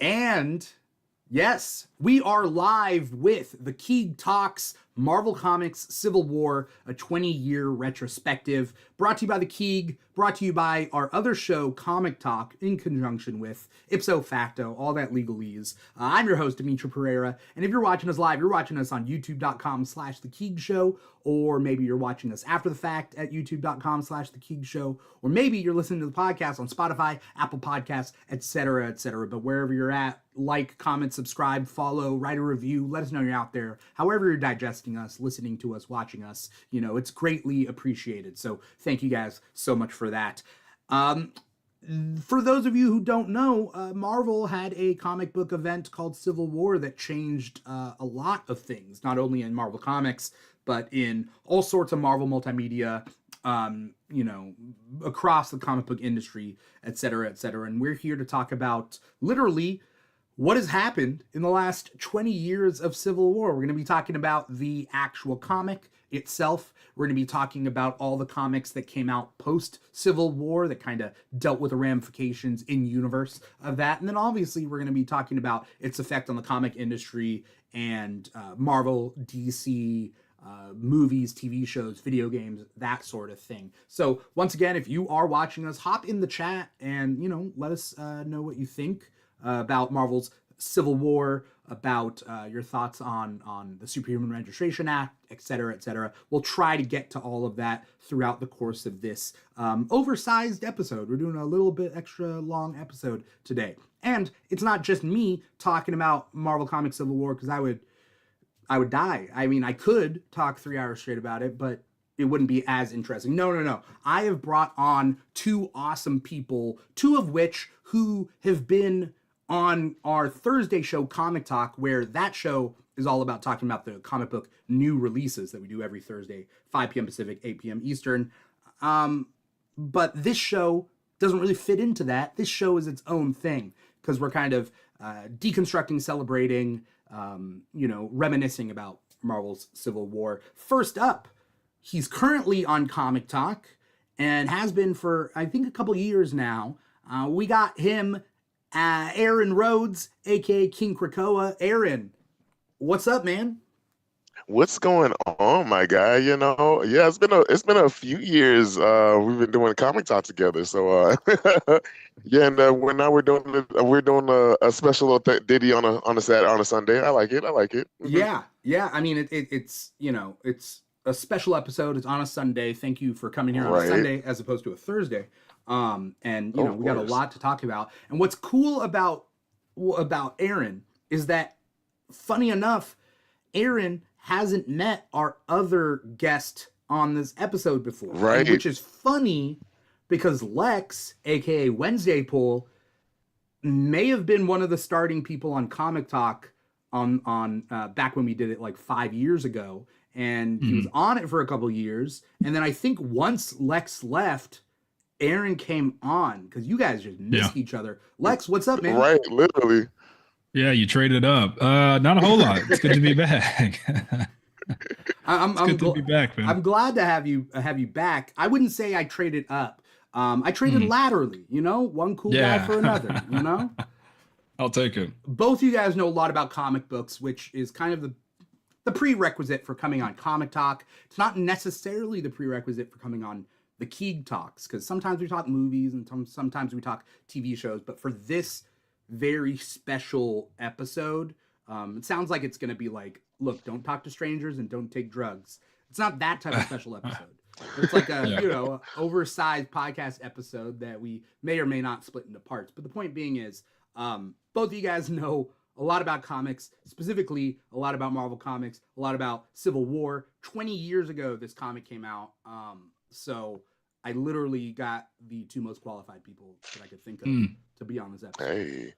And yes, we are live with the Keeg Talks Marvel Comics Civil War, a 20-year retrospective, brought to you by the Keeg, brought to you by our other show, Comic Talk, in conjunction with ipso facto, all that legalese. I'm your host, Dimitri Pereira, and if you're watching us live, you're watching us on youtube.com/The Keeg Show, or maybe you're watching us after the fact at youtube.com/The Keeg Show, or maybe you're listening to the podcast on Spotify, Apple Podcasts, etc., etc. But wherever you're at, like, comment, subscribe, follow, write a review, let us know you're out there. However you're digesting us, listening to us, watching us, it's greatly appreciated. So thank you guys so much for that. For those of you who don't know, Marvel had a comic book event called Civil War that changed a lot of things, not only in Marvel Comics, but in all sorts of Marvel multimedia, across the comic book industry, etc., etc. And we're here to talk about literally what has happened in the last 20 years of Civil War. We're going to be talking about the actual comic itself. We're going to be talking about all the comics that came out post-Civil War that kind of dealt with the ramifications in universe of that. And then obviously we're going to be talking about its effect on the comic industry and Marvel, DC, movies, TV shows, video games, that sort of thing. So once again, if you are watching us, hop in the chat and, let us know what you think about Marvel's Civil War, about your thoughts on the Superhuman Registration Act, etc., etc. We'll try to get to all of that throughout the course of this oversized episode. We're doing a little bit extra long episode today. And it's not just me talking about Marvel Comics Civil War, because I would die. I mean, I could talk 3 hours straight about it, but it wouldn't be as interesting. No. I have brought on two awesome people, two of which who have been on our Thursday show, Comic Talk, where that show is all about talking about the comic book new releases that we do every Thursday, 5 p.m. Pacific, 8 p.m. Eastern. But this show doesn't really fit into that. This show is its own thing, because we're kind of deconstructing, celebrating, reminiscing about Marvel's Civil War. First up, he's currently on Comic Talk and has been for, I think, a couple years now. We got him, Aaron Rhodes, aka King Krakoa. Aaron, what's up, man? What's going on, my guy? Yeah, it's been a few years. We've been doing Comic Talk together. So yeah, and we're doing a special little ditty on a Sunday. I like it. Yeah. I mean, it's a special episode. It's on a Sunday. Thank you for coming here on a Sunday as opposed to a Thursday. And we got a lot to talk about. And what's cool about Aaron is that, funny enough, Aaron hasn't met our other guest on this episode before. Right. Which is funny because Lex, aka Wednesday Pool, may have been one of the starting people on Comic Talk on back when we did it like 5 years ago. And he was on it for a couple years. And then I think once Lex left, Aaron came on, because you guys just missed each other. Lex, what's up, man? Right, literally. Yeah, you traded up. Not a whole lot. It's good to be back. I'm good to be back, man. I'm glad to have you back. I wouldn't say I traded up. I traded laterally, one cool guy for another, I'll take it. Both of you guys know a lot about comic books, which is kind of the prerequisite for coming on Comic Talk. It's not necessarily the prerequisite for coming on the Keeg Talks, because sometimes we talk movies and sometimes we talk TV shows, but for this very special episode, it sounds like it's going to be like, look, don't talk to strangers and don't take drugs. It's not that type of special episode. It's like a oversized podcast episode that we may or may not split into parts. But the point being is, both of you guys know a lot about comics, specifically a lot about Marvel Comics, a lot about Civil War. 20 years ago, this comic came out. So I literally got the two most qualified people that I could think of to be on this episode. Hey,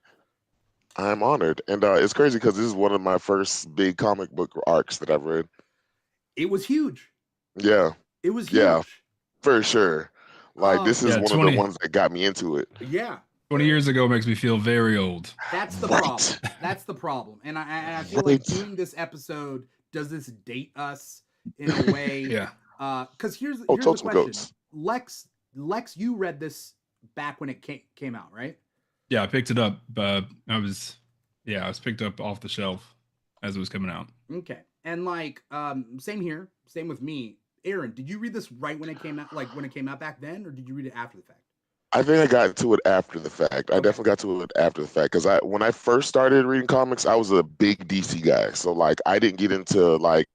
I'm honored. And it's crazy because this is one of my first big comic book arcs that I've read. It was huge. Yeah. It was huge. Yeah, for sure. Like, this is one of the ones that got me into it. Yeah. 20 years ago makes me feel very old. That's the problem. That's the problem. And I feel like doing this episode, does this date us in a way? Yeah. Because here's the question. Goats. Lex, you read this back when it came out, right? Yeah, I picked it up. I was picked up off the shelf as it was coming out. Okay. And like same here, same with me. Aaron, did you read this right when it came out, like when it came out back then, or did you read it after the fact? I think I got to it after the fact. I Okay. definitely got to it after the fact because when I first started reading comics, I was a big DC guy. So like I didn't get into like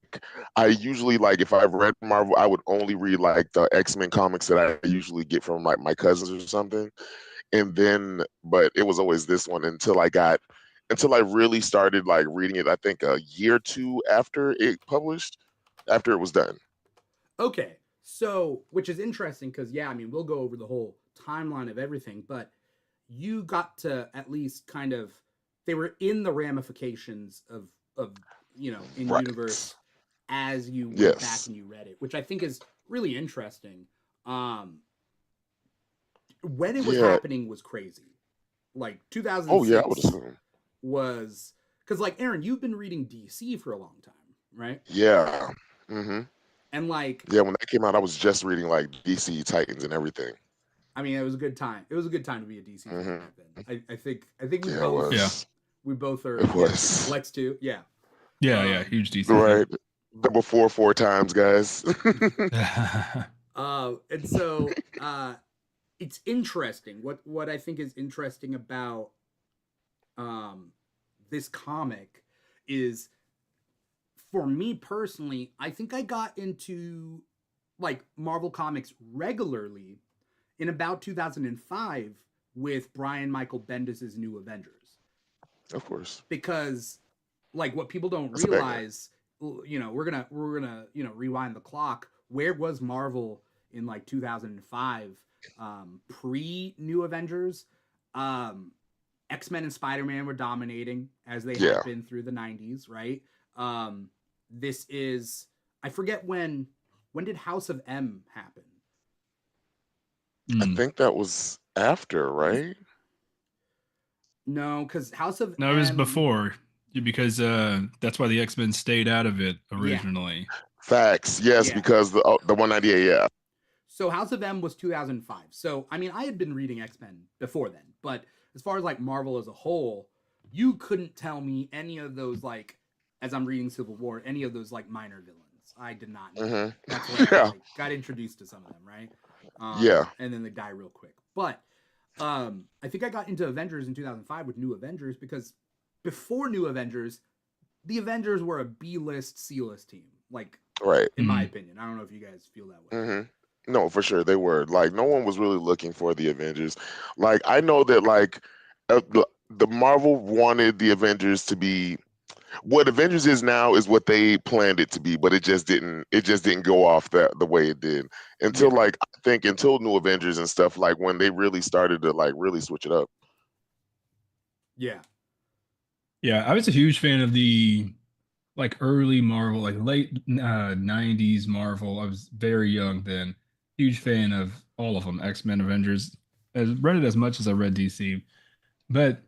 I usually like if I read Marvel, I would only read like the X-Men comics that I usually get from like my cousins or something. And then but it was always this one until I really started like reading it, I think a year or two after it published, after it was done. Okay. So, which is interesting because yeah, I mean, we'll go over the whole timeline of everything, but you got to at least kind of they were in the ramifications of in Right. universe as you went back Yes. and you read it, which I think is really interesting. Um, when it was Yeah. happening was crazy. Like Oh yeah, I would 2006 assume. was because like Aaron, you've been reading DC for a long time, right? Yeah. hmm And like Yeah, when that came out, I was just reading like DC Titans and everything. I mean, it was a good time. It was a good time to be a DC fan hmm back then. I think Yeah, it Yeah. was. we both are It was. Lex too. Yeah. Yeah, Um, huge DC Right. Double four times, guys. fan. and so it's interesting. What I think is interesting about um this comic is for me personally, I think I got into like Marvel comics regularly in about 2005 with Brian Michael Bendis's New Avengers. Of course. Because like what people don't That's a banger. realize, we're gonna rewind the clock. Where was Marvel in like 2005, pre New Avengers? X-Men and Spider-Man were dominating as they Yeah. had been through the 90s, right? This is I forget when did House of M happen? I Mm. think that was after, right? No, because House of No, it was M, before because that's why the X-Men stayed out of it yeah, originally. Facts. Yes, yeah. because the 198, yeah. So House of M was 2005. So I mean, I had been reading X-Men before then, but as far as like Marvel as a whole, you couldn't tell me any of those like as I'm reading Civil War, any of those like minor villains. I did not know. hmm That's where I Yeah. like got introduced to some of them, right? Yeah. And then they die real quick. But I think I got into Avengers in 2005 with New Avengers because before New Avengers, the Avengers were a B-list, C-list team. Like Right. in my Mm. opinion, I don't know if you guys feel that way. hmm No, for sure they were. Like no one was really looking for the Avengers. Like I know that like the Marvel wanted the Avengers to be what Avengers is now is what they planned it to be, but it just didn't go off the way it did until Yeah, like I think until New Avengers and stuff like when they really started to like really switch it up. yeah, Yeah, I was a huge fan of the like early Marvel, like late 90s Marvel. I was very young then. Huge fan of all of them, X-Men, Avengers. I read it as much as I read DC. But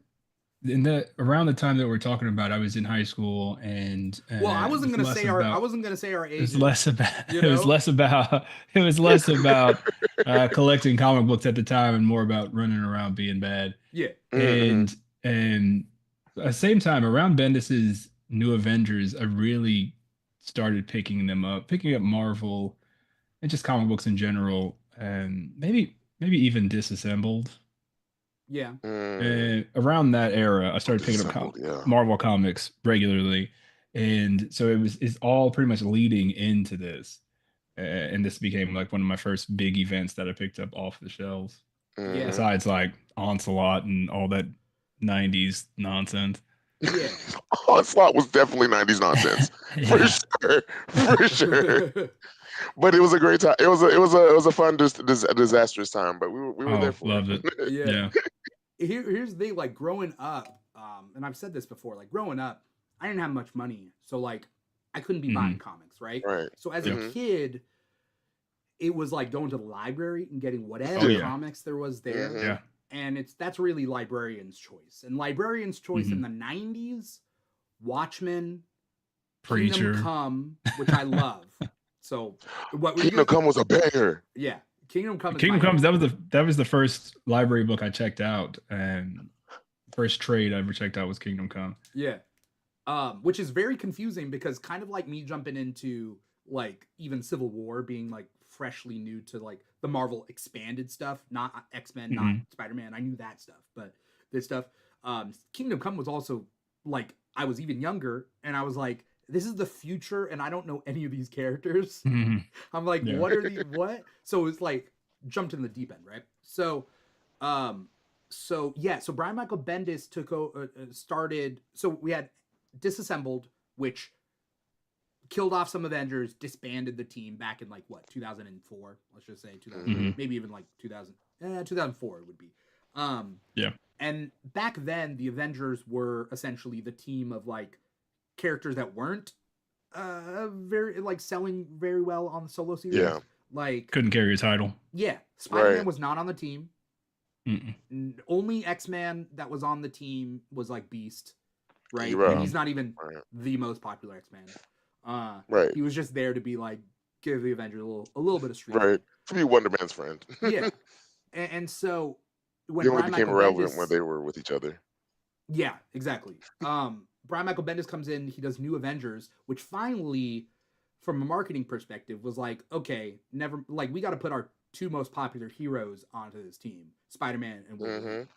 in the around the time that we're talking about, I was in high school and well, I it wasn't was gonna less say our I about wasn't gonna say our it was ages. less about You it was know? less about it was less about collecting comic books at the time and more about running around being bad. Yeah, hmm And at the same time, around Bendis's New Avengers, I really started picking up Marvel and just comic books in general, and maybe even Disassembled. yeah, mm Around that era, I started picking up Disassembled, yeah. Marvel comics regularly, and so it's all pretty much leading into this, and this became like one of my first big events that I picked up off the shelves. yeah, hmm Besides like Onslaught and all that '90s nonsense. yeah. Onslaught was definitely 90s nonsense for Yeah. sure, for sure. But it was a great time. It was a fun disastrous time, but we were there Oh, for loved it. it. Yeah. Yeah. Here's the thing, like growing up, and I've said this before, like growing up, I didn't have much money, so like I couldn't be Hmm. buying comics, right? Right. So as a Yep. hmm kid, it was like going to the library and getting Oh whatever Yeah. yeah. comics there was there. hmm Yeah. And that's really librarian's choice. And librarian's choice in Hmm. the 90s, Watchmen, Kingdom Preacher. Come, which I love. So what were Kingdom you Come was a banger. yeah, Kingdom Come. Kingdom Comes. That was the first library book I checked out, and first trade I ever checked out was Kingdom Come. Yeah. Which is very confusing because kind of like me jumping into like even Civil War being like freshly new to like the Marvel expanded stuff, not X-Men, not Spider-Man. I knew that stuff, but this stuff, Kingdom Come was also like, I was even younger and I was like, this is the future and I don't know any of these characters. I'm like, what are these, what? So it's like jumped in the deep end, right? So Brian Michael Bendis started, so we had Disassembled, which killed off some Avengers, disbanded the team back in like what 2004, let's just say 2000, maybe even like 2004 it would be. And back then the Avengers were essentially the team of like characters that weren't very like selling very well on the solo series. Yeah, like couldn't carry a title. Yeah, Spider-Man was not on the team. Only X-Man that was on the team was like Beast. Right, and he's not even the most popular X-Man. He was just there to be like give the Avengers a little bit of street. Right, to be Wonder Man's friend. Yeah, and so when they only Brian became Michael irrelevant Bendis, when they were with each other. Yeah, exactly. Brian Michael Bendis comes in. He does New Avengers, which finally, from a marketing perspective, was like, okay, never like we got to put our two most popular heroes onto this team, Spider-Man and Wolverine.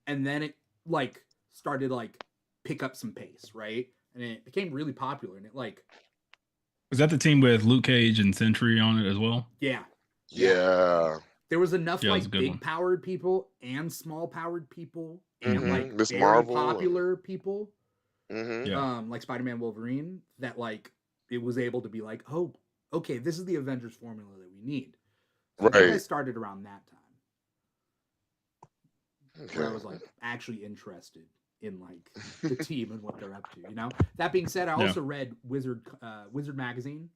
And then it like started like pick up some pace, right? And it became really popular, and it like was that the team with Luke Cage and Sentry on it as well? Yeah. There was enough like big powered people and small powered people and like Miss very Marvel popular people, like Spider-Man, Wolverine, that like it was able to be like, oh, okay, this is the Avengers formula that we need. So I started around that time. Where I was like actually interested in like the team and what they're up to, you know. That being said, I also read Wizard magazine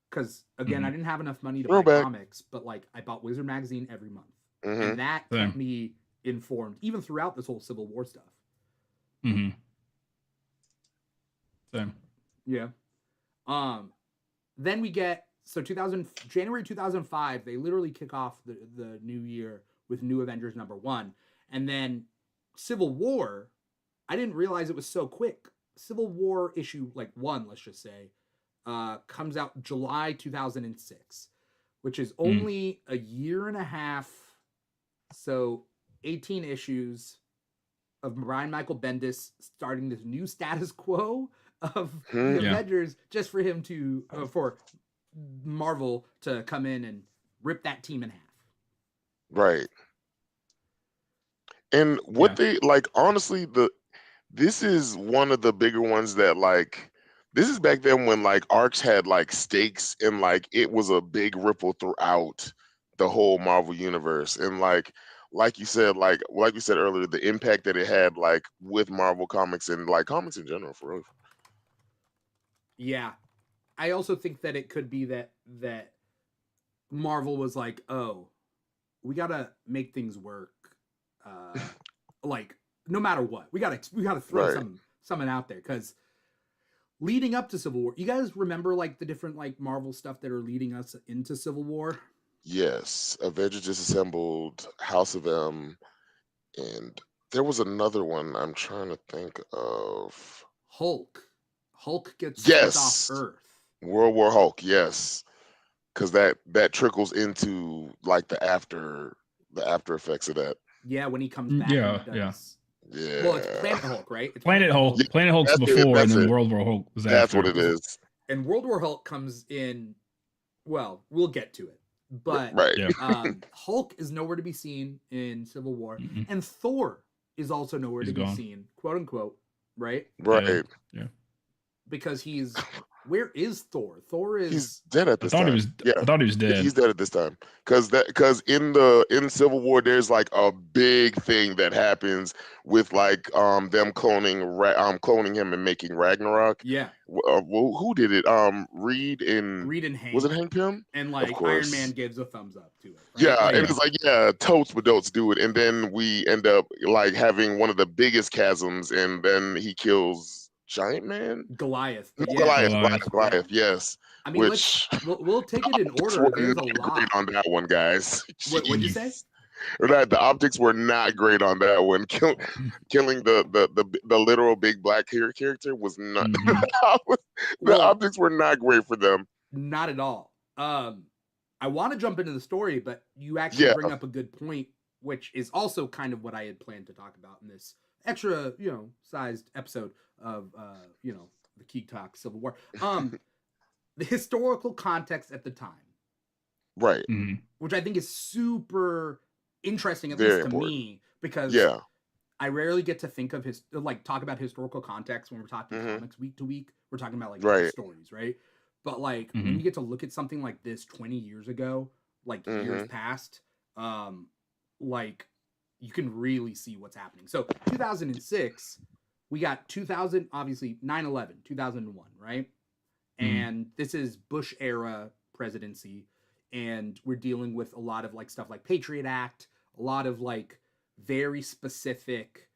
because again I didn't have enough money to buy comics, but like I bought Wizard magazine every month, and that kept me informed even throughout this whole Civil War stuff. Same. Yeah. Then we get January 2005. They literally kick off the new year with New Avengers #1, and then Civil War. I didn't realize it was so quick. Civil War issue like 1, let's just say, comes out July 2006, which is only a year and a half. So 18 issues of Brian Michael Bendis starting this new status quo of the Avengers, just for him to for Marvel to come in and rip that team in half. Right. And what they like, honestly, this is one of the bigger ones that like, this is back then when like arcs had like stakes and like it was a big ripple throughout the whole Marvel universe. And like you said earlier, the impact that it had like with Marvel comics and like comics in general for real. Yeah. I also think that it could be that Marvel was like, oh, we gotta make things work. Like no matter what, we gotta throw something out there, because leading up to Civil War, you guys remember like the different like Marvel stuff that are leading us into Civil War? Yes, Avengers Disassembled, House of M, and there was another one I'm trying to think of. Hulk gets sent off Earth. World War Hulk, yes, because that trickles into like the after effects of that. Yeah, when he comes back. Yeah. Well, it's Planet Hulk, right? It's Planet Hulk. Yeah, Planet Hulk's before, and then World War Hulk was after. That's what it is. And World War Hulk comes in. Well, we'll get to it, but Hulk is nowhere to be seen in Civil War, and Thor is also nowhere to be seen, quote unquote, right? Right. Yeah. Because where is Thor? He's dead at this time. I thought he was dead. He's dead at this time. Because in Civil War, there's like a big thing that happens with like them cloning him and making Ragnarok. Yeah. Who did it? Reed and Hank. Was it Hank Pym? And like Iron Man gives a thumbs up to it. Right? Yeah, and it's like totes but don't do it, and then we end up like having one of the biggest chasms, and then he kills Giant Man? Goliath. Goliath, yes. I mean, which we'll take it in optics order. were There's a not great lot. on that one, guys. What'd you say? Jeez. The optics were not great on that one. Killing the literal big black character was not. Mhm. The Well, optics were not great for them. not at all. I want to jump into the story, but you actually Yeah. bring up a good point, which is also kind of what I had planned to talk about in this extra, sized episode of, the Keeg Talk Civil War. The historical context at the time, Right. Mhm. which I think is super interesting, at Very least to important. me, because Yeah. I rarely get to think of talk about historical context when we're talking Hmm. comics week to week. We're talking about like Right. stories, right? But like when Mhm. you get to look at something like this 20 years ago, like years Hmm. past, like you can really see what's happening. So 2006, we got 2000, obviously 9/11, 2001, right? Mhm. And this is Bush era presidency, and we're dealing with a lot of like stuff like Patriot Act, a lot of like very specific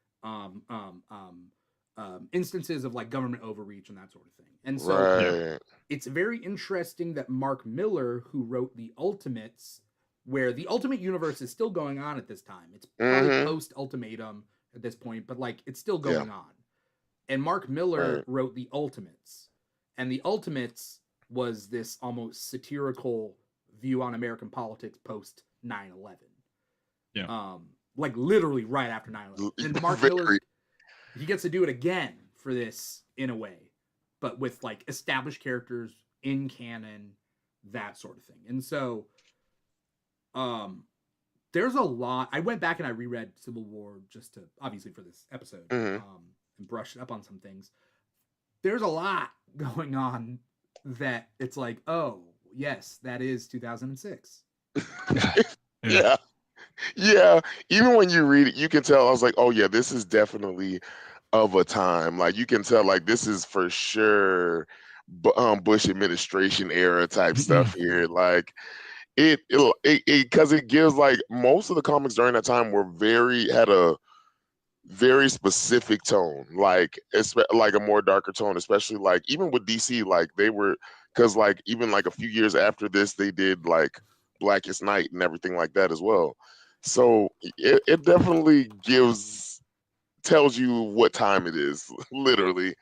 instances of like government overreach and that sort of thing. And so Yeah. Right. it's very interesting that Mark Miller, who wrote the Ultimates, where the Ultimate Universe is still going on at this time. It's probably Hmm. post Ultimatum at this point, but like it's still Yeah. going on. And Mark Miller Right. wrote the Ultimates, and the Ultimates was this almost satirical view on American politics post 9/11. Yeah. Like literally right after 9/11. And Mark Miller, Very. he gets to do it again for this in a way, but with like established characters in canon, that sort of thing. And so there's a lot. I went back and I reread Civil War just to obviously for this episode, Hmm. and brushed up on some things. There's a lot going on that it's like, oh yes, that is 2006. Yeah. Yeah. Yeah. Even when you read it, you can tell. I was like, oh yeah, this is definitely of a time. Like you can tell, like this is for sure, Bush administration era type stuff here. Like it because it gives like most of the comics during that time were had a very specific tone, like like a more darker tone, especially like even with DC, like they were because like even like a few years after this, they did like Blackest Night and everything like that as well. So it definitely tells you what time it is, literally.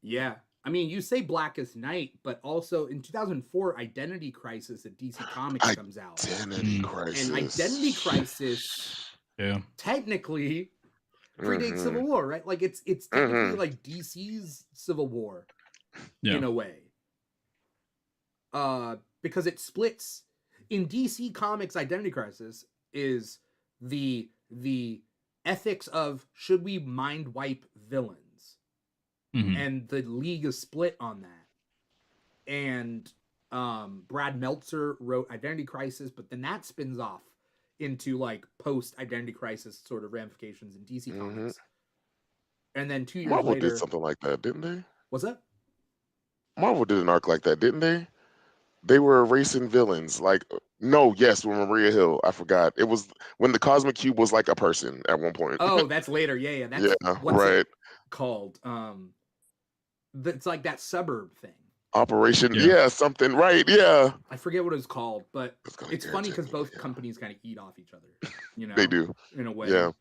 Yeah. I mean, you say Blackest Night, but also in 2004, Identity Crisis at DC Comics comes out. Identity Mm. Crisis. And Identity Crisis Yeah. technically predates Hmm. Civil War, right? Like it's technically Hmm. like DC's Civil War Yeah. in a way. Because it splits in DC Comics. Identity Crisis is the ethics of should we mind wipe villains, Mhm. and the League is split on that. And Brad Meltzer wrote Identity Crisis, but then that spins off into like post Identity Crisis sort of ramifications in DC Hmm. Comics. And then 2 years Marvel did later, something like that, didn't they? what's that? Marvel did an arc like that, didn't they? They were erasing villains. Like, no, yes, with Maria Hill. I forgot. It was when the Cosmic Cube was like a person at one point. Oh, that's later. Yeah, Yeah, that's what's right. it called? It's like that suburb thing. Operation, Yeah. yeah, something, right? Yeah, I forget what it's called, but it's gonna it's funny because irritate me. both Yeah, companies kind of eat off each other, they do. in a way. Yeah.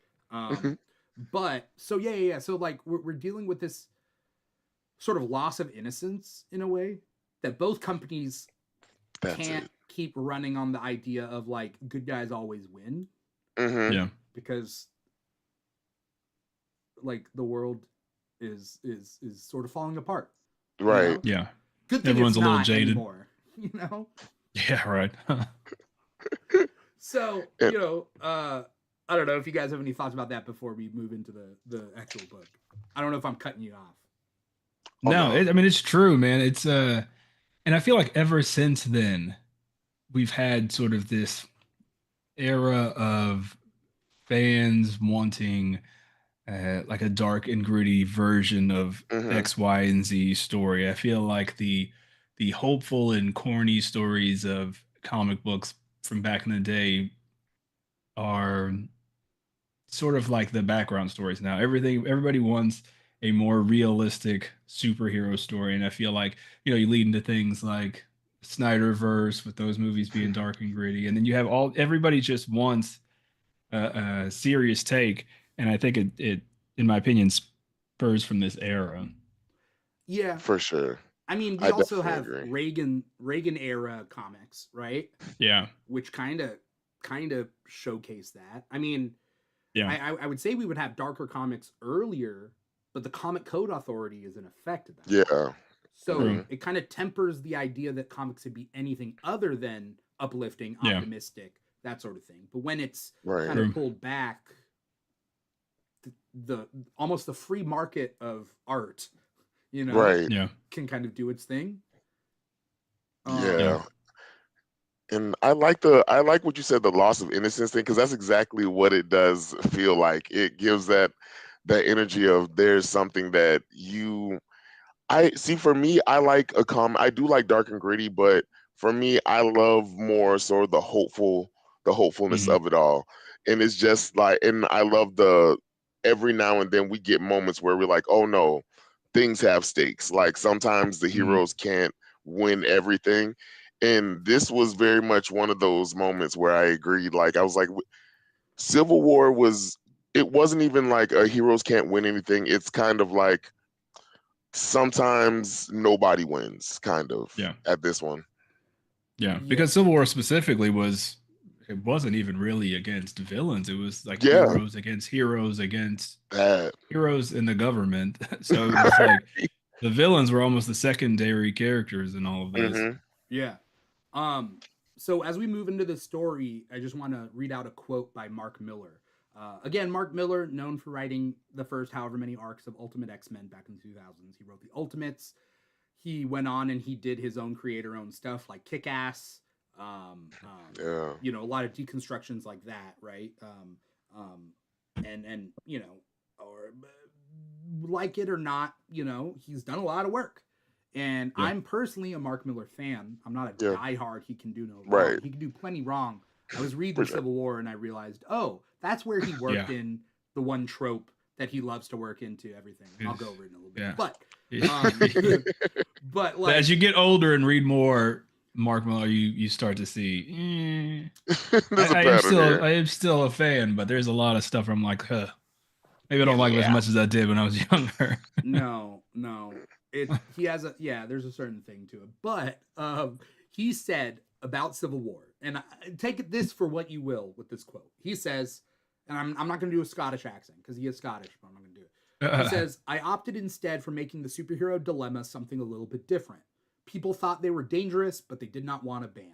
But so yeah. So like we're dealing with this sort of loss of innocence in a way that both companies That's can't it. keep running on the idea of like good guys always win, Hmm. Yeah. because like the world is sort of falling apart. Right. Yeah. Good thing Everyone's it's a little not jaded. anymore. Yeah. Right. So And- I don't know if you guys have any thoughts about that before we move into the actual book. I don't know if I'm cutting you off. Oh, No, no. I mean it's true, man. It's and I feel like ever since then we've had sort of this era of fans wanting like a dark and gritty version of Hmm. X, Y, and Z story. I feel like the hopeful and corny stories of comic books from back in the day are sort of like the background stories now. Everybody wants a more realistic superhero story. And I feel like, you lead into things like Snyderverse with those movies being dark and gritty. And then you have everybody just wants a serious take. And I think it, in my opinion, spurs from this era. Yeah. For sure. I mean, we I also definitely have agree. Reagan era comics, right? Yeah. Which kind of showcase that. I mean, Yeah. I would say we would have darker comics earlier, but the Comic Code Authority is in effect at that point. Yeah. So True. it kind of tempers the idea that comics should be anything other than uplifting, Yeah. optimistic, that sort of thing. But when it's Right. kind of pulled back, the almost the free market of art, Right. Yeah. can kind of do its thing. Yeah. And I like what you said, the loss of innocence thing, because that's exactly what it does feel like. It gives that energy of there's something that I see. For me, I like I do like dark and gritty, but for me, I love more sort of the hopefulness Mhm. of it all. And it's just like, and I love every now and then we get moments where we're like, oh no, things have stakes. Like sometimes the Mhm. heroes can't win everything. And this was very much one of those moments where I agreed. Like I was like, Civil War it wasn't even like a heroes can't win anything. It's kind of like sometimes nobody wins, kind of, Yeah. at this one. Yeah. Yeah. Because Civil War specifically it wasn't even really against villains. It was like Yeah, heroes against heroes against that. heroes in the government. So it was like the villains were almost the secondary characters in all of this. Hmm. Yeah. So as we move into the story, I just want to read out a quote by Mark Miller. Again, Mark Miller, known for writing the first however many arcs of Ultimate X-Men back in the 2000s. He wrote the Ultimates. He went on and he did his own creator-owned stuff like Kick-Ass. Yeah. A lot of deconstructions like that, right? And or like it or not, he's done a lot of work. And Yeah. I'm personally a Mark Miller fan. I'm not a Yeah. diehard. He can do no wrong. Right. He can do plenty wrong. I was For reading sure. Civil War and I realized, oh, that's where he worked Yeah. in the one trope that he loves to work into everything. I'll go over it in a little bit. Yeah. But like as you get older and read more Mark Miller, you start to see. There's a I am pattern here. still a fan, but there's a lot of stuff where I'm like, huh, maybe I don't like him as Yeah. much as I did when I was younger. no. There's a certain thing to it. But he said about Civil War, and take this for what you will with this quote. He says, and I'm not going to do a Scottish accent because he is Scottish, but I'm not going to do it. He says, I opted instead for making the superhero dilemma something a little bit different. People thought they were dangerous, but they did not want a ban.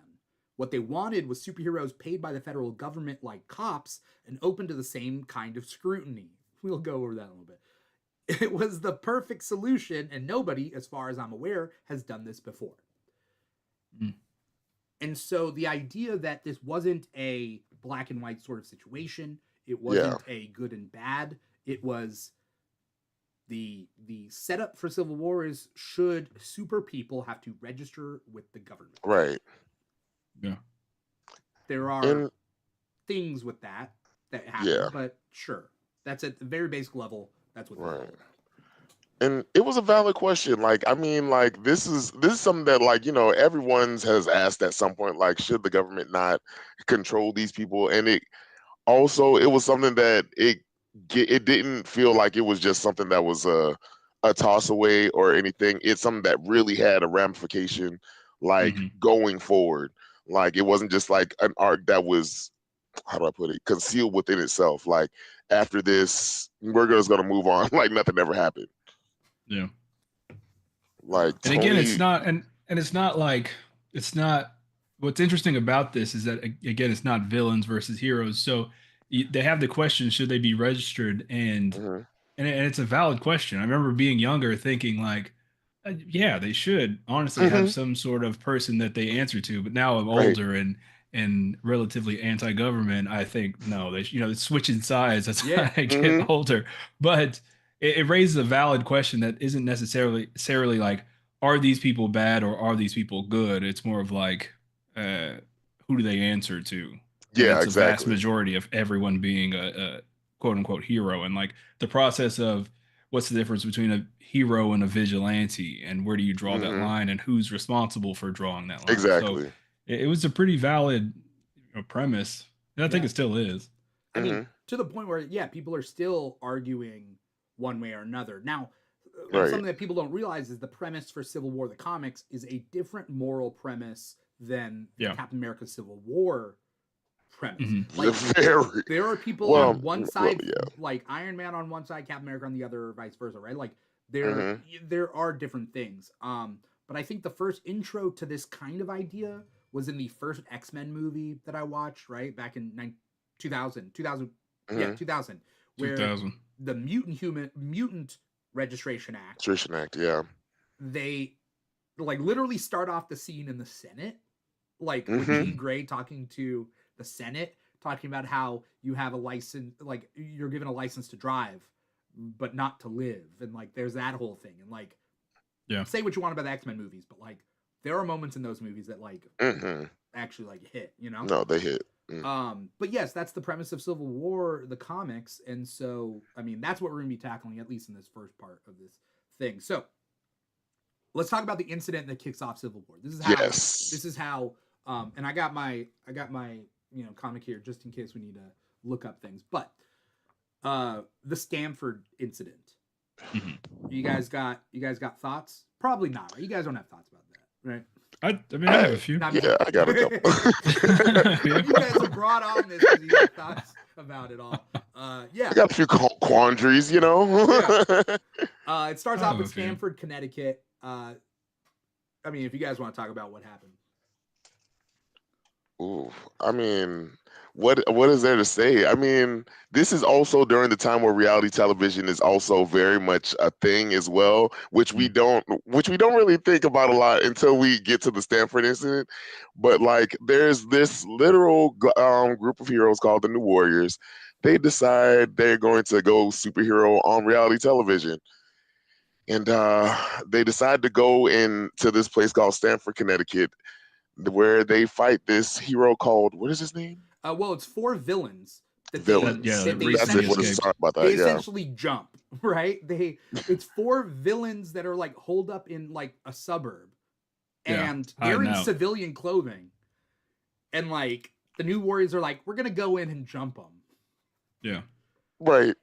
What they wanted was superheroes paid by the federal government like cops and open to the same kind of scrutiny. We'll go over that a little bit. It was the perfect solution, and nobody, as far as I'm aware, has done this before. Mm. And so the idea that this wasn't a black and white sort of situation, it wasn't a good and bad, it was the setup for Civil War is, should super people have to register with the government? Right. Yeah. There are And things with that happen, yeah. but sure. That's at the very basic level. That's what this is all Right. about. And it was a valid question. Like, I mean, like this is something that, like, everyone's has asked at some point, like, should the government not control these people? And it was something that it didn't feel like it was just something that was a toss away or anything. It's something that really had a ramification, like, Mhm. going forward. Like, it wasn't just like an arc that was, how do I put it, concealed within itself. Like, after this, we're just gonna move on like nothing ever happened. Yeah. Like, And again, it's Tony. not, and it's not like, it's not, what's interesting about this is that, again, it's not villains versus heroes. So they have the question, should they be registered? Mhm. And it's a valid question. I remember being younger thinking like, yeah, they should honestly have Mhm. some sort of person that they answer to. But now I'm Right. older and relatively anti-government. I think no, it's switching sides as Yeah. I get Mhm. older. But it raises a valid question that isn't necessarily like, are these people bad or are these people good? It's more of like, uh, who do they answer to? And Yeah, it's a vast exactly. majority of everyone being a quote unquote hero. And like the process of what's the difference between a hero and a vigilante, and where do you draw that Hmm. line, and who's responsible for drawing that line? So Exactly. it was a pretty valid premise, and I think Yeah. it still is. I mean, Hmm. to the point where, yeah, people are still arguing one way or another. Now, Right. something that people don't realize is the premise for Civil War, the comics, is a different moral premise than the Yeah. Captain America Civil War premise. Hmm. Like, Very there are people Yeah. on one well, side, yeah. like Iron Man on one side, Captain America on the other, or vice versa, right? Like, there Hmm. there are different things. But I think the first intro to this kind of idea was in the first X-Men movie that I watched, right? Back in 2000, yeah, Hmm. 2000, where 2000. the mutant registration act, Nutrition Act. Yeah. they like literally start off the scene in the Senate, like with Hmm. Jean Grey talking to the Senate, talking about how you have a license, like you're given a license to drive, but not to live, and like there's that whole thing, and like Yeah. say what you want about the X-Men movies, but like there are moments in those movies that like Hmm. actually like hit, you know. No, they hit. Mm. But yes, that's the premise of Civil War, the comics, and so I mean that's what we're gonna be tackling at least in this first part of this thing. So let's talk about the incident that kicks off Civil War. Yes. This is how and I got my comic here just in case we need to look up things. But the Stanford incident. Hmm. You guys got thoughts? Probably not, right? You guys don't have thoughts about that, right? I mean, I have a few. Not Yeah, I got a couple. Yeah. You guys are brought on this because you got thoughts about it all. Yeah. I got a few quandaries, you know. It starts I off have with a few. Stamford, Connecticut. I mean, if you guys want to talk about what happened. Ooh, I mean, what is there to say? I mean, this is also during the time where reality television is also very much a thing as well, which we don't really think about a lot until we get to the Stanford incident. But like, there's this literal group of heroes called the New Warriors. They decide they're going to go superhero on reality television, and they decide to go into this place called Stanford, Connecticut, where they fight this hero called, what is his name? Well, it's four villains that Villains. That That's recently it. What is escaped. sorry about they that? Yeah. essentially jump, right? It's four villains that are like holed up in like a suburb, Yeah, and they're hiding in out. civilian clothing, and like the New Warriors are like, we're gonna go in and jump them. Yeah. Right.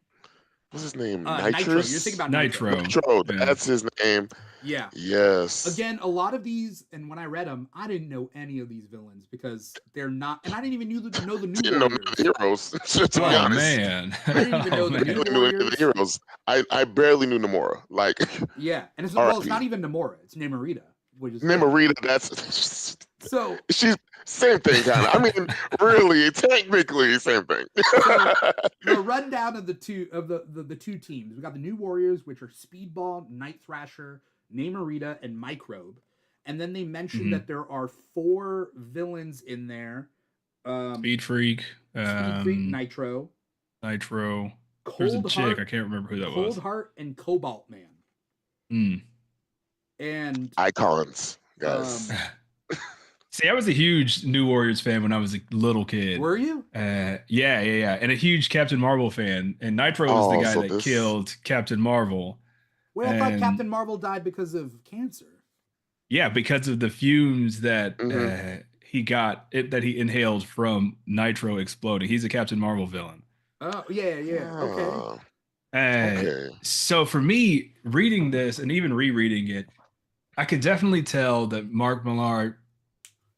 What's his name? Nitro. Nitrous? You're thinking about Nitro. Nitro. Yeah. That's his name. Yeah. Yes. Again, a lot of these, and when I read them, I didn't know any of these villains because they're not, and I didn't even know the New Didn't know Warriors. none of the heroes. To be Oh honest, man. I didn't even know the I New barely knew any of Warriors. the heroes. I barely knew Namora. Like, Yeah, and it's R.I.P. not even Namora, it's Namorita, which is Namorita. That's so. she's same thing, kind of. I mean, really, technically, same thing. So the rundown of the two teams. We got the New Warriors, which are Speedball, Night Thrasher, Namorita, and Microbe. And then they mentioned Mhm. that there are four villains in there. Speed Freak. Speed Freak, Nitro, Nitro. There's a Cold chick. Heart, I can't remember who that Cold was. Heart, and Cobalt Man. Mm. And Icons, guys. See, I was a huge New Warriors fan when I was a little kid. Were you? Yeah. And a huge Captain Marvel fan. And Nitro was the Oh, guy so that this- killed Captain Marvel. Well, I thought And- Captain Marvel died because of cancer. Yeah, because of the fumes that Mhm. he got, that he inhaled from Nitro exploding. He's a Captain Marvel villain. Oh, yeah. Okay. Ah, okay. So for me, reading this and even rereading it, I could definitely tell that Mark Millar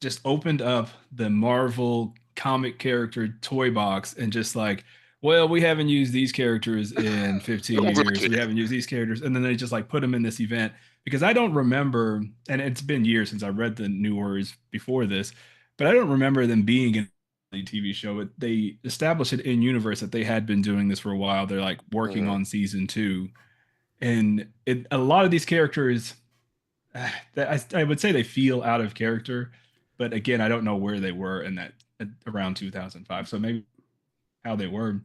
just opened up the Marvel comic character toy box and just like, well, we haven't used these characters in 15 Those are the years. We kids. haven't used these characters. And then they just like put them in this event because I don't remember, and it's been years since I read the New Warriors before this, but I don't remember them being in a TV show. But they established it in universe that they had been doing this for a while. They're like working Mhm. on season 2. And a lot of these characters, I would say they feel out of character, but again, I don't know where they were in that around 2005. So maybe how they were,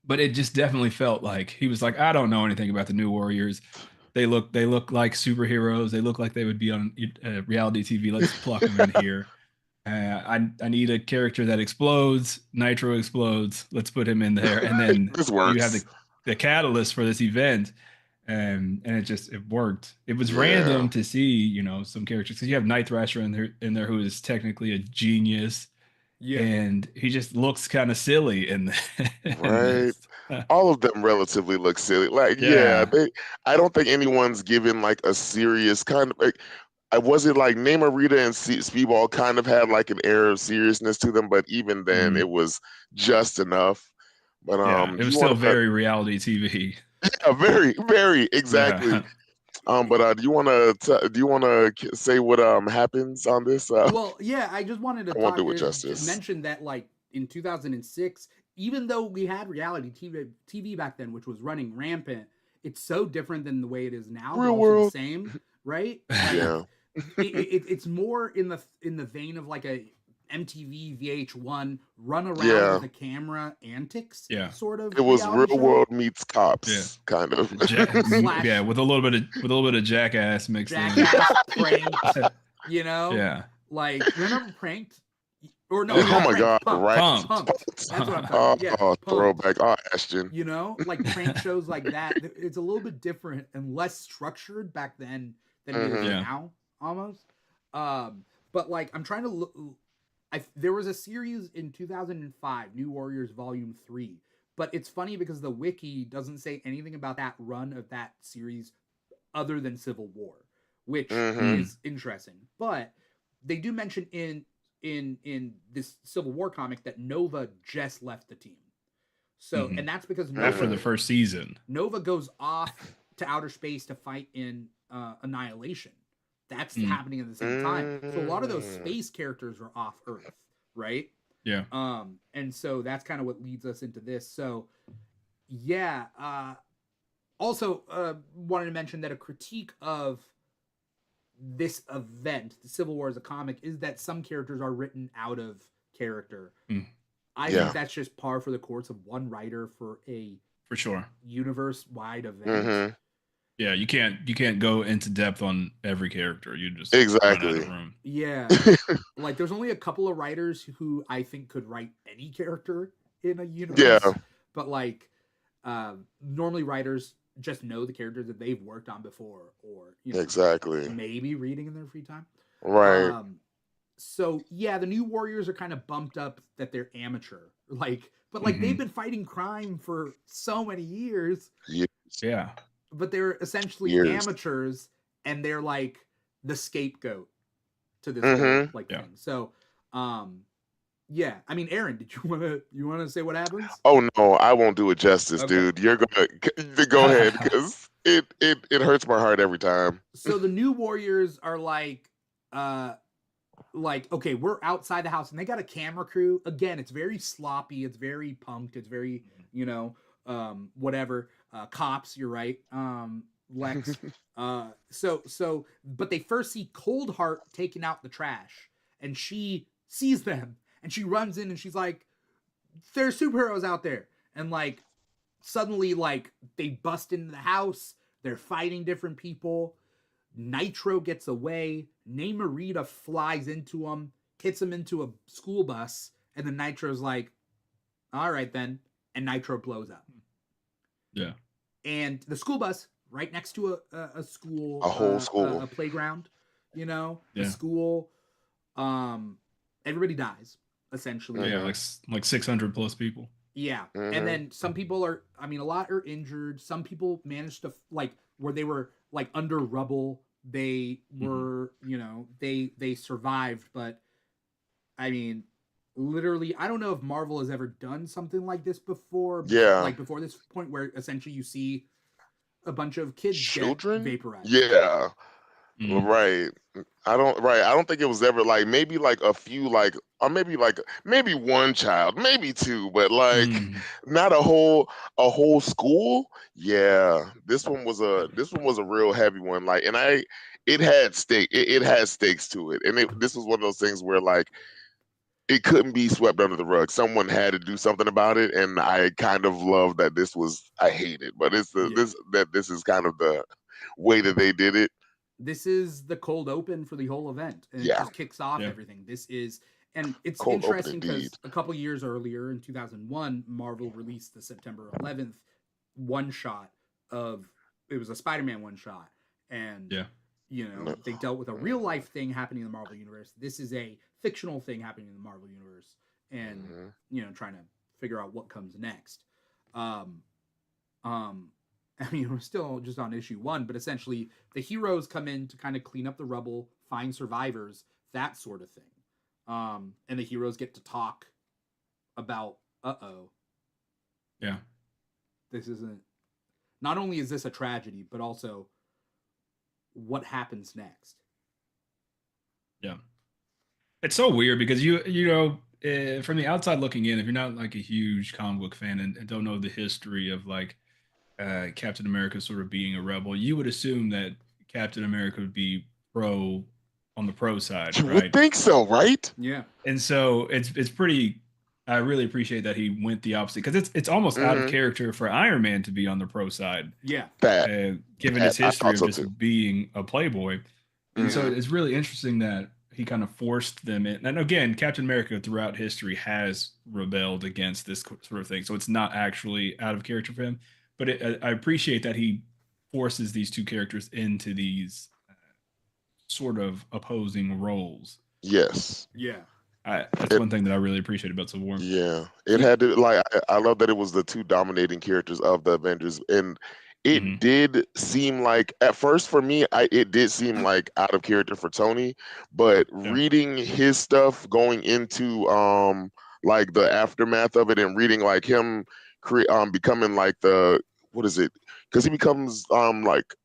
but it just definitely felt like he was like, I don't know anything about the New Warriors. They look like superheroes. They look like they would be on reality TV. Let's pluck them in here. I need a character that explodes. Nitro explodes. Let's put him in there, and then This you have works. the catalyst for this event, and it worked. It was Yeah. random to see, you know, some characters because you have Night Thrasher in there who is technically a genius, Yeah. and he just looks kind of silly in Right. this. All of them relatively look silly. Like, yeah, Yeah. I don't think anyone's given like a serious kind of like. I was it like Namorita and Speedball kind of had like an air of seriousness to them, but even then it Mhm. was just enough. But Yeah, it do was you still want to? very reality TV. Yeah, very, very exactly. Yeah. But do you want to say what happens on this? Well, yeah, I just wanted to I won't talk do it to justice. mention that like in 2006, even though we had reality TV back then, which was running rampant, it's so different than the way it is now, but Real also the world. same, right? Like Yeah. it's more in the vein of like a MTV VH1 run around Yeah. with a camera antics Yeah. sort of It was reality real show world meets Yeah. cops, kind of. slash Yeah, with a little bit of jackass mixed in. jackass pranked, you know? Yeah. Like remember pranked? Or no, Yeah. Oh not my pranked, God, punked. right? Pumped. Punked. That's what I'm talking Oh, about. Yeah, punked. throwback. Oh, Ashton. You know, like prank shows like that. It's a little bit different and less structured back then than it is Hmm. Yeah. now, almost. But like I'm trying to look. There was a series in 2005, New Warriors Volume 3. But it's funny because the wiki doesn't say anything about that run of that series other than Civil War, which Hmm. Mm. is interesting. But they do mention in this Civil War comic that Nova just left the team. So, Mhm. and that's because After the Nova first season. Nova goes off to outer space to fight in Annihilation. That's Mm. happening at the same time. So a lot of those Mm. space characters are off Earth, right? Yeah. And so that's kind of what leads us into this. So yeah, also wanted to mention that a critique of this event, the Civil War as a comic, is that some characters are written out of character. Mm. I Yeah. think that's just par for the course of one writer for a For sure. universe-wide event. Hmm. Yeah, you can't go into depth on every character. You just run out of Exactly. room. Yeah, like there's only a couple of writers who I think could write any character in a Yeah. universe, but like normally writers just know the characters that they've worked on before, or Exactly. maybe reading in their free time. Right. So yeah, the New Warriors are kind of bumped up that they're amateur, like, but like they've Mhm. been fighting crime for so many years, Yeah. but they're essentially Years. amateurs, and they're like the scapegoat to this whole Hmm. like Yeah. thing. So, yeah, I mean, Aaron, did you wanna say what happens? Oh no, I won't do it justice, Okay. dude. You're gonna go ahead because it hurts my heart every time. So the New Warriors are like okay, we're outside the house and they got a camera crew. Again, it's very sloppy, it's very punked, it's very whatever. Cops, you're right. Lex. So but they first see Coldheart taking out the trash, and she sees them and she runs in and she's like, there's superheroes out there. And like suddenly like they bust into the house, they're fighting different people. Nitro gets away. Namorita flies into him, hits him into a school bus, and then Nitro's like, all right then. And Nitro blows up. Yeah. And the school bus, right next to a school, A whole school. a playground, a Yeah. school. Everybody dies, essentially. Yeah, like 600 plus people. Yeah. Mhm. And then some people are, I mean, a lot are injured. Some people managed to, like, where they were, like, under rubble. They were, they survived. But, I mean, literally, I don't know if Marvel has ever done something like this before. Yeah. Like, before this point where essentially you see a bunch of kids Children? get vaporized. Yeah. Mm. Right. I don't think it was ever like maybe like a few like or maybe one child, maybe two, but like Mm. not a whole school. Yeah. This one was a real heavy one. Like and it had it had stakes to it. And this was one of those things where like it couldn't be swept under the rug. Someone had to do something about it, and I kind of love that I hate it, but this is kind of the way that they did it. This is the cold open for the whole event, and it Yeah. just kicks off Yeah. everything. And it's Cold open interesting because indeed. a couple years earlier in 2001, Marvel released the September 11th one shot of it was a Spider-Man one shot, and Yeah. you know they dealt with a real life thing happening in the Marvel universe. This is a fictional thing happening in the Marvel universe, and you know trying to figure out what comes next. Um, I mean, we're still just on issue 1, but essentially the heroes come in to kind of clean up the rubble, find survivors, that sort of thing. And the heroes get to talk about, Yeah. this isn't, not only is this a tragedy, but also what happens next. Yeah. It's so weird because you know, from the outside looking in, if you're not like a huge comic book fan and don't know the history of like Captain America sort of being a rebel, you would assume that Captain America would be on the pro side, You right? would think so, right? Yeah. And so it's pretty. I really appreciate that he went the opposite because it's almost out of character for Iron Man to be on the pro side. Yeah. Given his history of so just too. being a playboy. And so it's really interesting that he kind of forced them in. And again, Captain America throughout history has rebelled against this sort of thing. So it's not actually out of character for him. But I appreciate that he forces these two characters into these sort of opposing roles. Yes. Yeah. That's one thing that I really appreciate about Civil War. Yeah, it had to like I love that it was the two dominating characters of the Avengers, and it did seem like at first for me, it did seem like out of character for Tony, but reading his stuff going into like the aftermath of it and reading like him becoming like the what is it? Because he becomes like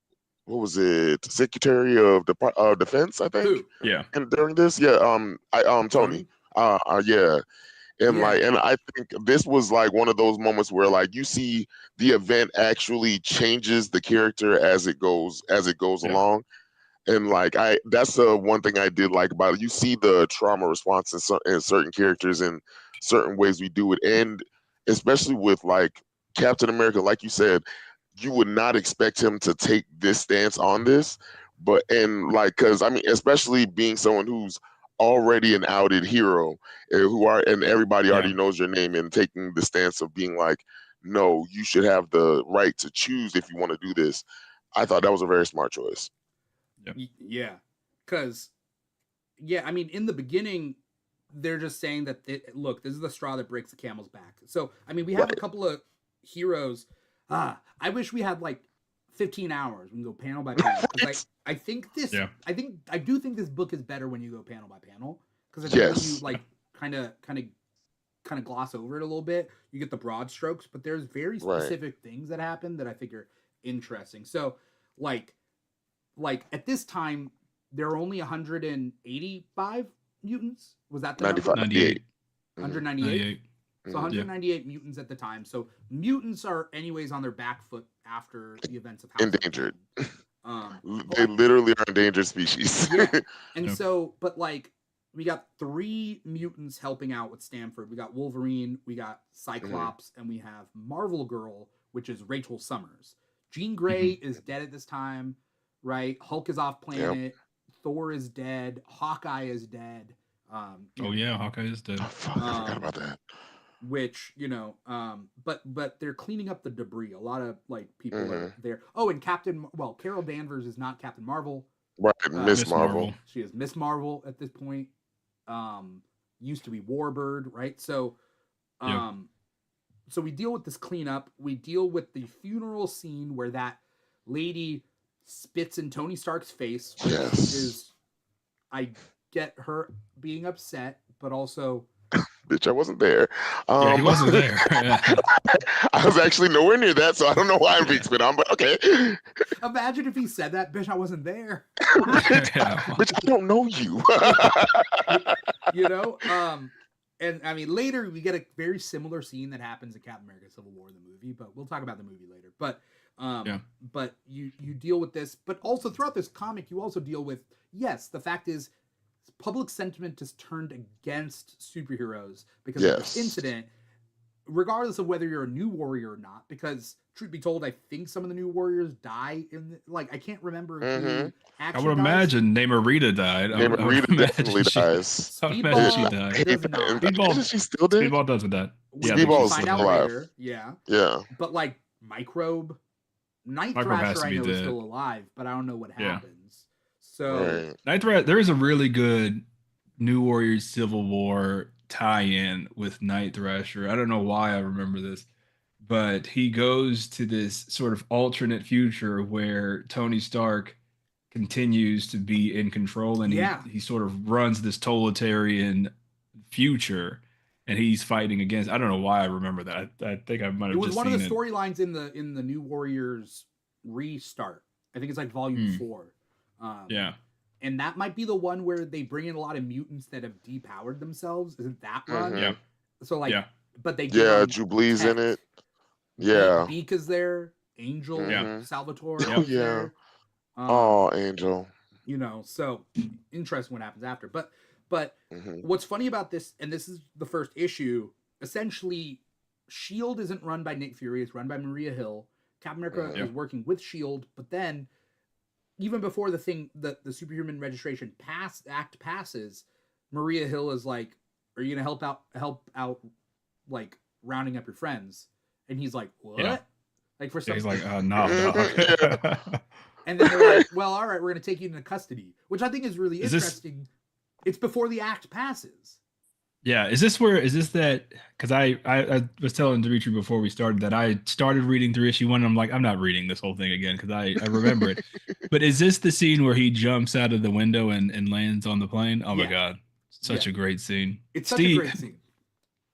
what was it? Secretary of Defense, I think. Who? Yeah. And during this, Tony. Yeah. And like, and I think this was like one of those moments where like you see the event actually changes the character as it goes along. And like that's the one thing I did like about it. You see the trauma response in certain characters and certain ways we do it, and especially with like Captain America, like you said, you would not expect him to take this stance on this, but and like because I mean, especially being someone who's already an outed hero, and everybody already knows your name, and taking the stance of being like, no, you should have the right to choose if you want to do this. I thought that was a very smart choice. Yeah, because I mean, in the beginning, they're just saying that look, this is the straw that breaks the camel's back. So I mean, we have a couple of heroes. I wish we had like 15 hours. We can go panel by panel. I think this. Yeah. I do think this book is better when you go panel by panel because I think when you like kind of gloss over it a little bit, you get the broad strokes. But there's very specific things that happen that I think are interesting. So like at this time, there are only 185 mutants. Was that the 95, 98. 198. So 198 mutants at the time. So mutants are anyways on their back foot after the events of House endangered. They literally are endangered species. And so, but like we got 3 mutants helping out with Stanford. We got Wolverine, we got Cyclops, and we have Marvel Girl, which is Rachel Summers. Jean Grey is dead at this time, right? Hulk is off planet. Thor is dead. Hawkeye is dead. Hawkeye is dead. Oh, fuck, I forgot about that. Which but they're cleaning up the debris. A lot of like people are there. Oh, and Carol Danvers is not Captain Marvel, right? Miss Marvel. She is Miss Marvel at this point. Used to be Warbird, right? So so we deal with this cleanup. We deal with the funeral scene where that lady spits in Tony Stark's face, which is, I get her being upset, but also bitch, I wasn't there. He wasn't there. I was actually nowhere near that, so I don't know why I'm being spit on, but okay. Imagine if he said that, bitch, I wasn't there. Bitch, I don't know you. You know? And I mean, later we get a very similar scene that happens in Captain America Civil War, the movie, but we'll talk about the movie later. But but you deal with this, but also throughout this comic, you also deal with, the fact is, public sentiment is turned against superheroes because of this incident, regardless of whether you're a new warrior or not. Because truth be told, I think some of the new warriors die in I can't remember who I would imagine Namorita died. Namorita definitely dies. I would imagine she died. Does not. Is she still dead? Speedball doesn't die. Speedball is find out alive. later. Yeah. Yeah. But like Microbe. Night Microbe has Thrasher to I be know is dead. still alive, but I don't know what Yeah. happens. So Right. Night Threat. There is a really good New Warriors Civil War tie-in with Night Thrasher. I don't know why I remember this, but he goes to this sort of alternate future where Tony Stark continues to be in control, and yeah, he sort of runs this totalitarian future, and he's fighting against. I don't know why I remember that. I think I might it have was just one of the seen it. storylines in the New Warriors restart. I think it's like volume 4. Yeah. And that might be the one where they bring in a lot of mutants that have depowered themselves. Isn't that run? Yeah. So like, Yeah. but they give Yeah, them Jubilee's in tech. it. Yeah. Beak is there. Angel, Yeah. Salvatore Oh is yeah. there. Oh, Angel. You know, so interesting what happens after. But Hmm. what's funny about this, and this is the first issue, essentially, Shield isn't run by Nick Fury; it's run by Maria Hill. Captain America Yeah. is working with Shield, but then even before the Superhuman Registration Act passes, Maria Hill is like, "Are you gonna help out, like rounding up your friends?" And he's like, "What?" Yeah. Like for Yeah, some, he's like, no, dog. and then they're like, "Well, all right, we're gonna take you into custody," which I think is really Is this- interesting. It's before the act passes. Yeah, is this that? Because I was telling Dimitri before we started that I started reading through issue 1, and I'm like, I'm not reading this whole thing again because I remember it. But is this the scene where he jumps out of the window and lands on the plane? Oh my Yeah. god, such a great scene. It's such a great scene.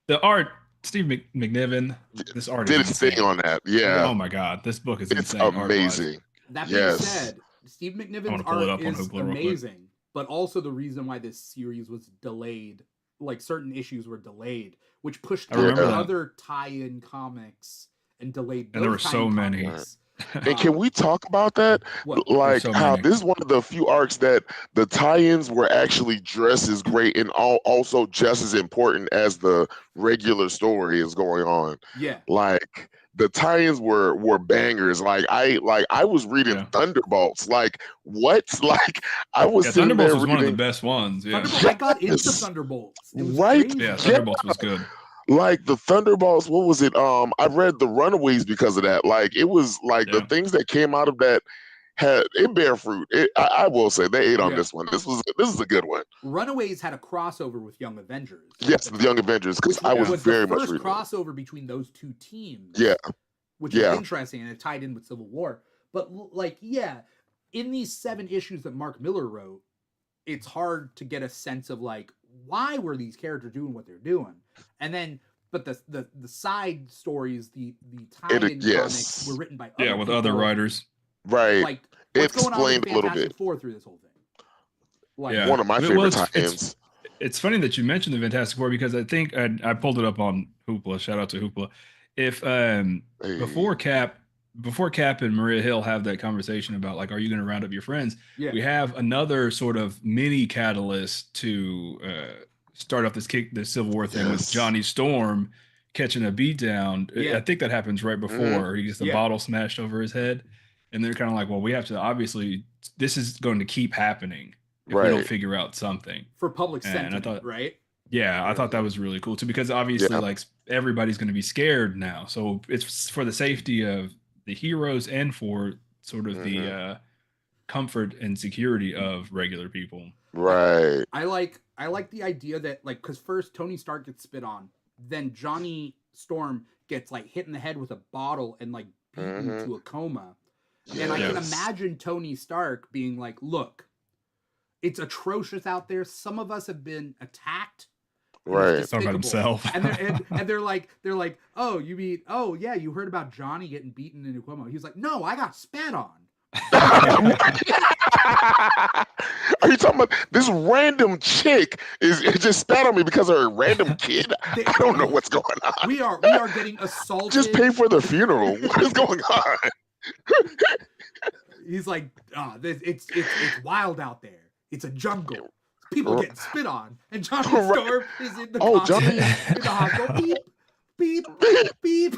The art, Steve McNiven. This art Did is his insane. thing on that. Yeah. Oh my god, this book is It's insane. art-wise. amazing. That being Yes. said, Steve McNiven's wanna pull it art up on is Hoopla real quick. amazing, but also the reason why this series was delayed, like certain issues were delayed, which pushed I remember out that. other tie-in comics and delayed And there were those so tie-in many. comics. And can we talk about that? What? Like so how many. this is one of the few arcs that the tie-ins were actually just as great and also just as important as the regular story is going on. Yeah. Like the tie-ins were bangers. Like I was reading Yeah. Thunderbolts. Like what? Like I was Yeah, sitting Thunderbolts there was one of the reading. best ones. Yeah, Thunderbolts, I got into Yes. Thunderbolts. It was Right? crazy. yeah, Thunderbolts was good. Like the Thunderbolts, what was it? I read the Runaways because of that. Like it was like the Yeah. things that came out of that it bear fruit. I will say they ate on Yeah. this one. This is a good one. Runaways had a crossover with Young Avengers. Yes, the Young Avengers, because Which I was was very the much first reading. crossover between those two teams. Yeah. Which Yeah. was interesting, and it tied in with Civil War. But like, yeah, in these 7 issues that Mark Miller wrote, it's hard to get a sense of like why were these characters doing what they're doing, and then but the side stories, the tie-in Yes. comics were written by Yeah, with other people. writers. Right. Like what's going on with explained a little Fantastic bit. Four through this whole thing? Like, Yeah. One of my Well, favorite it's- tie-ins. It's funny that you mentioned the Fantastic Four because I think I pulled it up on Hoopla. Shout out to Hoopla. If Hey. before Cap and Maria Hill have that conversation about like, are you going to round up your friends? yeah, We have another sort of mini catalyst to start off this Civil War thing with Yes. Johnny Storm catching a beat down. Yeah. I think that happens right before Mhm. he gets the Yeah. bottle smashed over his head, and they're kind of like, well, we have to obviously this is going to keep happening if we don't Right. figure out something. for public And I sentiment, thought- right? Yeah, I thought that was really cool too because obviously Yeah. like everybody's going to be scared now. So it's for the safety of the heroes and for sort of the comfort and security of regular people. Right. I like the idea that like because first Tony Stark gets spit on, then Johnny Storm gets like hit in the head with a bottle and like beaten Mhm. to a coma. And I can Yes. imagine Tony Stark being like, look, it's atrocious out there. Some of us have been attacked. and it's Right. Talking about despicable." himself. And they're like, oh, you mean, oh yeah, you heard about Johnny getting beaten in a coma. He's like, no, I got spat on. Are you talking about this random chick is just spat on me because of her random kid? I don't know what's going on. We are getting assaulted. Just pay for the funeral. What is going on? He's like, it's wild out there. It's a jungle. People getting spit on, and Johnny Right. Storm is in the Oh, costume, Johnny- in the hospital. Beep, beep, beep.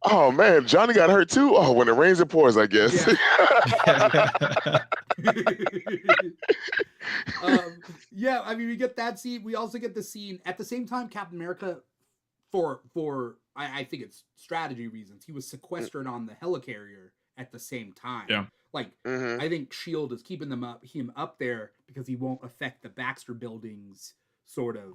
Oh man, Johnny got hurt too. Oh, when it rains it pours, I guess. Yeah. Yeah, I mean, we get that scene. We also get the scene at the same time. Captain America, for I think it's strategy reasons, he was sequestered on the helicarrier at the same time. Yeah. Like, Mm-hmm. I think Shield is keeping him up there because he won't affect the Baxter Building's sort of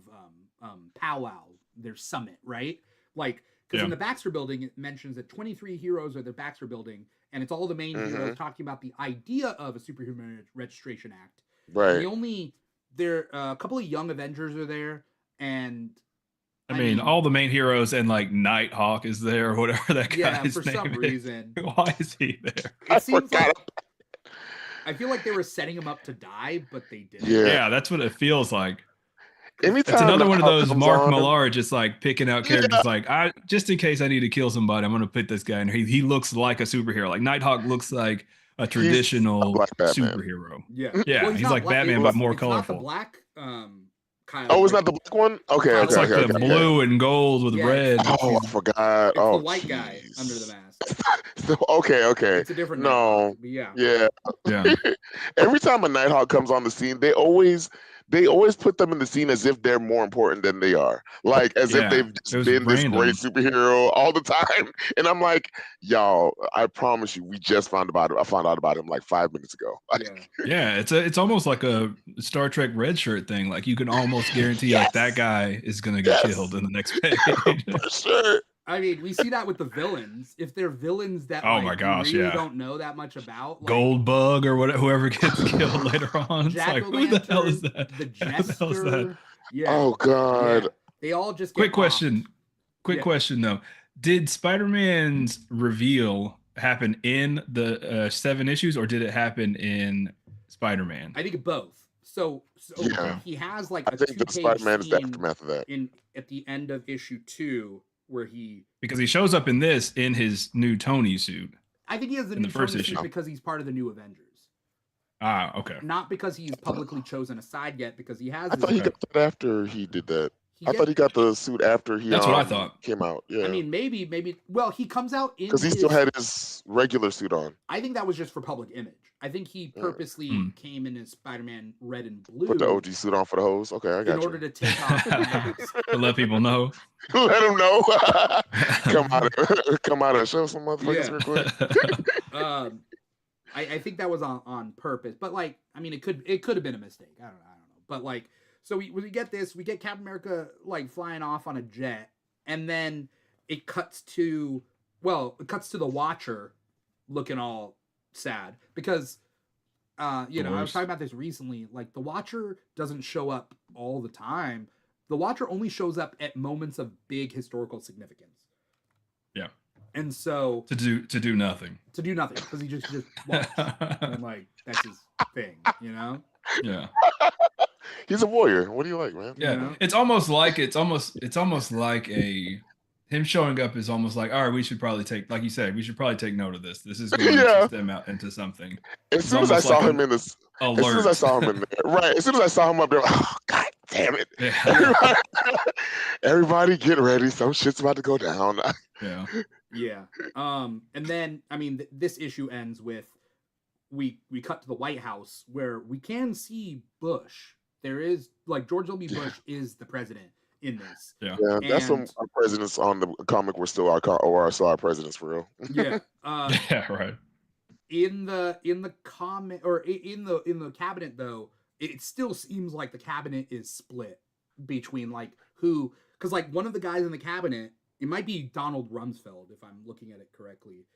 powwow, their summit, right? Like, because in the Baxter Building, it mentions that 23 heroes are the Baxter Building, and it's all the main heroes talking about the idea of a Superhuman Registration Act. Right. And there a couple of young Avengers are there, and I mean, all the main heroes and like Nighthawk is there or whatever that guy's for name some is. reason. Why is he there? It seems like I feel like they were setting him up to die, but they didn't. Yeah, that's what it feels like. Anytime it's another one of those Mark on, Millar just like picking out characters like, just in case I need to kill somebody, I'm gonna put this guy in. He looks like a superhero. Like Nighthawk looks like a traditional superhero. Yeah. Well, he's like black, Batman, but more it's colorful. Not the black Kyle. Oh, it's not the black one? Okay. It's like the blue and gold with red. Oh, I forgot. It's the white guy under the mask. Okay. It's a different Nighthawk, but yeah. Every time a Nighthawk comes on the scene, they always put them in the scene as if they're more important than they are. Like as if they've just been this great superhero all the time. And I'm like, y'all, I promise you, we just found out about him like 5 minutes ago. It's almost like a Star Trek red shirt thing. Like you can almost guarantee like that guy is gonna get killed in the next page. For sure. I mean, we see that with the villains. If they're villains that really don't know that much about, like, Goldbug or whatever, whoever gets killed later on, it's like, who the hell is that? The Jester. Yeah. Oh God. Yeah. They all just get Quick question though: did Spider-Man's reveal happen in the 7 issues, or did it happen in Spider-Man? I think both. So he has like I think the Spider-Man is the aftermath of that. At the end of issue 2. Because he shows up in this in his new Tony suit. I think he has the new Tony suit because he's part of the new Avengers. Okay. Not because he's publicly chosen a side yet, because he has. I thought he got that after he did that. I thought he got the suit after he. That's what I thought. Came out. Yeah. I mean, maybe. Well, he comes out in because he still had his regular suit on. I think that was just for public image. I think he purposely came in his Spider-Man red and blue. Put the OG suit on for the hose. Okay, I got you. In order to take off the mask. To let people know. Let them know. come out and show some motherfuckers real quick. I think that was on purpose, but like, I mean, it could have been a mistake. I don't know. But like, so we get this. We get Captain America like flying off on a jet, and then it cuts to the Watcher looking all sad because I was talking about this recently. Like, the Watcher doesn't show up all the time. The Watcher only shows up at moments of big historical significance. Yeah. And so to do nothing because he just walks and like that's his thing, Yeah. He's a warrior. What do you like, man? Yeah. It's almost like him showing up is almost like, all right, we should probably take, like you said, note of this. This is going to stem out into something. As soon as I saw him in this, as soon as I saw him in there, right? As soon as I saw him up there, oh God damn it! Yeah. Everybody get ready. Some shit's about to go down. Yeah. And then I mean, this issue ends with we cut to the White House where we can see Bush. There is like George W. Bush is the president in this. Yeah, that's when our presidents on the comic were still our presidents for real. Yeah. Yeah, right. In the comment or in the cabinet though, it still seems like the cabinet is split between like who, because like one of the guys in the cabinet, it might be Donald Rumsfeld if I'm looking at it correctly.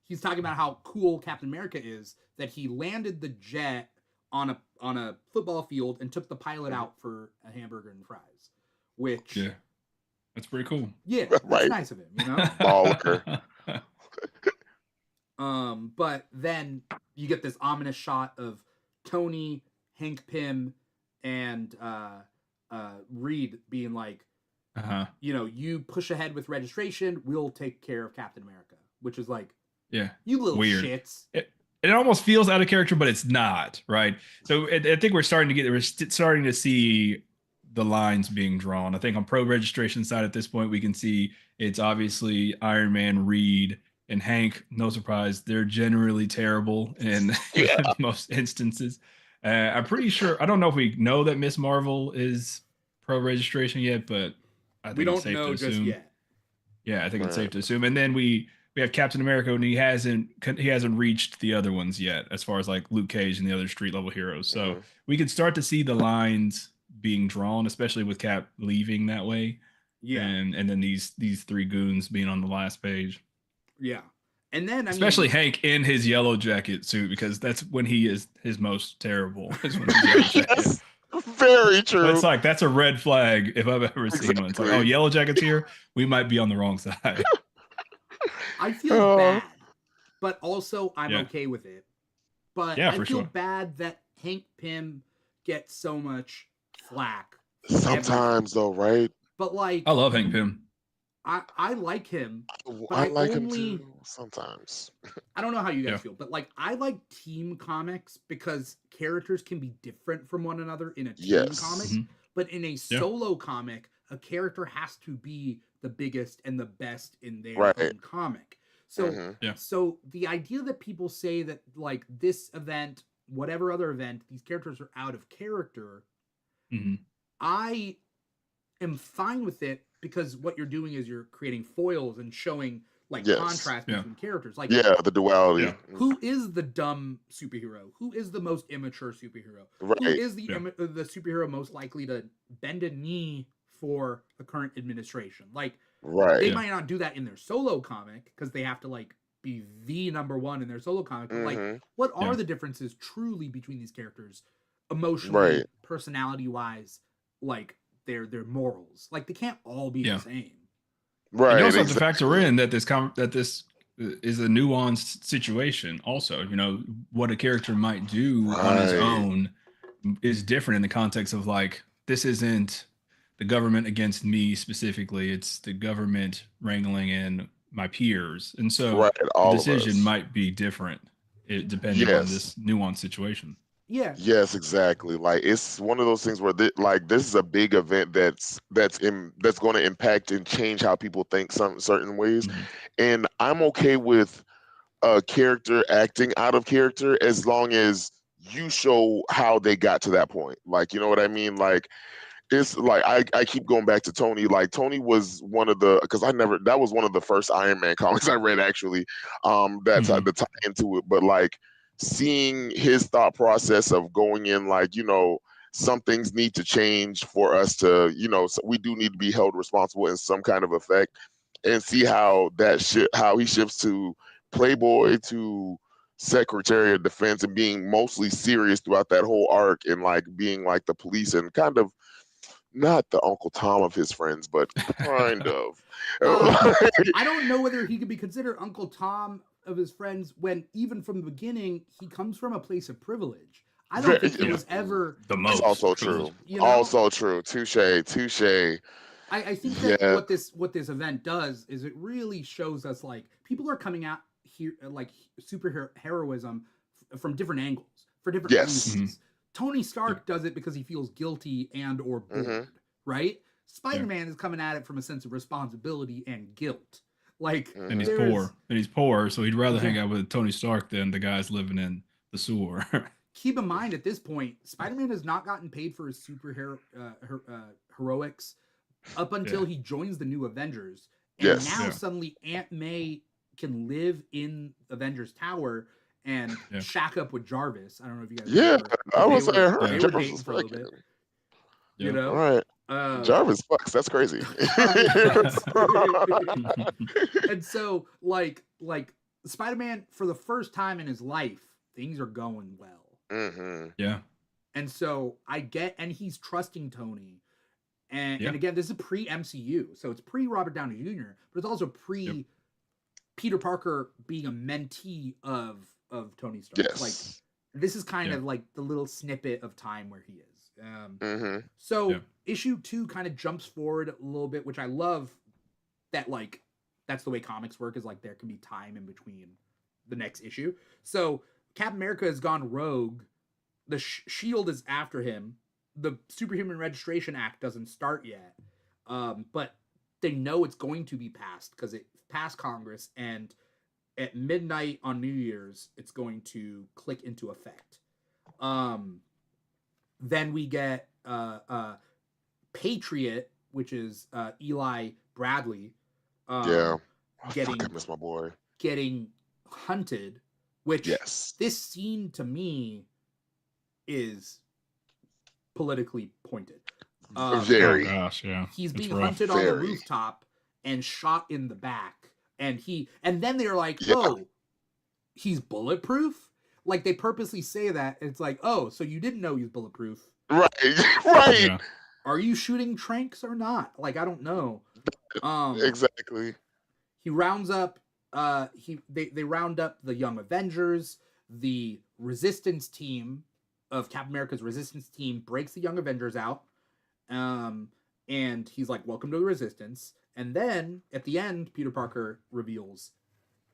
He's talking about how cool Captain America is that he landed the jet on a football field and took the pilot out for a hamburger and fries. Which that's pretty cool. Yeah, that's nice of him, Baller. But then you get this ominous shot of Tony, Hank Pym, and Reed being like, you push ahead with registration, we'll take care of Captain America, which is like, you little shits. It almost feels out of character, but it's not, right? So I think we're starting to see the lines being drawn. I think on pro registration side at this point, we can see it's obviously Iron Man, Reed, and Hank. No surprise, they're generally terrible in most instances. I'm pretty sure. I don't know if we know that Miss Marvel is pro registration yet, but I We think it's don't safe to know just assume. yet. Yeah, I think it's Right. safe to assume. And then we have Captain America, and he hasn't reached the other ones yet, as far as like Luke Cage and the other street level heroes. So Mhm. we could start to see the lines being drawn, especially with Cap leaving that way, Yeah, and then these three goons being on the last page. yeah. And then I Especially mean, Hank in his yellow jacket suit, because that's when he is his most terrible. Is when he's yellow jacket. Yes, very So it's true. like that's a red flag if I've ever seen one. It's like, oh, Exactly. yellow jackets here, we might be on the wrong side. I feel Uh, bad, but also I'm Yeah, okay with it. But yeah, I for feel sure. bad that Hank Pym gets so much flack for everything. Sometimes though, right? But I like love Hank Pym. I like him, but I I like him only too. Sometimes. I don't know how you Yeah. guys feel, but like I like team comics because characters can be different from one another in a team comic, Yes. Mhm. but in a Yeah. solo comic, a character has to be the biggest and the best in their Right. own comic. So Hmm. Yeah. so the idea that people say that like this event, whatever other event, these characters are out of character, Hmm. I am fine with it because what you're doing is you're creating foils and showing like Yes. contrast Yeah. between characters. Like Yeah, the duality. Yeah. who is the dumb superhero? Who is the most immature superhero? Who Right. is Yeah. the superhero most likely to bend a knee for the current administration? Like they Right. Yeah. might not do that in their solo comic because they have to like be the number one in their solo comic. But like, Hmm. what Yeah. are the differences truly between these characters, emotionally, Right. personality wise, like their morals? Like they can't all be the Yeah. same. And you Right. also have to factor Exactly. in that this is a nuanced situation. Also, what a character might do on his Right. own is different in the context of like this isn't the government against me specifically. It's the government wrangling in my peers, and so Right. the All of decision us. might be different depending on Yes. this nuanced situation. Yeah, Yes, exactly. Like it's one of those things where like this is a big event that's going to impact and change how people think some certain ways. Mhm. And I'm okay with a character acting out of character as long as you show how they got to that point. Like, you know what I mean? Like it's like I keep going back to Tony. Like Tony was one of the because I never that was one of the first Iron Man comics I read actually. That's Mhm. the tie into it. But like seeing his thought process of going in like, some things need to change for us to, so we do need to be held responsible in some kind of effect and see how how he shifts to Playboy to Secretary of Defense and being mostly serious throughout that whole arc and like being like the police and kind of not the Uncle Tom of his friends, but kind of. I don't know whether he could be considered Uncle Tom of his friends when even from the beginning he comes from a place of privilege. I don't think he Yeah. was ever, The It's most also privileged. true. you know. Also true. Touche. Touche. I think that Yeah. what this event does is it really shows us like people are coming out here like superhero heroism from different angles for different Yes. Mhm. reasons. Tony Yeah. Stark does it because he feels guilty and or Hmm. bored, right? Yeah. Spider-Man is coming at it from a sense of responsibility and guilt. Like And he's Hmm. there's poor. And he's poor, so he'd rather hang yeah. out with Tony Stark than the guys living in the sewer. Keep in mind at this point, Spider-Man has not gotten paid for his heroics up until Yeah. he joins the new Avengers, and Yes. now Yeah. suddenly Aunt May can live in Avengers Tower and Yeah. shack up with Jarvis. I don't know if you guys Yeah. remember I because was saying her. Yeah. they were Jarvis dating was for a little fucking. bit, you Yeah. All know. right. Uh, Jarvis fucks. That's crazy. Jarvis fucks. And so like Spider-Man for the first time in his life, things are going well. Hmm. Yeah. And so I get, and he's trusting Tony. And Yeah. again, this is pre MCU, so it's pre Robert Downey Jr., but it's also pre Yep. Peter Parker being a mentee of Tony Stark. Yes. Like this is kind Yeah. of like the little snippet of time where he is. Hmm. So Yeah. issue 2 kind of jumps forward a little bit, which I love. That like that's the way comics work. Is like there can be time in between the next issue. So Captain America has gone rogue. The Shield is after him. The Superhuman Registration Act doesn't start yet, but they know it's going to be passed because it passed Congress, and at midnight on New Year's, it's going to click into effect. Then we get Patriot, which is Eli Bradley, Yeah. Oh, fuck, I getting miss my boy. getting hunted. Which Yes. this scene to me is politically pointed. Oh Very. gosh, yeah. He's It's being rough. hunted on the Very. rooftop and shot in the back, and then they're like, Yeah. oh, he's bulletproof. Like they purposely say that. It's like, oh, so you didn't know he's bulletproof. Right. Right. Yeah. Are you shooting tranks or not? Like I don't know. Exactly. He rounds up they round up the Young Avengers. The resistance team of Captain America's resistance team breaks the Young Avengers out. And he's like, welcome to the resistance. And then at the end, Peter Parker reveals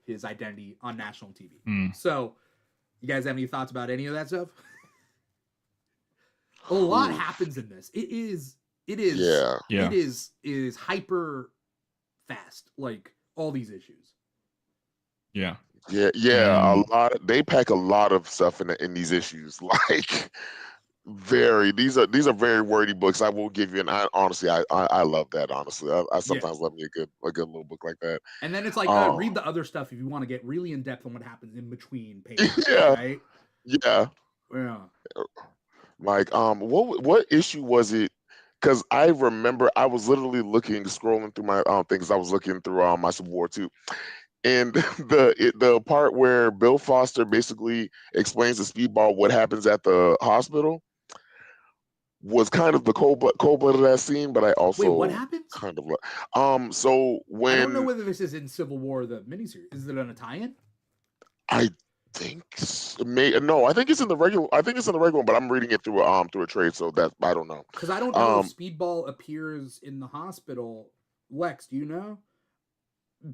his identity on national TV. So you guys have any thoughts about any of that stuff? A lot happens in this. It is Yeah. it is hyper fast, like all these issues. Yeah. Yeah. A lot. They pack a lot of stuff in these issues. Like these are very wordy books. I will give you, and honestly, I love that. Honestly, I sometimes love me a good little book like that. And then it's like read the other stuff if you want to get really in depth on what happens in between pages. Yeah. Right. Yeah. Yeah. Like what issue was it? Because I remember I was literally scrolling through my things. I was looking through my Civil War 2. And the part where Bill Foster basically explains to Speedball what happens at the hospital was kind of the cold blood of that scene, but I also wait, what happens? Kind of so when I don't know whether this is in Civil War the miniseries. Is it on a tie-in? I think no, I think it's in the regular. I think it's in the regular one, but I'm reading it through a trade, so that I don't know. Because I don't know if Speedball appears in the hospital. Lex, do you know?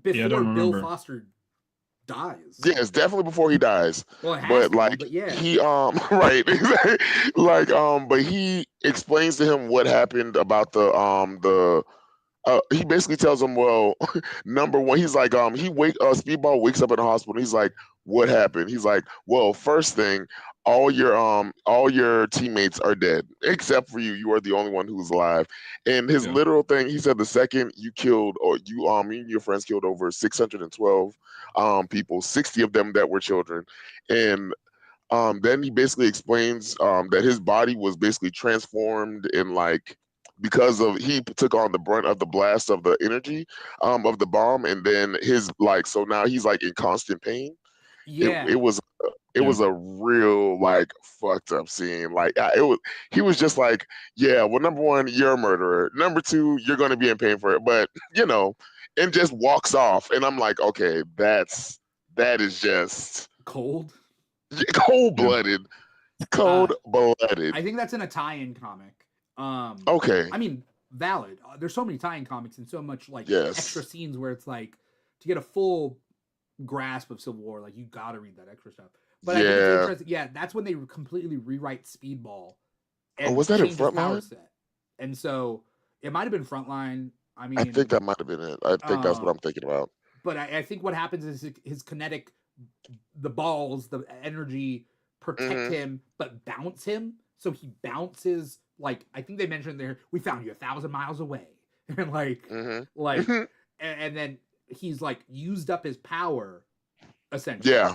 Before Bill Foster dies. Yeah, it's definitely before he dies. Well, it has but to, like but yeah. he right, like but he explains to him what happened about the he basically tells him, well, number one, he's like, Speedball wakes up in the hospital. He's like, what happened? He's like, well, first thing, all your teammates are dead except for you. You are the only one who's alive. And his literal thing, he said, the second you killed, or you and your friends killed over 612 people, 60 of them that were children, and then he basically explains that his body was basically transformed in like, because of he took on the brunt of the blast of the energy of the bomb, and then his like, so now he's like in constant pain. Yeah, it was a real like fucked up scene. Like he was just like, yeah, well, number one, you're a murderer. Number two, you're going to be in pain for it, but and just walks off. And I'm like, okay, that is just cold-blooded. Cold-blooded. I think that's in a tie-in comic. Okay. I mean, valid. There's so many tie-in comics and so much like extra scenes where it's like, to get a full grasp of Civil War, like you gotta read that extra stuff. But I think it's interesting. Yeah, that's when they completely rewrite Speedball. And was that in Frontline? And so it might have been Frontline. I mean, I think that might have been it. I think that's what I'm thinking about. But I think what happens is his kinetic, the balls, the energy protect him, but bounce him. So he bounces. Like, I think they mentioned there, we found you 1,000 miles away, and and then he's like used up his power, essentially. Yeah.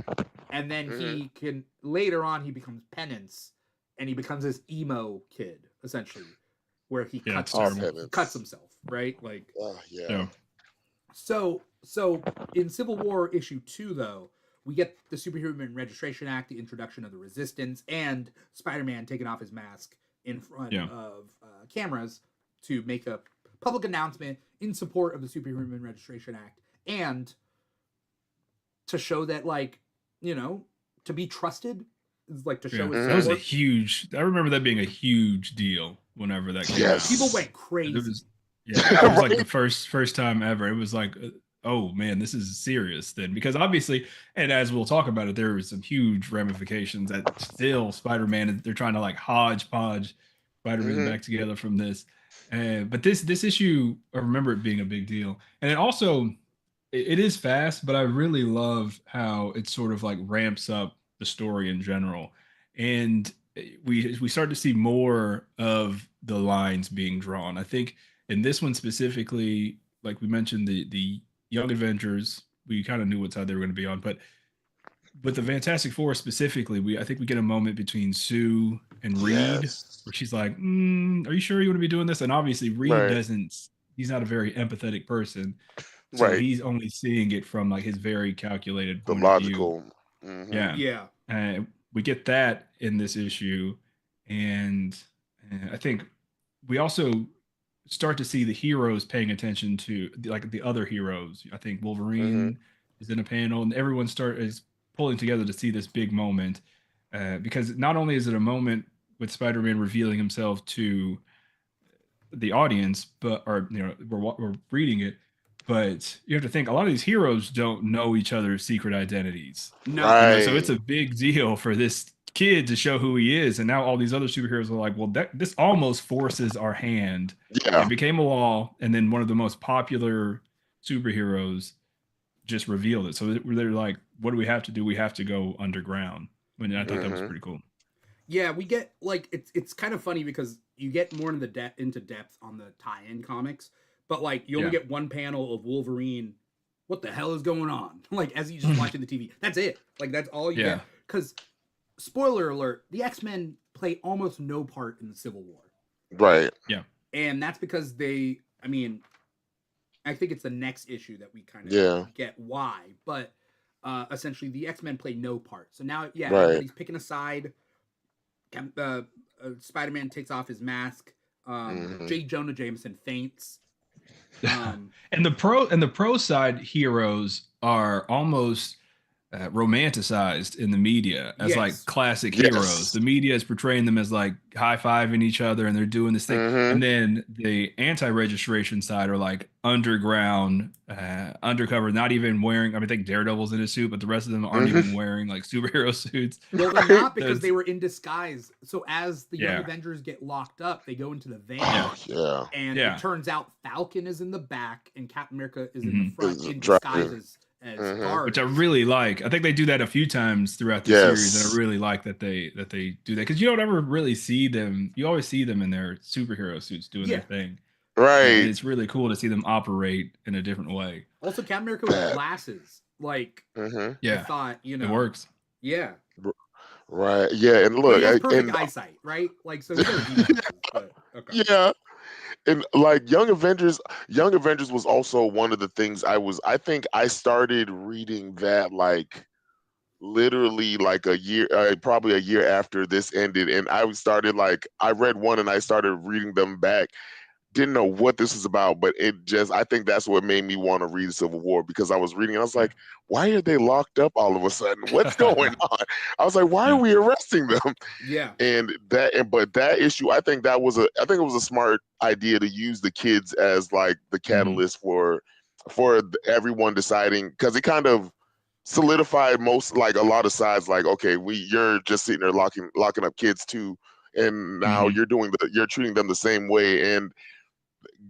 And then he can later on he becomes Penance, and he becomes this emo kid essentially, where he cuts himself, right? Like, So in Civil War issue 2, though, we get the Superhuman Registration Act, the introduction of the Resistance, and Spider-Man taking off his mask in front of cameras to make a public announcement in support of the Superhuman Registration Act, and to show that, like, to be trusted is like to show. That was a huge. I remember that being a huge deal whenever that came out. People went crazy. It was like the first time ever. It was like, oh man, this is serious then, because obviously, and as we'll talk about it, there was some huge ramifications that still Spider-Man, they're trying to like hodgepodge Spider-Man back together from this. But this issue, I remember it being a big deal. And it also, it is fast, but I really love how it sort of like ramps up the story in general. And we start to see more of the lines being drawn. I think in this one specifically, like we mentioned, the Young Avengers, we kind of knew what side they were going to be on, but with the Fantastic Four specifically, I think we get a moment between Sue and Reed Yes. where she's like, "Are you sure you want to be doing this?" And obviously, Reed Right. doesn't. He's not a very empathetic person, so Right. he's only seeing it from like his very calculated The point of view. logical. Hmm. Yeah, Yeah. and we get that in this issue, and I think we also start to see the heroes paying attention to like the other heroes. I think Hmm. Wolverine is in a panel, and everyone is pulling together to see this big moment, because not only is it a moment with Spider-Man revealing himself to the audience, but or we're reading it, but you have to think a lot of these heroes don't know each other's secret identities. No. So it's Right. a big deal for this kid to show who he is, and now all these other superheroes are like, well, this almost forces our hand. It Yeah. became a law, and then one of the most popular superheroes just revealed it. So they're like, what do we have to do? We have to go underground. When I thought that was Hmm. pretty cool. Yeah, we get like it's kind of funny because you get more into depth on the tie-in comics, but like you only Yeah. get one panel of Wolverine. What the hell is going on? Like as he's just watching the TV. That's it. Like that's all you Yeah. get. Because spoiler alert: the X-Men play almost no part in the Civil War, Right. Yeah. and that's because they. I mean, I think it's the next issue that we kind of Yeah. get why, but essentially the X-Men play no part. So now, yeah, Right. everybody's picking a side. Spider-Man takes off his mask. Hmm. J. Jonah Jameson faints. And the pro side heroes are almost romanticized in the media as like Yes. classic heroes. Yes. The media is portraying them as like high-fiving each other and they're doing this thing. Hmm. And then the anti-registration side are like underground, undercover, not even wearing, I think Daredevil's in a suit, but the rest of them aren't Hmm. even wearing like superhero suits. Well, they're Right. not So because they were in disguise. So as the Young yeah. Avengers get locked up, they go into the van, Yeah. Oh yeah. and it Yeah. turns out Falcon is in the back and Captain America is in the Mhm. front Is in disguise driving. as Hmm. Which I guards. really like. I think they do that a few times throughout the series, and I Yes. really like that they do that because you don't ever really see them. You always see them in their superhero suits doing their Yeah. thing, and Right. it's really cool to see them operate in a different way. Also, Captain America with That. glasses. Like Hmm. I Yeah, thought, it works. yeah. Right. Yeah. And But he look, has perfect and eyesight, right? Like so he doesn't need glasses. But okay. yeah, and like Young Avengers was also one of the things I think I started reading that like literally like a year, probably a year after this ended, and I read one and I started reading them back. Didn't know what this is about, but I think that's what made me want to read Civil War because I was reading and I was Yeah, like, why are they locked up all of a sudden? What's going on? I was like, why are yeah, we arresting them? Yeah. But that issue, I think it was a smart idea to use the kids as like the hmm catalyst for everyone deciding because it kind of solidified most like a lot of sides like okay you're just sitting there locking up kids too, and now hmm you're treating them the same way, and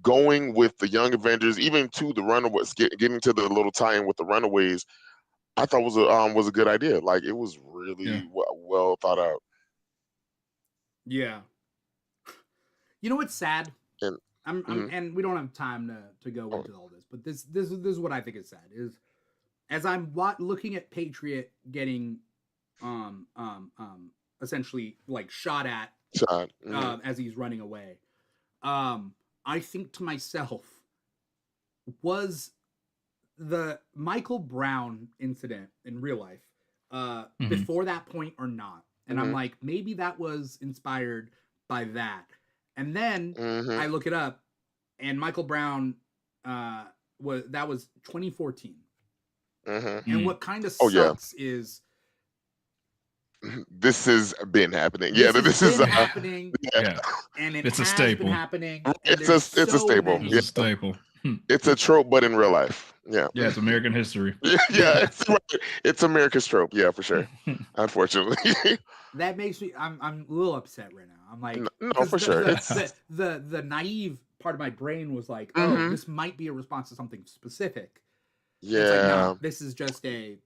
going with the Young Avengers, even to the Runaways, getting to the little tie-in with the Runaways, I thought was a good idea. Like it was yeah, really well thought out. Yeah. You know what's sad? And I'm mhm. and we don't have time to go Oh, into all this, but this is what I think is sad is as I'm looking at Patriot getting um um um essentially like shot at shot. Hmm. as he's running away. I think to myself, was the Michael Brown incident in real life hmm before that point or not? And I'm Hmm. like, maybe that was inspired by that. And then Hmm. I look it up, and Michael Brown was 2014. Hmm. And mm what kind of Oh yeah, sucks is this has been happening. Yeah, this has this is been happening, yeah, yeah. and it It's a has been staple. happening, and there's it's a so staple. It's a many. staple. It's a trope, but in real life. Yeah. Yeah, it's American history. Yeah, it's America's trope. Yeah, for sure. Unfortunately. That makes me I'm a little upset right now. I'm like No, because for sure. It's the naive part of my brain was like, oh, hmm this might be a response to something specific. And it's like, Yeah. nah, this is just a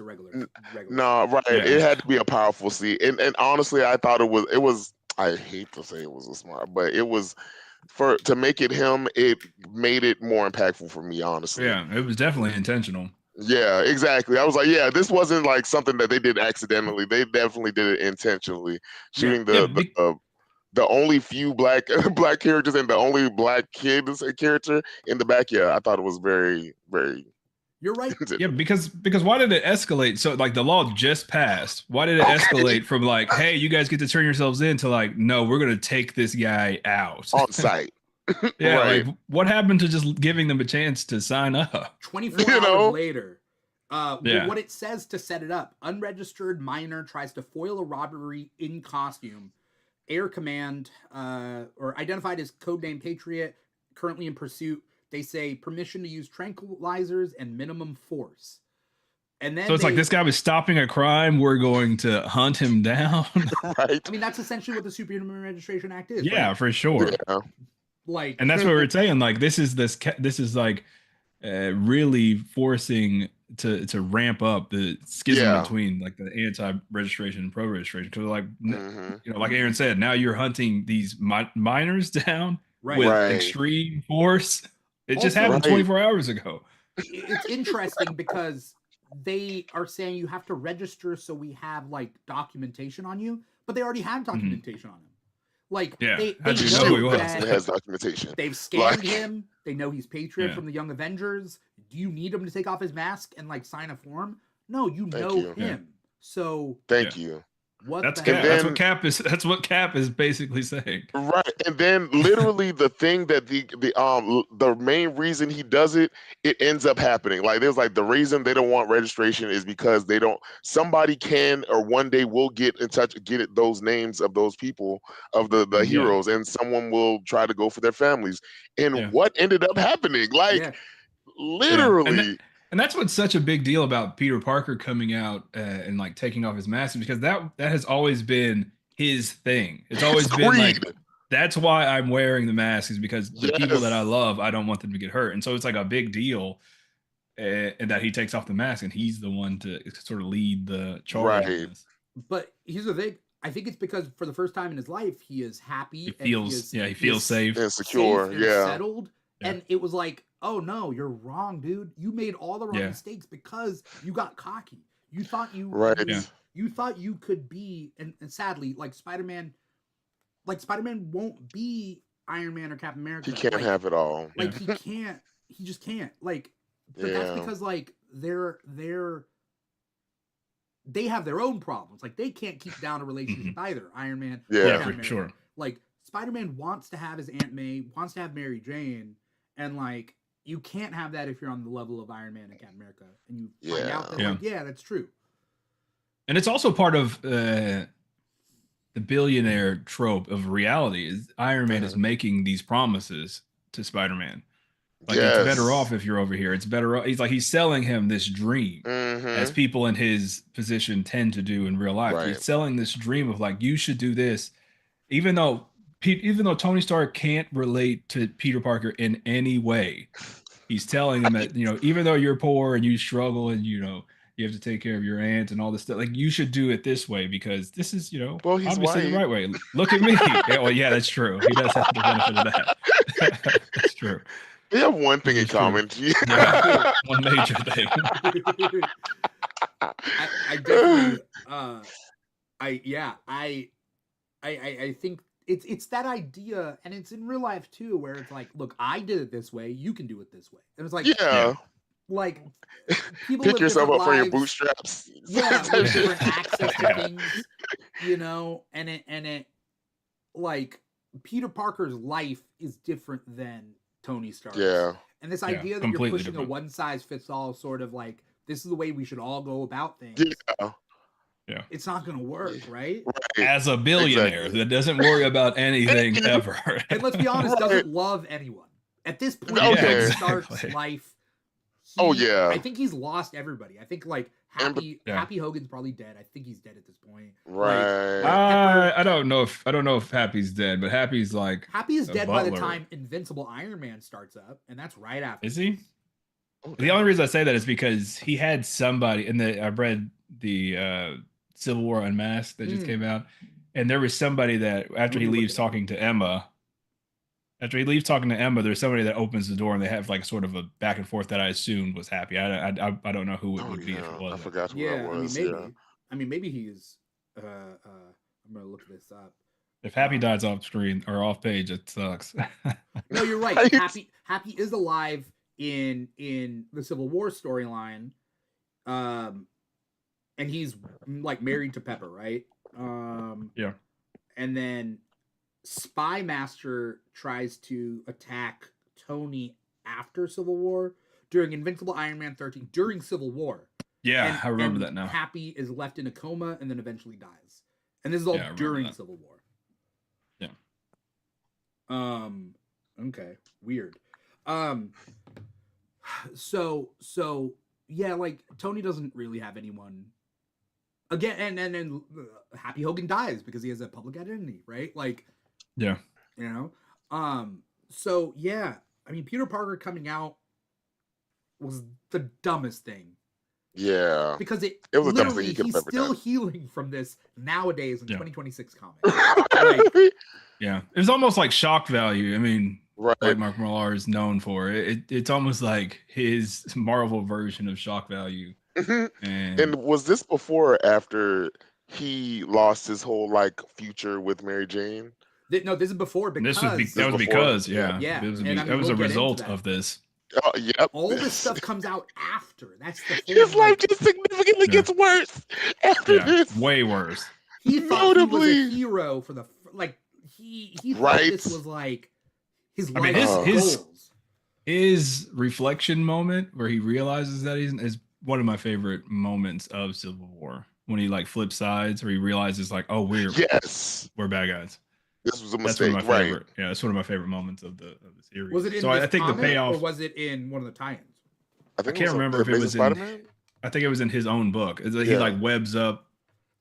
regular No, right. Yeah. It had to be a powerful scene. And honestly, I thought it was I hate to say it was a smart, but it was to make it him, it made it more impactful for me, honestly. Yeah, it was definitely intentional. Yeah, exactly. I was like, yeah, this wasn't like something that they did accidentally. They definitely did it intentionally. Shooting Yeah, the only few black black characters and the only black kid character in the back. Yeah, I thought it was very, very. You're right. Yeah, because why did it escalate? So like the law just passed. Why did it escalate from like, hey, you guys get to turn yourselves in to like, no, we're gonna take this guy out On site. Yeah, Right. like what happened to just giving them a chance to sign up? 24 You know? hours later. Yeah. What it says to set it up: unregistered minor tries to foil a robbery in costume. Air Command, or identified as codename Patriot, currently in pursuit. They say permission to use tranquilizers and minimum force. And then So it's like this guy was stopping a crime. We're going to hunt him down. Right. I mean, that's essentially what the Superhuman Registration Act is. Yeah, right? for sure. Yeah. Like, And that's what we're saying. Like this is like really forcing to ramp up the schism Yeah. between like the anti-registration and pro-registration. Because like Mhm. you know, like Aaron said, now you're hunting these minors down right. with Right. extreme force. It just Also- happened Right. 24 hours ago. It's interesting because they are saying you have to register so we have like documentation on you, but they already have documentation on him. Like Yeah. they How'd you know know he was? that It has documentation. they've scanned Like- him. They know he's Patriot Yeah. from the Young Avengers. Do you need him to take off his mask and like sign a form? No, you Thank know you. him. So Thank you. what That's the Cap. hell? And That's then- what Cap is. That's what Cap is basically saying. Right. And then literally the thing that the main reason he does it, it ends up happening. Like there's like the reason they don't want registration is because somebody can or one day will get in touch, those names of those people, of the Yeah. heroes, and someone will try to go for their families. And Yeah. what ended up happening? Like Yeah. literally. And that's what's such a big deal about Peter Parker coming out and like taking off his mask, because that has always been his thing. It's always been like, Creed. that's why I'm wearing the mask, is because the people that I Yes. love, I don't want them to get hurt. And so it's like a big deal, and that he takes off the mask and he's the one to sort of lead the charge. on Right. this. But here's the thing. I think it's because for the first time in his life, he is happy. He and feels, he feels is safe. And secure. safe and Yeah. settled. Yeah. And it was like, oh no, you're wrong, dude. You made all the wrong Yeah. mistakes because you got cocky. You thought you Right. Yeah. you thought you could be, and sadly, like Spider-Man won't be Iron Man or Captain America. He can't like, have it all. like he just can't. Like, but that's Yeah. because like they have their own problems. Like they can't keep down a relationship either. Iron Man, or Yeah. Yeah, Captain for America. sure. Like Spider-Man wants to have his Aunt May, wants to have Mary Jane, and like you can't have that if you're on the level of Iron Man and Captain America, and you find out that Yeah. like, yeah, that's true. And it's also part of the billionaire trope of reality is Iron Man is making these promises to Spider-Man. Like it's better off if you're over here. It's better off. He's selling him this dream, as Mhm. people in his position tend to do in real life. Right. He's selling this dream of like, you should do this, even though Tony Stark can't relate to Peter Parker in any way. He's telling him that, even though you're poor and you struggle and you have to take care of your aunt and all this stuff, like you should do it this way because this is Well, he's obviously the white. right way. Look at me. Yeah, well, yeah, that's true. He does have the benefit of that. That's true. They have one thing in That's true. common. Yeah, one major thing. I definitely I think it's that idea, and it's in real life too, where it's like, look, I did it this way, you can do it this way. And it's like, Yeah. like people Pick live yourself up different from your lives. bootstraps. Yeah, with different access to Yeah. things, and it like Peter Parker's life is different than Tony Stark's. Yeah. And this Yeah, idea that you're completely pushing different. a one size fits all sort of like, this is the way we should all go about things. Yeah. Yeah. It's not going to work, right? Right. As a billionaire Exactly. that doesn't worry about anything ever. And let's be honest, Right. doesn't love anyone. At this point Okay. in Tony Yeah, Stark's exactly. life, Oh, yeah. I think he's lost everybody. I think like Happy Yeah. Happy Hogan's probably dead. I think he's dead at this point. Right. I don't know if Happy's dead, but Happy's like, Happy is a dead by the butler. time Invincible Iron Man starts up, and that's right after. is he? this. Oh, The only reason I say that is because he had somebody, and I read the Civil War Unmasked that just came out, and there was somebody that after he leaves talking to Emma, there's somebody that opens the door and they have like sort of a back and forth that I assumed was Happy. I don't know who it would be if it I wasn't. forgot who that was. I mean, maybe he's. I'm gonna look this up. If Happy dies off screen or off page, it sucks. No, you're right. Happy is alive in the Civil War storyline, and he's like married to Pepper, right? Yeah. And then Spy Master tries to attack Tony after Civil War during Invincible Iron Man 13 during Civil War. Yeah, I remember that now. Happy is left in a coma and then eventually dies. And this is all during Civil War. Yeah. Okay. Weird. So yeah, like Tony doesn't really have anyone. Again, and then Happy Hogan dies because he has a public identity, right? Like, yeah, you know. So yeah, I mean, Peter Parker coming out was the dumbest thing. Yeah, because it was the dumbest literally thing he's still healing from this nowadays in 2026 comics. Like, yeah, it was almost like shock value. I mean, right. Like Mark Millar is known for it's almost like his Marvel version of shock value. And was this before or after he lost his whole like future with Mary Jane? No, this is before because that was because yeah. That was a result of this. Oh, yep. All this stuff comes out after. That's the thing. His life just significantly gets worse after this. Way worse. He thought he was a hero for the he thought this was like his life goals. His reflection moment where he realizes that is one of my favorite moments of Civil War, when he like flips sides, or he realizes like, oh, we're bad guys. This was a mistake, right? Yeah, that's one of my favorite moments of the series. Was it in I think the payoff, or was it in one of the tie-ins? I can't remember if it was in. I think it was in his own book. He like webs up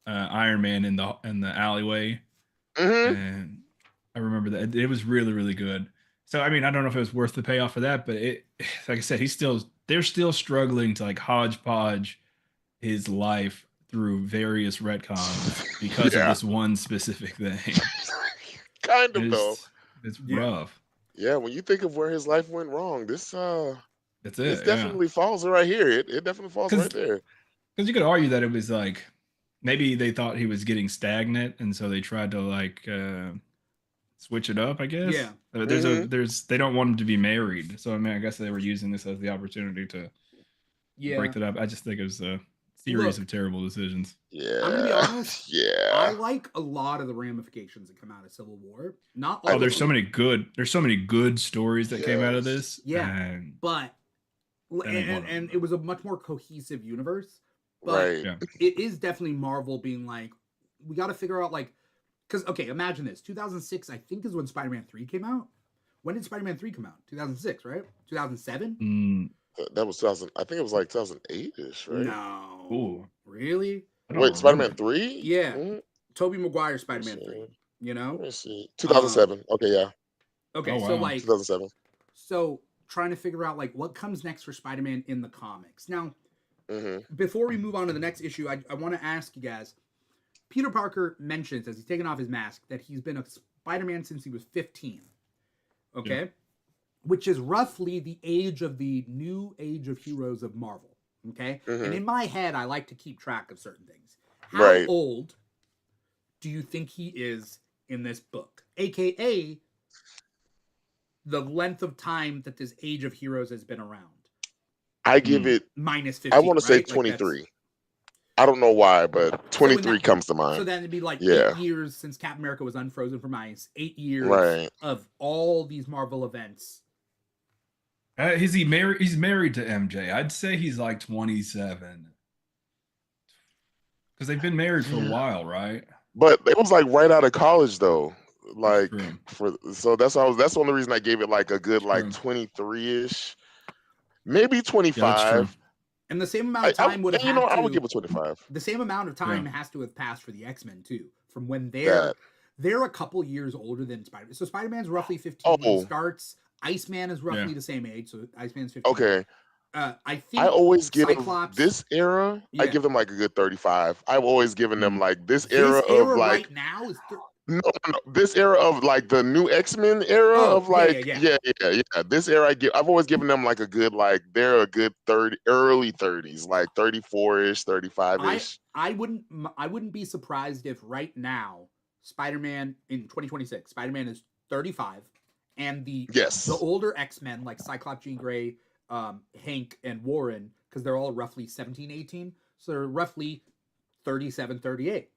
Iron Man in the alleyway, and I remember that it was really, really good. So I mean, I don't know if it was worth the payoff for that, but like I said, they're still struggling to like hodgepodge his life through various retcons because of this one specific thing. Kind of though. It's rough. Yeah, when you think of where his life went wrong, this that's it. This definitely falls right here. It definitely falls right there. Because you could argue that it was like maybe they thought he was getting stagnant, and so they tried to like switch it up, I guess. Yeah. They don't want him to be married, so I mean, I guess they were using this as the opportunity to break it up. I just think it was a series of terrible decisions. Yeah, I'm gonna be honest. Yeah, I like a lot of the ramifications that come out of Civil War. Not all. There's so many good stories that came out of this. Yeah, and it was a much more cohesive universe. But it is definitely Marvel being like, we got to figure out like, because imagine this: 2006, I think, is when Spider-Man 3 came out. When did Spider-Man 3 come out? 2006, right? 2007. That was 2000. I think it was like 2008ish, right? No. Ooh. Really? Wait, Spider-Man 3? Yeah. Tobey Maguire Spider-Man 3. You know? Let me see. 2007. Okay, yeah. Okay, so like 2007. So trying to figure out like what comes next for Spider-Man in the comics. Now, before we move on to the next issue, I want to ask you guys. Peter Parker mentions, as he's taken off his mask, that he's been a Spider-Man since he was 15. Okay? Yeah. Which is roughly the age of the new age of heroes of Marvel. Okay? And in my head, I like to keep track of certain things. How old do you think he is in this book? AKA the length of time that this age of heroes has been around. I give it minus 15. I want to say 23. I don't know why, but 23 comes to mind. So then it'd be like 8 years since Captain America was unfrozen from ice. 8 years of all these Marvel events. Is he married? He's married to MJ. I'd say he's like 27. Because they've been married for a while, right? But it was like right out of college though. Like so that's the only reason I gave it like a good like 23-ish. Maybe 25. And the same amount of time would have I would give it 25. The same amount of time has to have passed for the X-Men too. From when they're a couple years older than Spider-Man. So Spider-Man's roughly 15 when he starts. Iceman is roughly the same age, so Iceman's 15. Okay. I I think always give Cyclops. this era, I Yeah, give them like a good 35. I've always given them Mm. like this era this of era like right now is. no, no, this era of like the new X-Men era Oh of yeah, yeah, like yeah. yeah. This era I've always given them like a good like they're a good 30 early 30s, like 34-ish, I 35-ish. I wouldn't be surprised if right now Spider-Man in 2026, Spider-Man is 35, and the Yes. older X-Men like Cyclops, Jean Grey, Hank, and Warren, because they're all roughly 17, 18, so they're roughly 37, 38.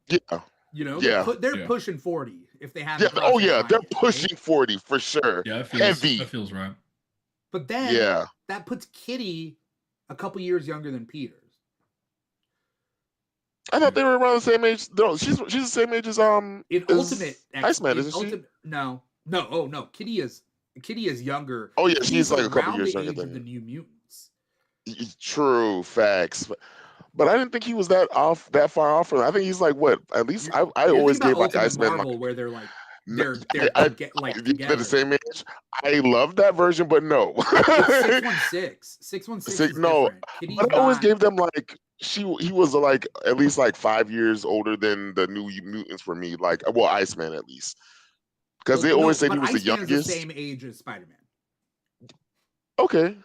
Yeah. You know, Yeah. they're Yeah. pushing 40 if they Yeah. haven't Oh crossed that yeah, line they're yet, right? pushing 40 for sure. Yeah, that Heavy. feels right. But then Yeah. that puts Kitty a couple years younger than Peter's. I thought they were around the same age. No, she's the same age In Ultimate as Iceman, in isn't she? Ultimate no, oh no, Kitty is younger. Oh yeah, Kitty's she's like a couple around years the younger age of than the you. New Mutants. True facts. But I didn't think he was that far off from that. I think he's like what? At least I You're thinking always about gave like Ultimate Iceman like Marvel where they're like n- they're the together. same age. I love that version, but no. It's 616. 616 is No, different. Kitty's but I always not. gave them like he was like at least like 5 years older than the New Mutants for me. Like well, Iceman at least because Well, they no, always said he but was the Iceman is the youngest. same age as Spider-Man. Okay,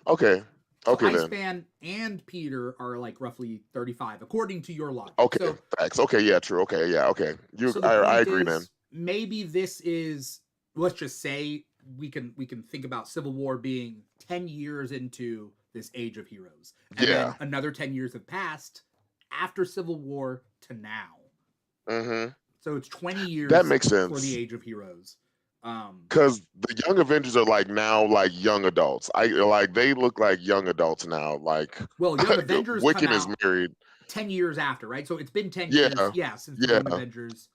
So then. Iceman and Peter are like roughly 35, according to your logic. Okay, So facts. Okay, yeah, true. Okay, yeah, okay. so the I point agree then. is maybe this is, let's just say we can think about Civil War being 10 years into this age of heroes. And Yeah. then another 10 years have passed after Civil War to now. Mm-hmm. So it's 20 years That makes for sense. the age of heroes. Because the young Avengers are like now like young adults. I like they look like young adults now. Like Well, Young Avengers come Wiccan is out married. 10 years after, right? So it's been 10 Yeah, years, since the yeah. Young Avengers.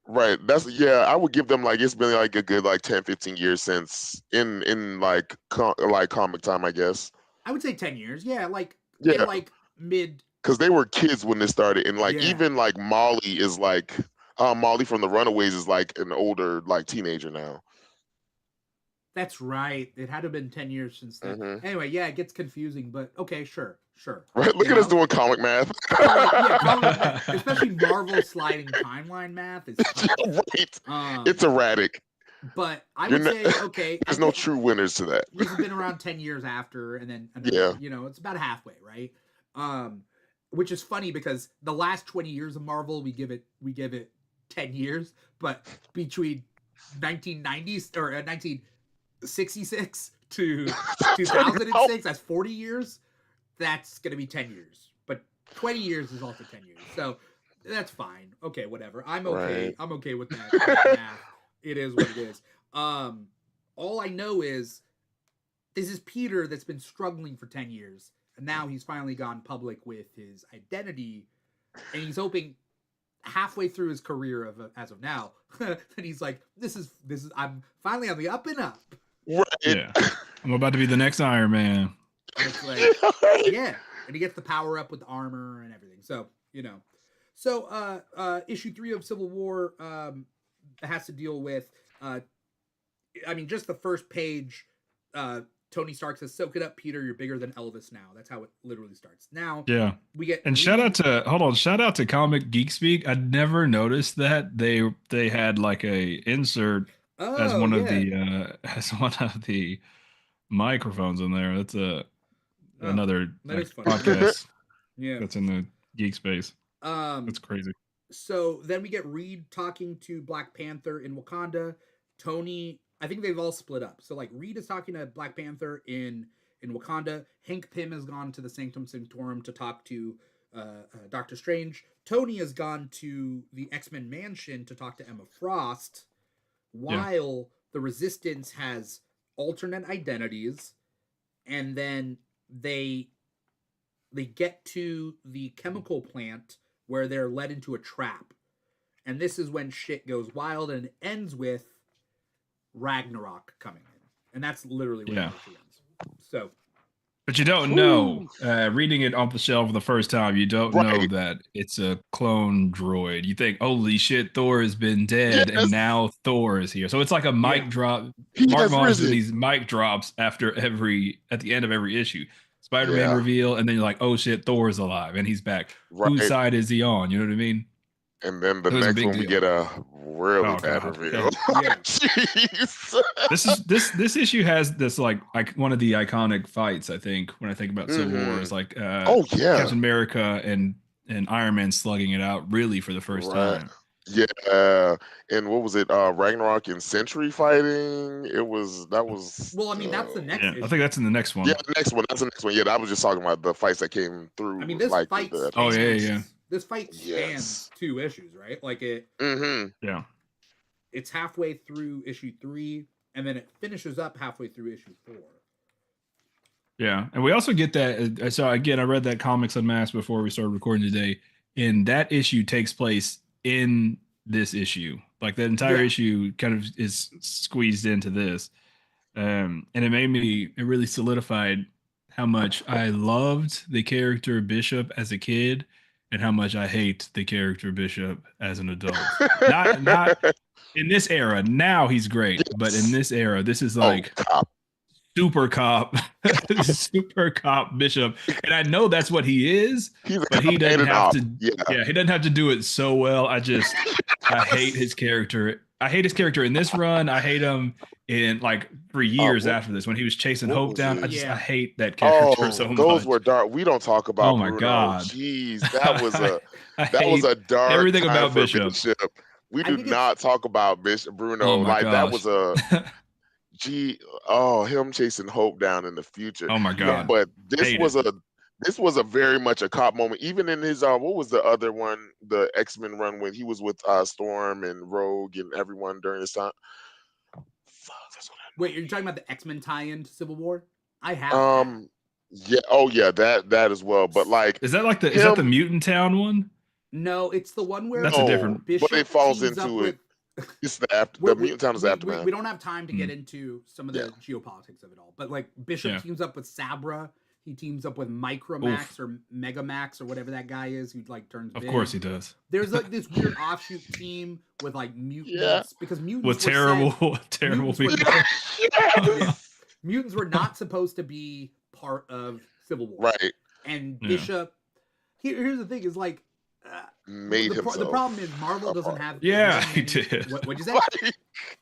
Right. That's I would give them like it's been like a good like 10, 15 years since in like comic time, I guess. I would say 10 years. Yeah, like Yeah. in like mid, Because they were kids when this started, and like Yeah. even like Molly is like Molly from the Runaways is like an older like teenager now. that's right. It had to have been 10 years since then. Mhm. Anyway, yeah, it gets confusing, but okay, sure. Right? Look You at us know? doing comic math. So, like, yeah, comic math, especially Marvel sliding timeline math is tough. Right. It's erratic. But I You're would not- say, okay, I There's no get- true winners to that. this has been around 10 years after, and then another, Yeah. you know, it's about halfway, right? Which is funny because the last 20 years of Marvel, we give it 10 years, but between 1990s or 1966 to 2006, that's 40 years. That's going to be 10 years. But 20 years is also 10 years. So that's fine. Okay, whatever. I'm okay. Right. I'm okay with that math. It is what it is. All I know is this is Peter that's been struggling for 10 years. And now he's finally gone public with his identity. And he's hoping halfway through his career as of now that he's like, this is I'm finally on the up and up. Right. Yeah. I'm about to be the next Iron Man. And it's like, yeah. And he gets the power up with the armor and everything. So, you know. So issue 3 of Civil War has to deal with just the first page, Tony Stark says, "Soak it up, Peter. You're bigger than Elvis now." That's how it literally starts. Now, Yeah. we get And shout out to Comic Geek Speak. I never noticed that they had like a insert as one of the microphones in there. That's another that is funny. podcast Yeah. that's in the geek space. That's crazy. So then we get Reed talking to Black Panther in Wakanda. Tony, I think they've all split up. So like Reed is talking to Black Panther in Wakanda. Hank Pym has gone to the Sanctum Sanctorum to talk to Doctor Strange. Tony has gone to the X-Men mansion to talk to Emma Frost, while the Resistance has alternate identities, and then they get to the chemical plant where they're led into a trap. And this is when shit goes wild, and it ends with Ragnarok coming in. And that's literally where the issue ends. So, but you don't know, reading it off the shelf for the first time, you don't know that it's a clone droid. You think, holy shit, Thor has been dead, and now Thor is here. So it's like a mic drop. Mark Millar's doing these mic drops at the end of every issue. Spider-Man Yeah. reveal, and then you're like, oh shit, Thor is alive and he's back. Whose Right. side is he on? You know what I mean? And then the It was a next big one we deal. get a really Oh bad god, reveal. Yeah. Jeez. this issue has this like one of the iconic fights. I think when I think about Civil War is Hmm. like Oh yeah. Captain America and Iron Man slugging it out really for the first Right. time. Yeah. And what was it? Ragnarok and Sentry fighting. That was Well, I mean, that's the next Yeah, I issue. think that's in the next yeah, one. the next one. That's the next one. Yeah, I was just talking about the fights that came through I mean, this like fight the Oh spans. yeah. This fight Yes. spans 2 issues, right? Like Mm-hmm. Yeah. it's halfway through issue 3, and then it finishes up halfway through issue 4. Yeah, and we also get that. So again, I read that Comics Unmasked before we started recording today, and that issue takes place in this issue. Like that entire Yeah. issue kind of is squeezed into this, and it really solidified how much I loved the character Bishop as a kid, and how much I hate the character Bishop as an adult. Not in this era. Now he's great, but in Yes. this era, this is Oh, like cop. super cop, super cop Bishop, and I know that's what he is, He's a but he cop doesn't and an have op. to. Yeah. Yeah, he doesn't have to do it so well. I hate his character. I hate his character in this run. I hate him in like for years What, after this when he was chasing what Hope was down. it? Yeah. I hate that character Oh, so those were much. dark. We don't talk Oh about my Bruno. god, Jeez, that was I a hate dark everything time about for Bishop. Bishop. We I do think it's not talk about Bishop Oh Bruno. my Like that was gosh. gee, oh, him chasing Hope down in the future. Oh my yeah. god. But Hate it. this was a very much a cop moment. Even in his what was the other one, the X-Men run when he was with Storm and Rogue and everyone during this time. Fuck, that's what Wait, you're talking about the X-Men tie-in to Civil War? I have I that. yeah, oh yeah, that as well. But like Is that like is that the him, Mutant Town one? No, it's the one where That's a different. but it Bishop falls teams up into it. with. It's the after We're, the Mutant Town is aftermath. we don't have time to get Hmm. into some of Yeah. the geopolitics of it all, but like Bishop Yeah. teams up with Sabra, he teams up with Oof. Micromax or Megamax or whatever that guy is who like turns Of big. course he does. There's like this weird offshoot team with like mutants because mutants With were terrible, terrible mutants were people. yeah, mutants were not supposed to be part of Civil War, Right. and Yeah. Bishop. Here's the thing: is like Made himself. the problem is Marvel a doesn't part. have. Yeah, very he many- did. What'd you say? Like,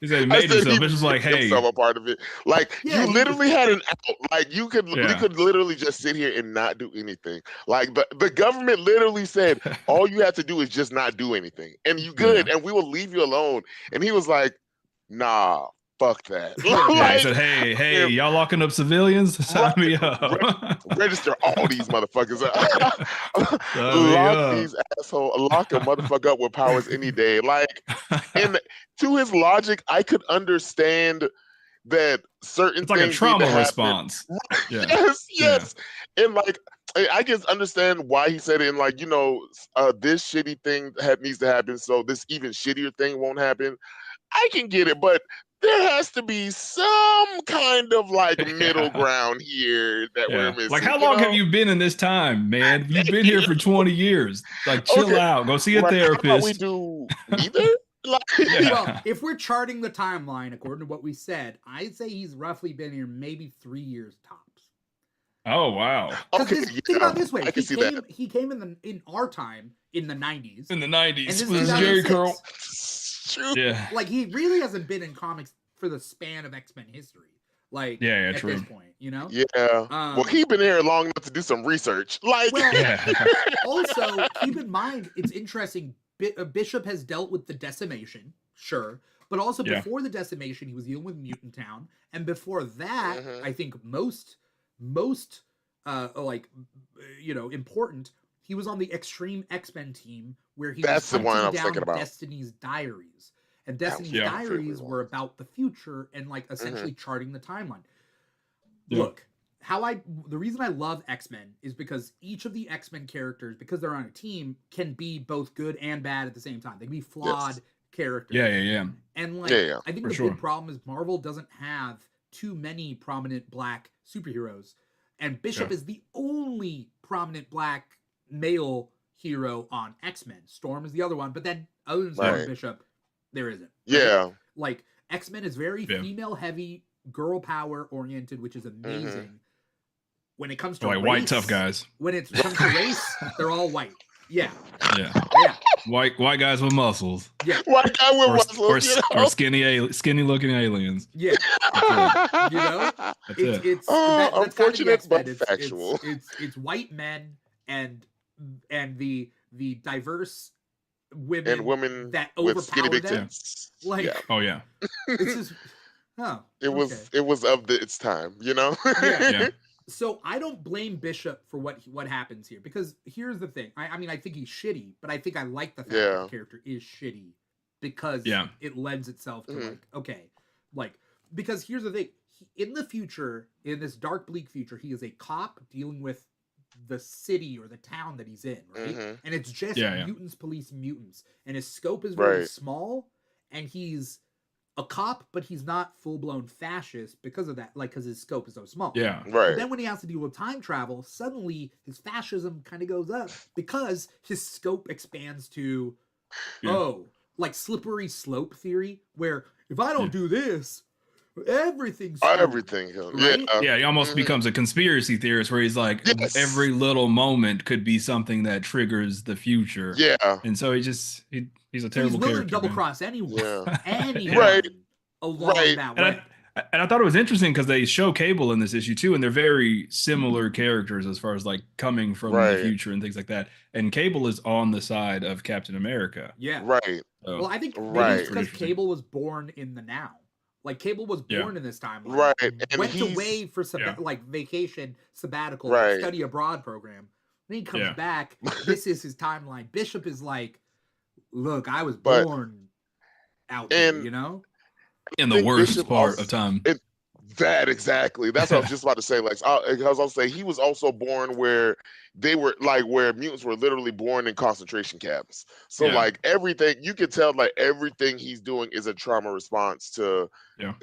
He said he I made said himself. he It's just like, made hey, himself a part of it. Like Yeah, you he- literally had an out. Like you Yeah. could literally just sit here and not do anything. Like the government literally said, all you have to do is just not do anything, and you good, and we will leave you alone. And he was like, nah, fuck that. Yeah, yeah, he Like, said, hey, if- y'all locking up civilians? Sign me up. register all these motherfuckers up. Sign me Lock up. these lock a motherfucker up with powers any day. Like, and to his logic, I could understand that certain It's like a things need trauma to happen. response. Yeah. Yes. And like I can understand why he said it in like, this shitty thing needs to happen, so this even shittier thing won't happen. I can get it, but there has to be some kind of like middle Yeah. ground here that we're Yeah. missing. Like, how long have you been in this time, man? You've been here for 20 years. Like, chill Okay. out. Go see a Right, how about therapist. we do neither? Like, Yeah. Well, if we're charting the timeline according to what we said, I'd say he's roughly been here maybe 3 years tops. Oh, wow. okay, Think about it this way: I can see that. he came in our time in the 90s, In the and 90s. this With is Jerry 2006. Curl. Shoot. Yeah. Like he really hasn't been in comics for the span of X-Men history. Like Yeah, at true. this point, Yeah. Well, Um, he been here long enough to do some research. Like, Well, Yeah. also, keep in mind, it's interesting. Bishop has dealt with the decimation, sure, but also Yeah. before the decimation, he was dealing with Mutant Town, and before that, Mhm. I think most, important. He was on the Extreme X-Men team where he That's was the one hunting I was down thinking about. Destiny's Diaries, and That was Destiny's my Diaries favorite were one. about the future and like essentially charting the timeline. Yeah. Look, the reason I love X-Men is because each of the X-Men characters, because they're on a team, can be both good and bad at the same time. They can be flawed characters. Yeah. And like, Yeah. I think For the sure. big problem is Marvel doesn't have too many prominent black superheroes, and Bishop Yeah. is the only prominent black male hero on X-Men. Storm is the other one, but then other than Storm and Right. Bishop, there isn't. right? Yeah. Like X-Men is very Yeah. female heavy, girl power oriented, which is amazing. When it comes to like race, white tough guys. when it comes to race, they're all white. Yeah. Yeah. Yeah. White guys with muscles. Yeah. White guy with muscles, Or skinny looking aliens. Yeah. You know? That's it. That's kind of the unfortunate but X-Men. factual. It's white men and the diverse women, And women that with skinny overpower big them. tits. Like, Yeah. Oh yeah. it's just, oh, It was okay. it was of its time, you know? Yeah. Yeah. So I don't blame Bishop for what happens here, because here's the thing. I mean, I think he's shitty, but I think I like the fact that Yeah. the character is shitty because Yeah. it lends itself to Mhm. like, okay, like, because here's the thing. In the future, in this dark, bleak future, he is a cop dealing with the city or the town that he's in, right? Mhm. And it's just Yeah, yeah. mutants, police, mutants, and his scope is very Right. small, and he's a cop, but he's not full-blown fascist because of that, like, because his scope is so small. Yeah. But Right. then when he has to deal with time travel, suddenly his fascism kind of goes up because his scope expands to, Yeah. like slippery slope theory, where if I don't Yeah. do this, everything's screwed, Everything. right? Yeah. Yeah, he almost Mhm. becomes a conspiracy theorist where he's like, Yes. every little moment could be something that triggers the future. Yeah. And so he's a So he's terrible willing character. to double man. cross anyone, Yeah. anyone Right. along Right. that And way. I thought it was interesting because they show Cable in this issue too, and they're very similar characters as far as like coming from the Right. future and things like that. And Cable is on the side of Captain America. Yeah. Right. So, Well, I think maybe Right. it's because Interesting. Cable was born in the now. Like, Cable was Yeah. born in this timeline. Right. And Went he's away for Yeah. like vacation, sabbatical, Right. study abroad program. Then he comes Yeah. back. This is his timeline. Bishop is like, look, I was But- born out here, and- you know? in the think worst Bishop part also- of time. That exactly. That's what I was just about to say. Like, because I'll say he was also born where they were like where mutants were literally born in concentration camps. So Yeah. like everything you can tell, like everything he's doing is a trauma response to Yeah.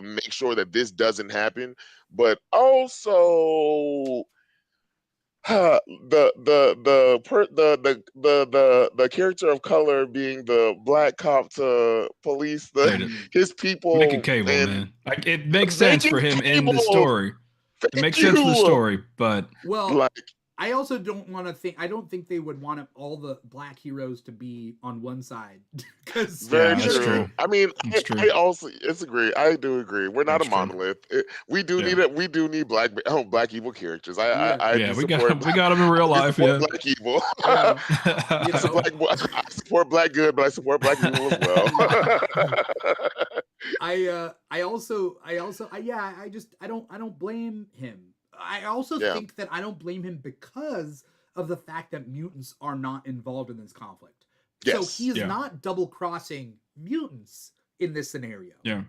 make sure that this doesn't happen. But also, the character of color being the black cop to police Right. his people. Make it Cable, and man. Like, it makes sense for him in the Cable. story. It Thank makes sense for the you. story, but Well, Like, I also don't want to think. I don't think they would want all the black heroes to be on one side because very Yeah, that's true. true. I mean, That's true. I also agree. I do agree. We're not That's a true. monolith. We do Yeah. need it. We do need black evil characters. I yeah, do we support. got him in real I life. support Yeah. black evil. Yeah. You I know. support black good, but I support black evil as well. I don't blame him. I also Yeah. think that I don't blame him because of the fact that mutants are not involved in this conflict. So Yes. he's Yeah. not double crossing mutants in this scenario. Yeah.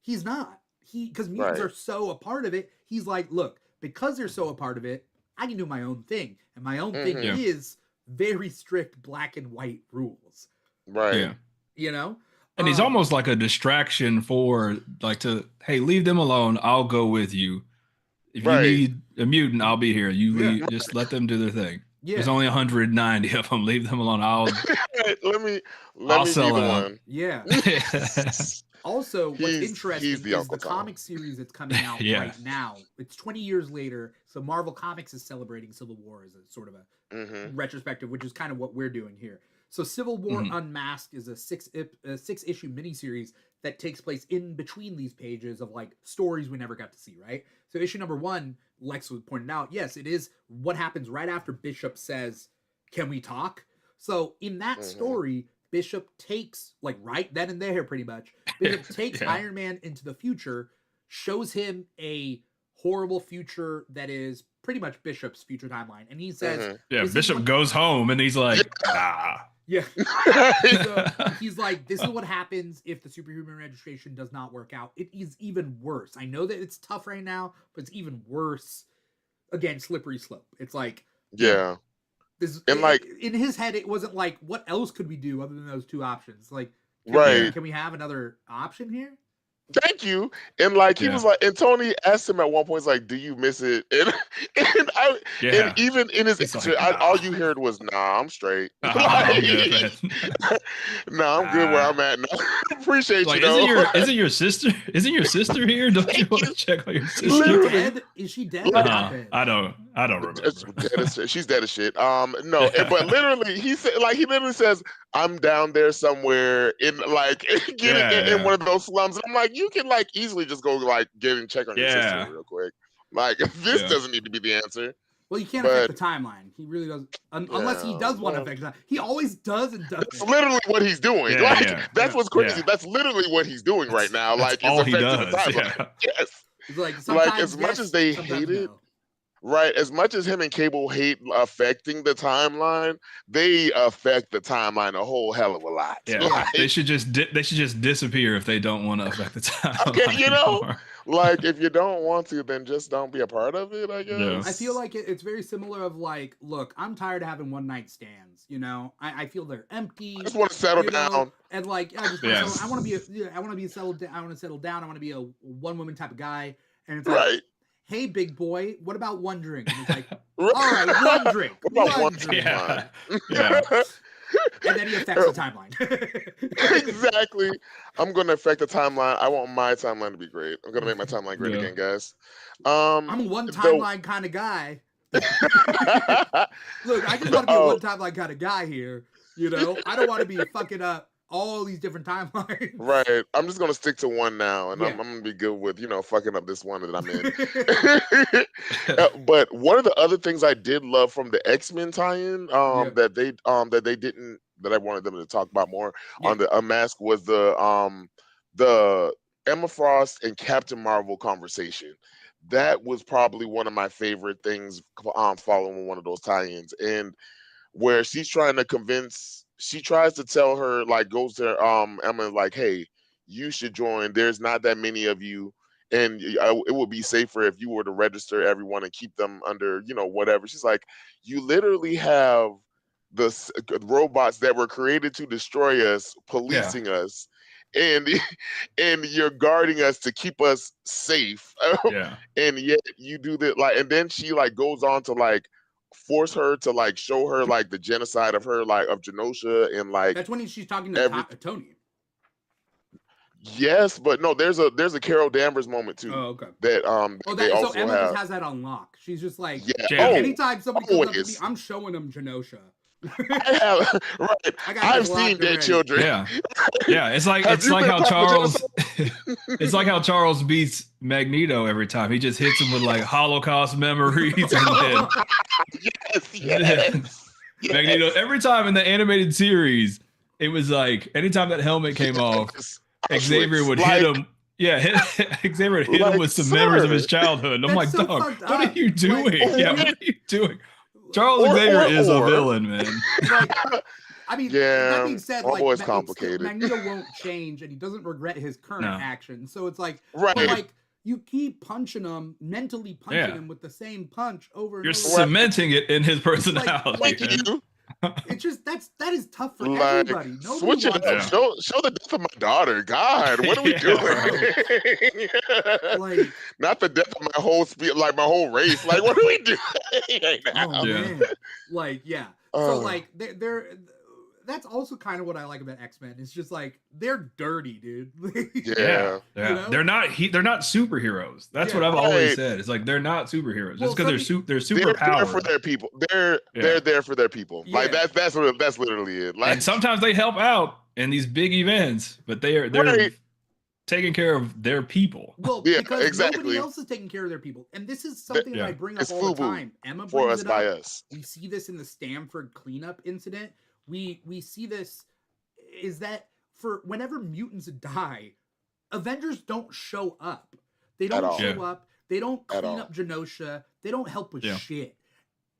He's not. Because mutants Right. are so a part of it. He's like, look, because they're so a part of it, I can do my own thing, and my own thing Mhm. Yeah. is very strict black and white rules. Right. Yeah. You know. And he's Um, almost like a distraction for hey, leave them alone. I'll go with you. If Right. you need a mutant, I'll be here. You Yeah. leave, just let them do their thing. yeah. There's only 190 of them. Leave them alone. I'll Let me I'll be sell the out. one. Yeah. Also, what's He's interesting the is Uncle the Tom. comic series that's coming out Yeah. right now. It's 20 years later, so Marvel Comics is celebrating Civil War as a sort of a Mm-hmm. retrospective, which is kind of what we're doing here. So Civil War Mhm. Unmasked is a six-issue miniseries that takes place in between these pages of like stories we never got to see, right? So issue number 1, Lex was pointing out, yes, it is what happens right after Bishop says, "Can we talk?" So in that Mhm. story, Bishop takes, like right then and there pretty much, Bishop takes Yeah. Iron Man into the future, shows him a horrible future that is pretty much Bishop's future timeline, and he says, Mhm. Yeah, This is Bishop what- goes home and he's like, nah. yeah. So he's like, this is what happens if the superhuman registration does not work out. It is even worse. I know that it's tough right now, but it's even worse. Again, slippery slope. It's like Yeah. this. And, like- in his head, it wasn't like, what else could we do other than those two options? Like, Right. Can we have another option here? Thank you. And like he Yeah. was like, and Tony asked him at one point, he's like, "Do you miss it?" And Yeah. even in his He's answer, like, nah. all you heard was, "Nah, I'm straight." I'm good, Like, man. nah, I'm good where I'm at. No, appreciate Like, you though. isn't your sister here? Don't you Thank want to you. check on your Is sister? she Literally. dead? Is she dead or Like, not dead? I don't remember. Dead as shit. She's dead as shit. No, but literally, he said, like, he literally says, "I'm down there somewhere in like getting in one of those slums." And I'm like, you can like easily just go like get and check on your sister real quick. Like, this doesn't need to be the answer. Well, you can't But affect the timeline. He really does, unless he does want to affect the timeline. He always does and doesn't. That's literally what he's doing. Yeah, like, that's what's crazy. Yeah. That's literally what he's doing right now. That's Like, all it's he affecting the does. timeline. Yeah. Yes. It's like As much as they hate it, no. right? As much as him and Cable hate affecting the timeline, they affect the timeline a whole hell of a lot. Yeah, Like, they should just disappear if they don't want to affect the timeline. okay, you know, like if you don't want to, then just don't be a part of it, I guess. Yeah. I feel like it's very similar of like, look, I'm tired of having one night stands. You know, I feel they're empty. I just want to settle down. Know? And like, I just Yes. I want to be settled down. I want to settle down. I want to be a one woman type of guy. And it's like, Right. Hey, big boy, what about one drink? And it's like, all right, one drink. What about one drink? Yeah. And then he affects the timeline. Exactly. I'm going to affect the timeline. I want my timeline to be great. I'm going to make my timeline great again, guys. I'm a one timeline kind of guy. Look, I just want to be a one timeline kind of guy here. You know, I don't want to be fucking up all these different timelines. Right. I'm just gonna stick to one now, and I'm gonna be good with fucking up this one that I'm in. But one of the other things I did love from the X-Men tie-in, that they didn't, that I wanted them to talk about more on the Unmasked, was the Emma Frost and Captain Marvel conversation. That was probably one of my favorite things following one of those tie-ins, and where she's trying to convince. She tries to tell her, like, goes to Emma, like, hey, you should join. There's not that many of you, and it would be safer if you were to register everyone and keep them under, whatever. She's like, you literally have the robots that were created to destroy us, policing us, and you're guarding us to keep us safe. And yet you do that, like, and then she like goes on to like force her to like show her like the genocide of her, like, of Genosha, and like that's when she's talking to Tony. Yes, but no, there's a Carol Danvers moment too. Oh, okay. That they also so Emma have. just has that on lock. She's just like, anytime somebody comes up to me, I'm showing them Genosha. I've seen their children. Yeah. It's like how Charles. It's like how Charles beats Magneto every time. He just hits him with like Holocaust memories, and then Magneto every time in the animated series. It was like anytime that helmet came off, Xavier would hit him. Yeah, Xavier would hit him with some memories of his childhood. And I'm like, dog, what are you doing? What are you doing? Charles Xavier is a villain, man. I mean, that being said, like, boy's complicated. Magneto won't change, and he doesn't regret his current actions. So it's like, right. But like, you keep punching him, mentally punching him with the same punch over and over. You're cementing it in his personality. It's just that is tough for everybody. Switch it up. Show the death of my daughter. God, what are we doing? Like, not the death of my whole like my whole race. Like, what are we doing right now? Man. Like, so like they're that's also kind of what I like about X-Men. It's just like they're dirty, dude. Yeah. You know? They're not superheroes. That's what I've always said. It's like they're not superheroes just because they're super powered. They're for their people. They're there for their people. Like that's literally it. Like, and sometimes they help out in these big events, but they're taking care of their people. Well, because nobody else is taking care of their people, and this is something that I bring up all the time. Emma brings it up. We see this in the Stanford cleanup incident. We see this is that for whenever mutants die, Avengers don't show up. They don't show up. They don't clean up Genosha. They don't help with shit.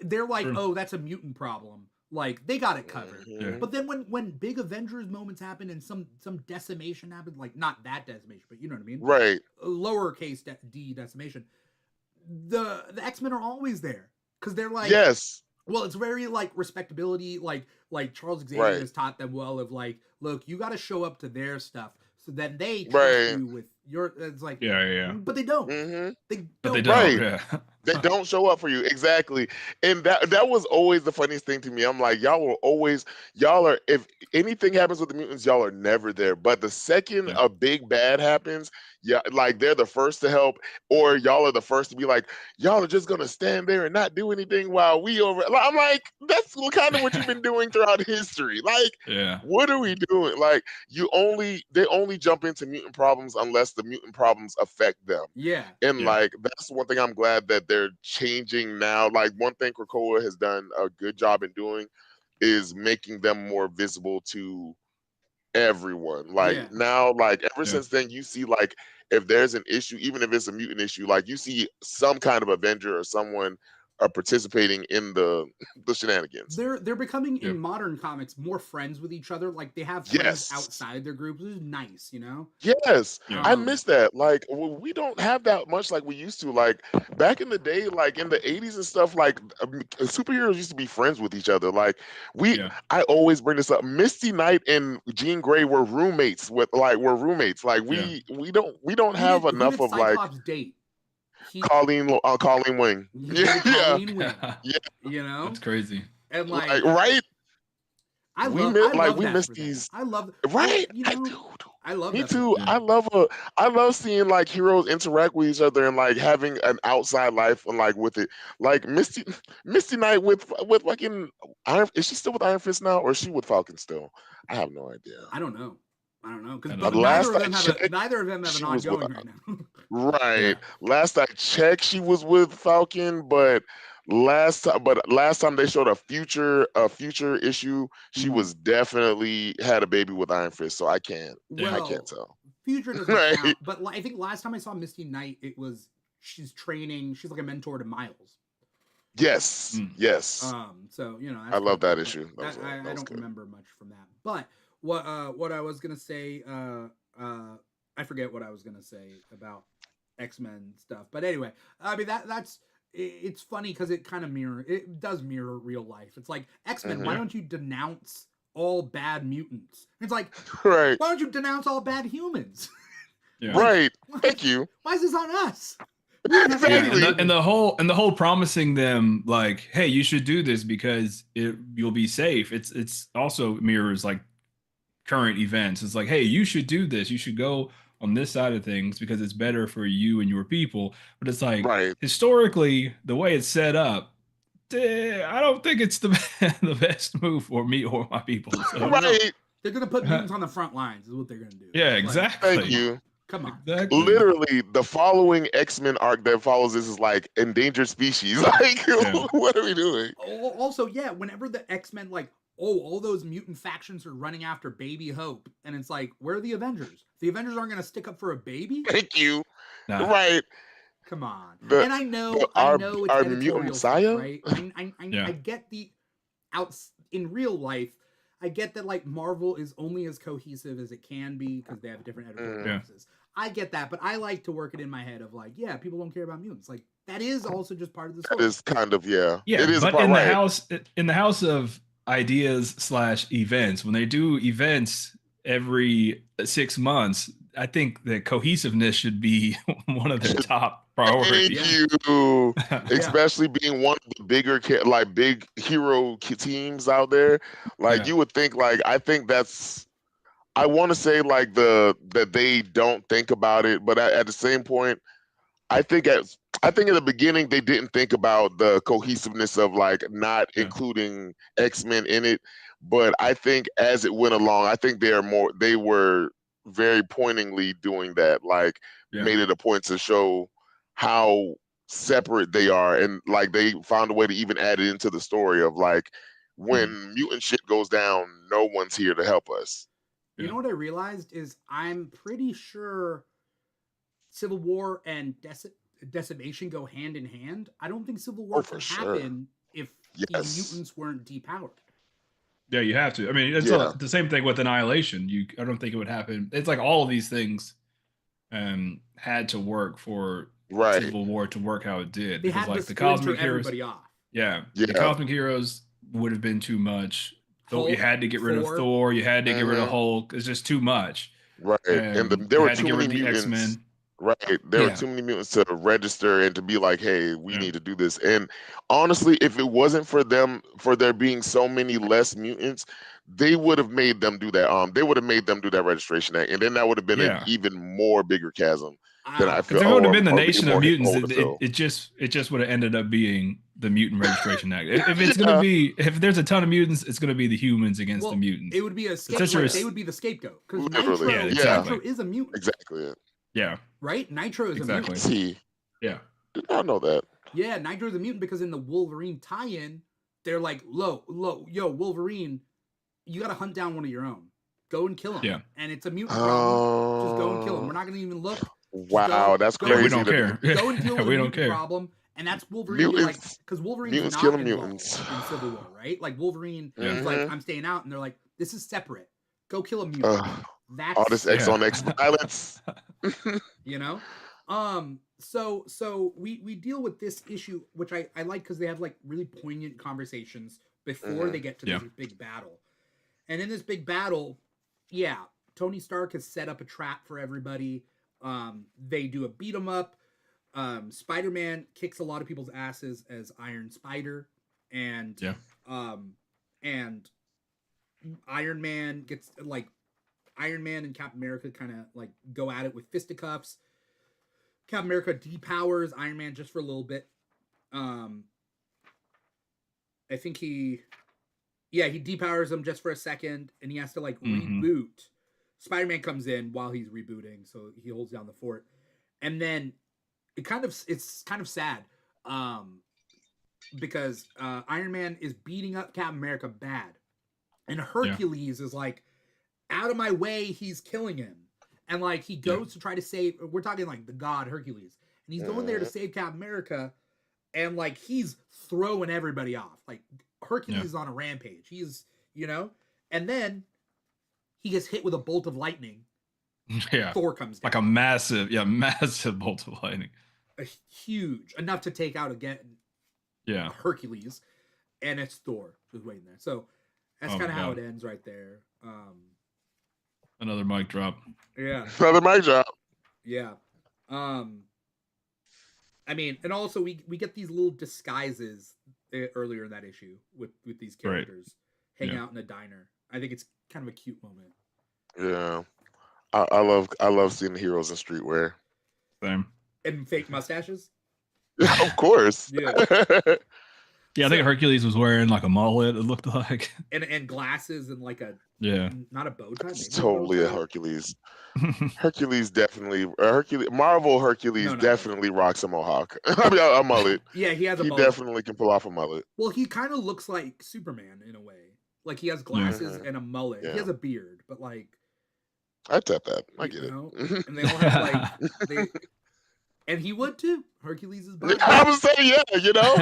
They're like, oh, that's a mutant problem. Like, they got it covered. Yeah. But then when big Avengers moments happen and some decimation happens, like not that decimation, but you know what I mean? Right. Lowercase d decimation. The X-Men are always there. Because they're like, well, it's very like respectability, like Charles Xavier has taught them well of like, look, you got to show up to their stuff so that they trust Right. you with your. It's like, Yeah. but they don't. Mm-hmm. They But they don't. don't. Right. Yeah. They don't show up for you. Exactly. And that was always the funniest thing to me. I'm like, y'all are, if anything happens with the mutants, y'all are never there. But the second Yeah. a big bad happens, yeah, like they're the first to help, or y'all are the first to be like, y'all are just gonna stand there and not do anything while we over. I'm like, that's kind of what you've been doing throughout history. Like, Yeah. what are we doing? Like, they only jump into mutant problems unless the mutant problems affect them. Yeah. And Yeah. like that's one thing I'm glad that they're changing now. Like one thing Krakoa has done a good job in doing is making them more visible to everyone. Like Yeah. now, like ever Yeah. since then, you see like if there's an issue, even if it's a mutant issue, like you see some kind of Avenger or someone participating in the the shenanigans. They're becoming Yep. in modern comics more friends with each other. Like they have friends Yes. outside their groups, which is nice, you know. Yes, Yeah. I miss that. Like, we don't have that much like we used to. Like back in the day, like in the '80s and stuff. Like superheroes used to be friends with each other. Like Yeah. I always bring this up. Misty Knight and Jean Grey were roommates. Were roommates. Like Yeah. we don't have Who enough did of like Cyclops date? He Colleen Wing. he Yeah, dated yeah, Colleen Wing, yeah. you know, That's crazy. and Like like right. I We love that miss for them. these. I love Right, you I know do. I love Me that for them. too. Yeah. I love seeing like heroes interact with each other and like having an outside life and like with it. Like Misty Knight with fucking Iron. Is she still with Iron Fist now, or is she with Falcon still? I have no idea. I don't know because I don't know. Last I checked, neither of them have an she was with. ongoing right now. Right. Yeah. Last I checked, she was with Falcon, but last time they showed a future issue, she Mhm. was definitely had a baby with Iron Fist. So I can't Well, tell. Future doesn't Right. count, but I think last time I saw Misty Knight, it was she's training. She's like a mentor to Miles. Yes. Mm. Yes. So you know I that's love kinda that cool, issue. but That I was don't good. remember much from that. But what I was gonna say, I forget what I was gonna say about X-Men stuff. But anyway, I mean it's funny because it does mirror real life. It's like X-Men. Why Mhm. don't you denounce all bad mutants? It's like Right. why don't you denounce all bad humans? Yeah. Like, Right. Thank you. Why is this on us? We don't have Yeah, Exactly. and the whole promising them like, hey, you should do this because you'll be safe. It's also mirrors like current events. It's like, hey, you should do this. You should go on this side of things because it's better for you and your people. But it's like Right. historically, the way it's set up, I don't think it's the the best move for me or my people. So No. Right. They're gonna put mutants on the front lines. Is what they're gonna do. yeah, It's like, exactly. Thank you. Come on. Exactly. Literally, the following X-Men arc that follows this is like endangered species. Like, Yeah. what are we doing? Also, yeah, whenever the X-Men all those mutant factions are running after Baby Hope, and it's like, where are the Avengers? The Avengers aren't gonna stick up for a baby? Thank you. Nah. Right. Come on. The, And I know our it's our mutant editorial stuff, Messiah. right? Yeah. I get the outs in real life. I get that like Marvel is only as cohesive as it can be because they have different editorial Yeah. offices. I get that, but I like to work it in my head of like, yeah, people don't care about mutants. Like that is also just part of the That story. is kind of Yeah, It is a but part, in the right. house of ideas / events, when they do events every 6 months, I think that cohesiveness should be one of their top priorities. Thank you. Especially being one of the bigger like big hero teams out there. Like Yeah. you would think like I think that's I want to say like that they don't think about it, but at the same point, I think at the beginning they didn't think about the cohesiveness of like not Yeah. including X-Men in it. But I think as it went along, I think they were very pointingly doing that, like Yeah. made it a point to show how separate they are, and like they found a way to even add it into the story of like when mutant shit goes down, no one's here to help us. You know what I realized is I'm pretty sure Civil War and Decimation go hand in hand. I don't think Civil War for could sure. happen if Yes. the mutants weren't depowered. Yeah, you have to. I mean, it's Yeah. the same thing with Annihilation. I don't think it would happen. It's like all of these things had to work for Right. Civil War to work how it did. They Because had like to the splinter cosmic heroes, everybody off. the Yeah. cosmic heroes would have been too much. So you Hulk, had to get rid of Thor. Thor. You had to get rid of Mhm. Hulk. It's just too much. Right. And and there they were had to too get rid many of the mutants. X-Men. Right. There were Yeah, too many mutants to register and to be like, hey, we yeah, need to do this. And honestly, if it wasn't for them, for there being so many less mutants, they would have made them do that. They would have made them do that registration act. And then that would have been an yeah. even more bigger chasm than I Because feel, if it would have been the or maybe Nation of more Mutants, hole to fill. it just would have ended up being the Mutant Registration Act. If it's gonna Yeah, be, if there's a ton of mutants, it's gonna be the humans against the Well, it mutants. would be a But since like they there's, would be the scapegoat because literally. yeah, Yeah, Nitro exactly, is a mutant, exactly it. yeah, right? Nitro is a mutant. exactly, See, yeah, did not know that. Yeah, Nitro is a mutant because in the Wolverine tie-in, they're like, yo, Wolverine, you got to hunt down one of your own. Go and kill him. yeah, And it's a mutant problem. Just go and kill him. Oh, We're not going to even look. Just wow, that's yeah. We crazy don't to be care. go and deal Yeah, with a we don't mutant care. problem. And that's Wolverine being like, mutants. because Wolverine's Mutants not killing involved mutants. in Civil War, right? Like Wolverine, Yeah, he's like, Hmm. I'm staying out, and they're like, this is separate. Go kill a mutant. All That's this X yeah, on X violence. you know. So we deal with this issue, which I like because they have like really poignant conversations before Hmm. they get to yeah, this big battle. And in this big battle, yeah, Tony Stark has set up a trap for everybody. They do a beat 'em up. Spider-Man kicks a lot of people's asses as Iron Spider, and yeah, um, and Iron Man gets like Iron Man and Captain America kind of like go at it with fisticuffs. Captain America depowers Iron Man just for a little bit. Um, I think he depowers him just for a second, and he has to like hmm, reboot. Spider-Man comes in while he's rebooting, so he holds down the fort, and then it's kind of sad, because Iron Man is beating up Captain America bad, and yeah, Hercules is like, out of my way, he's killing him. And like he yeah, goes to try to save, we're talking like the god Hercules, and he's going there to Hmm. save Captain America, and like he's throwing everybody off. Like Hercules yeah, is on a rampage. He's, and then he gets hit with a bolt of lightning. yeah. Thor comes down. Like a massive, yeah, massive bolt of lightning. A huge, enough to take out again Yeah. Hercules, and it's Thor just waiting there. So that's Oh kind my of how god. it ends right there. Another mic drop. Yeah. Another mic drop. Yeah. I mean, and also we get these little disguises earlier in that issue with these Right. characters hanging Yeah. out in a diner. I think it's kind of a cute moment. Yeah, I love seeing the heroes in streetwear. Same. And fake mustaches. Of course. Yeah. Yeah, I So- think Hercules was wearing like a mullet, it looked like. And glasses and like a Yeah. not a bow tie. It's Maybe a bow totally a tie? Hercules. Hercules definitely Marvel Hercules No. definitely rocks a mohawk. I mean a mullet. Yeah, he has a He mullet. definitely can pull off a mullet. Well, he kind of looks like Superman in a way. Like he has glasses Mhm. and a mullet. He Yeah. has a beard, but like I tap that. I you get know, it. and they all have like they, and he would too. Hercules is bad. I was saying, yeah, you know.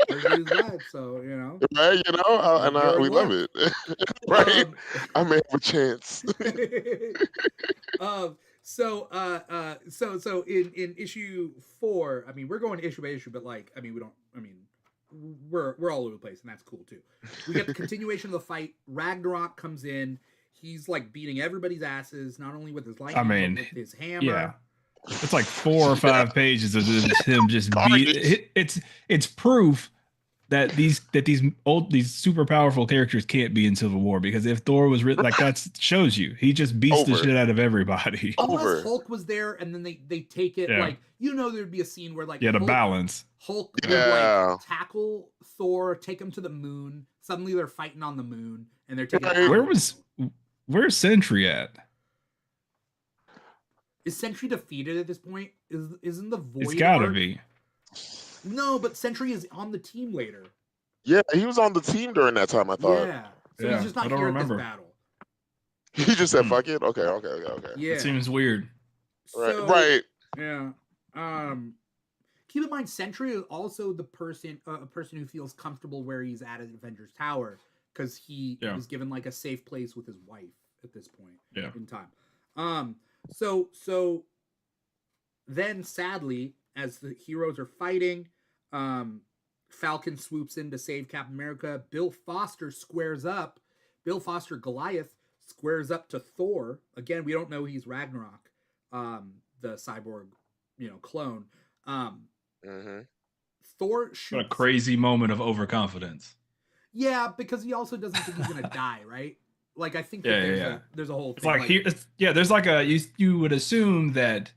Hercules bad, so Right, you know, we love it. Right? Um, I may have a chance. So in issue 4, I mean, we're going issue by issue, but like, I mean, we're all over the place, and that's cool too. We get the continuation of the fight. Ragnarok comes in. He's like beating everybody's asses, not only with his lightning, mean, but with his hammer. Yeah. It's like 4 or 5 pages of just him just beat. It's proof that these super powerful characters can't be in Civil War, because if Thor was written like that, shows you he just beats the Over. shit out of everybody. Over. Unless Hulk was there, and then they take it Yeah. like, there'd be a scene where like Yeah, to Hulk, balance. Hulk would Yeah. like tackle Thor, take him to the moon. Suddenly they're fighting on the moon, and they're taking. Right. Where's Sentry at? Is Sentry defeated at this point? Isn't the Void? It's gotta arc- be. No, but Sentry is on the team later. Yeah, he was on the team during that time, I thought. Yeah, so Yeah, he's just I not don't here remember. at this battle. He just said, Hmm. fuck it. Okay. Yeah, It seems weird. Right. So, Right. Yeah. Keep in mind, Sentry is also the person, a person who feels comfortable where he's at Avengers Tower, because he Yeah. was given like a safe place with his wife at this point Yeah. in time. So then sadly, as the heroes are fighting, Falcon swoops in to save Captain America. Bill Foster squares up. Bill Foster Goliath squares up to Thor. Again, we don't know he's Ragnarok, the cyborg, clone. Mm-hmm. Thor What a shoots. crazy moment of overconfidence. Yeah, because he also doesn't think he's gonna die, right? Like I think that Yeah. there's a whole It's thing. like here, there's like you would assume that,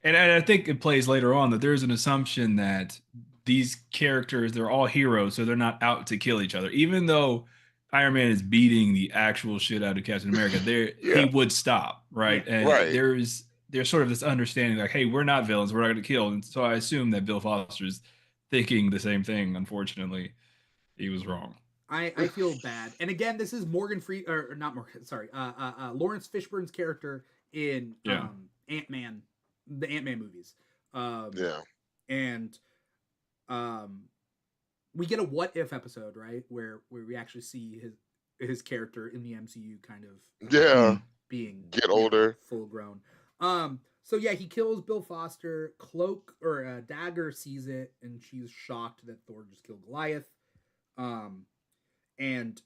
and I think it plays later on that there's an assumption that these characters, they're all heroes, so they're not out to kill each other. Even though Iron Man is beating the actual shit out of Captain America, he Yeah. would stop, right? Yeah. And Right. there's sort of this understanding like, hey, we're not villains, we're not going to kill. And so I assume that Bill Foster's thinking the same thing. Unfortunately, he was wrong. I feel bad. And again, this is Morgan Free or not Morgan, sorry, Lawrence Fishburne's character in Yeah. Ant-Man, the Ant-Man movies. Yeah. And we get a what if episode, right? Where we actually see his character in the MCU kind of Yeah. being Get older. full grown. So yeah, he kills Bill Foster. Cloak or Dagger sees it and she's shocked that Thor just killed Goliath. And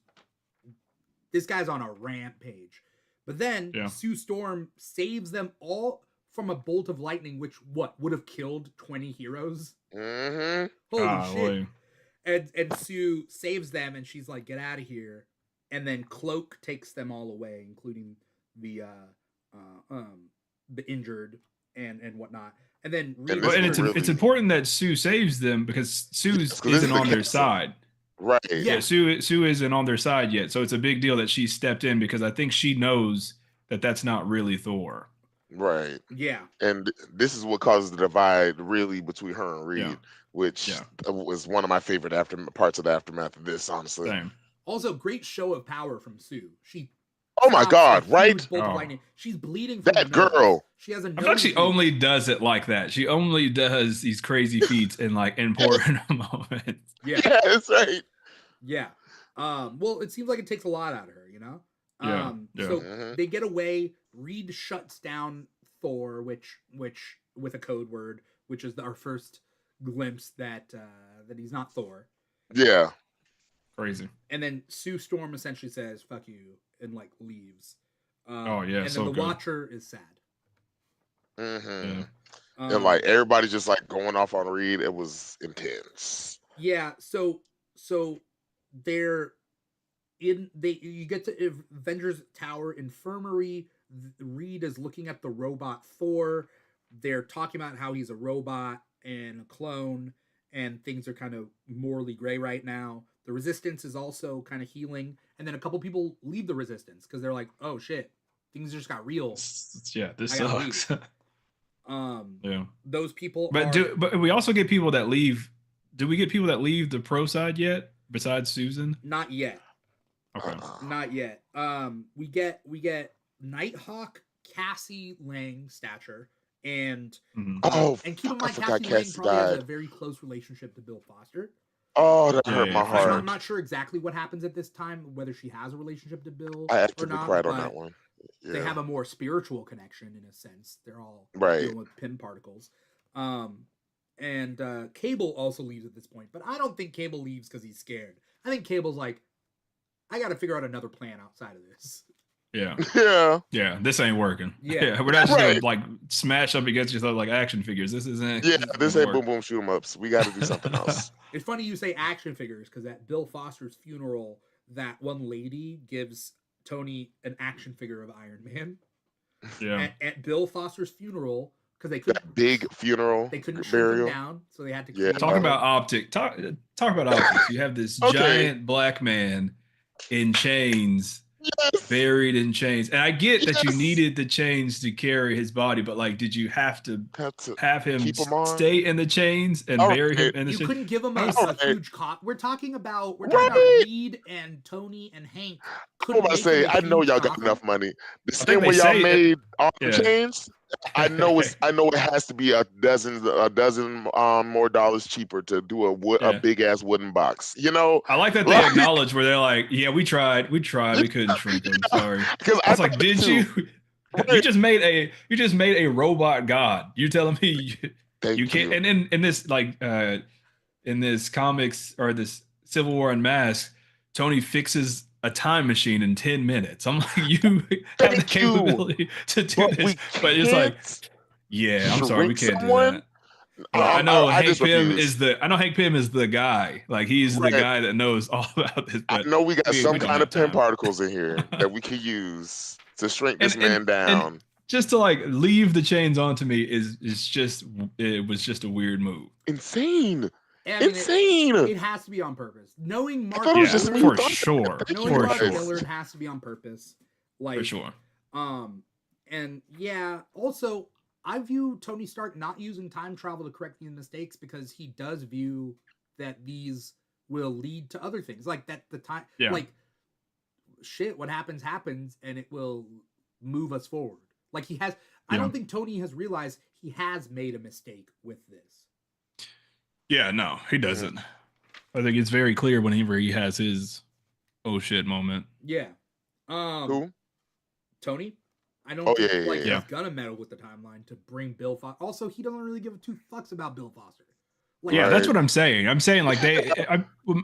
this guy's on a rampage. But then Sue Storm saves them all from a bolt of lightning, which would have killed 20 heroes. Mm-hmm. Holy shit. Boy. And Sue saves them and she's like, get out of here. And then Cloak takes them all away, including the injured and whatnot. And then it's important that Sue saves them because Sue isn't on their side. Right. Yeah, Sue isn't on their side yet. So it's a big deal that she stepped in because I think she knows that that's not really Thor. Right. Yeah. And this is what causes the divide really between her and Reed, which was one of my favorite parts of the aftermath of this, honestly. Same. Also, great show of power from Sue. She Oh my God, right? She's bleeding from that girl. She has a I thought she only does it like that. She only does these crazy feats in like important moments. Yeah, that's right. Yeah. Well, it seems like it takes a lot out of her, So they get away. Reed shuts down Thor, which with a code word, which is our first glimpse that he's not Thor. Yeah. Crazy. And then Sue Storm essentially says "fuck you" and like leaves. And then the Watcher is sad. Mm-hmm. And like everybody's just like going off on Reed. It was intense. Yeah. So you get to Avengers Tower Infirmary. Reed is looking at the robot Thor. They're talking about how he's a robot and a clone, and things are kind of morally gray right now. The Resistance is also kind of healing, and then a couple people leave the Resistance because they're like, "Oh shit, things just got real." This sucks. Those people. But we also get people that leave. Do we get people that leave the pro side yet? Besides Susan? Not yet. Okay. Not yet. We get Nighthawk, Cassie Lang stature, and and keep in mind Cassie Lang probably has a very close relationship to Bill Foster. Oh, that hurt my heart. I'm not sure exactly what happens at this time, whether she has a relationship to Bill I actually or not. cried on that one. They have a more spiritual connection in a sense. They're all dealing with pin particles. And Cable also leaves at this point, but I don't think Cable leaves because he's scared. I think Cable's like, I got to figure out another plan outside of this. Yeah. This ain't working. We're not just gonna like smash up against yourself like action figures. This isn't. Yeah, this ain't boom boom shoot 'em ups. We got to do something else. It's funny you say action figures because at Bill Foster's funeral, that one lady gives Tony an action figure of Iron Man. Yeah. At Bill Foster's funeral, because they couldn't that big funeral. They couldn't shrink him down, so they had to. Talk about optic. Talk about optics. You have this giant black man in chains. Yes. Buried in chains, and I get that you needed the chains to carry his body, but like, did you have to have him stay in the chains and bury him in the chains? You couldn't give him a huge cop. We're talking about Reed and Tony and Hank. I'm about to say, I know y'all got enough money. The same way y'all made all the chains. I know it has to be a dozen more dollars cheaper to do a big ass wooden box. I like that they acknowledge where they're like, yeah, we tried, we couldn't shrink them. Sorry. Because I was like, did you? You just made a robot god. You're telling me you can't? And in this in this comics or this Civil War Unmasked, Tony fixes a time machine in 10 minutes. I'm like, you have the Thank you. capability to do But this. we But it's like, can't yeah, I'm sorry, we shrink can't do someone. that. I know I Hank just Pym refuse. is the guy. Like he's the Right. guy that knows all about this, I but know we got we some don't kind have of pin time. particles in here that we could use to shrink and this and man and down. just to like leave the chains onto me is just it was just a weird move. Insane. I mean, Insane. it has to be on purpose. Knowing I Mark thought it was Yeah, just me Millard, who for thought sure. that. Thank knowing you For Mark sure. guys. Millard has to be on purpose. Like, For sure. And yeah, also I view Tony Stark not using time travel to correct these mistakes because he does view that these will lead to other things. Like that the time Yeah. like shit, what happens and it will move us forward. Like he has I Yeah. don't think Tony has realized he has made a mistake with this. Yeah, no, he doesn't. I think it's very clear whenever he has his oh shit moment. Yeah. Who? Tony, I don't Oh, think yeah. he's Yeah. gonna meddle with the timeline to bring Bill Foster. Also, he doesn't really give two fucks about Bill Foster. Like, Yeah, that's Right. what I'm saying. I'm saying like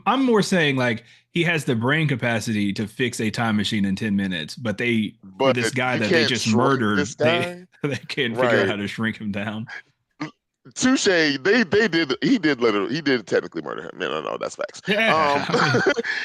I'm more saying like he has the brain capacity to fix a time machine in 10 minutes, but for But this guy you that they can't just shrink murdered, this guy. they can't figure out Right. how to shrink him down. Touche. They did. He did technically murder him. No, that's facts. Yeah. I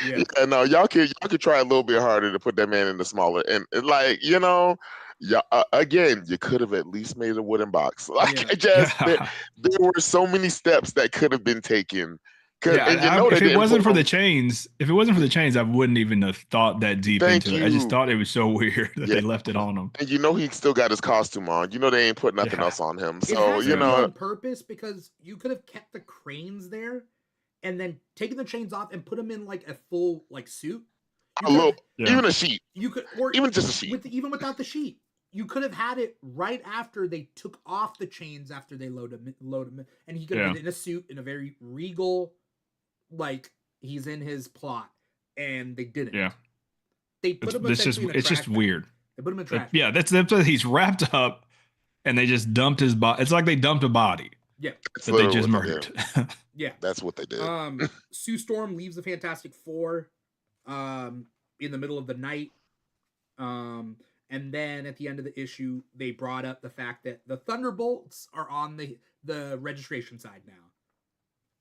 mean, yeah, Yeah, no, y'all could try a little bit harder to put that man in the smaller and like yeah. Again, you could have at least made a wooden box. Like Yeah. it just yeah. there were so many steps that could have been taken. Yeah, And if they it didn't wasn't put for the them. chains, I wouldn't even have thought that deep Thank into it. I just you. thought it was so weird that Yeah, they left it on him. and he still got his costume on. They ain't put nothing Yeah. else on him. it So has to be Yeah. on purpose because you could have kept the cranes there and then taken the chains off and put them in like a full like suit. You a little, Yeah. even a sheet, you could, or even just a sheet. even without the sheet, you could have had it right after they took off the chains after they load him, and he could have Yeah. been in a suit in a very regal, like he's in his plot, and they didn't. Yeah. They put him It's just essentially in a it's just trash bag. weird. They put him in a trash. Yeah, that's what he's wrapped up and they just dumped his body. It's like they dumped a body Yeah, That's that they literally just what they murdered. yeah. That's what they did. Sue Storm leaves the Fantastic Four, in the middle of the night. And then at the end of the issue, they brought up the fact that the Thunderbolts are on the registration side now.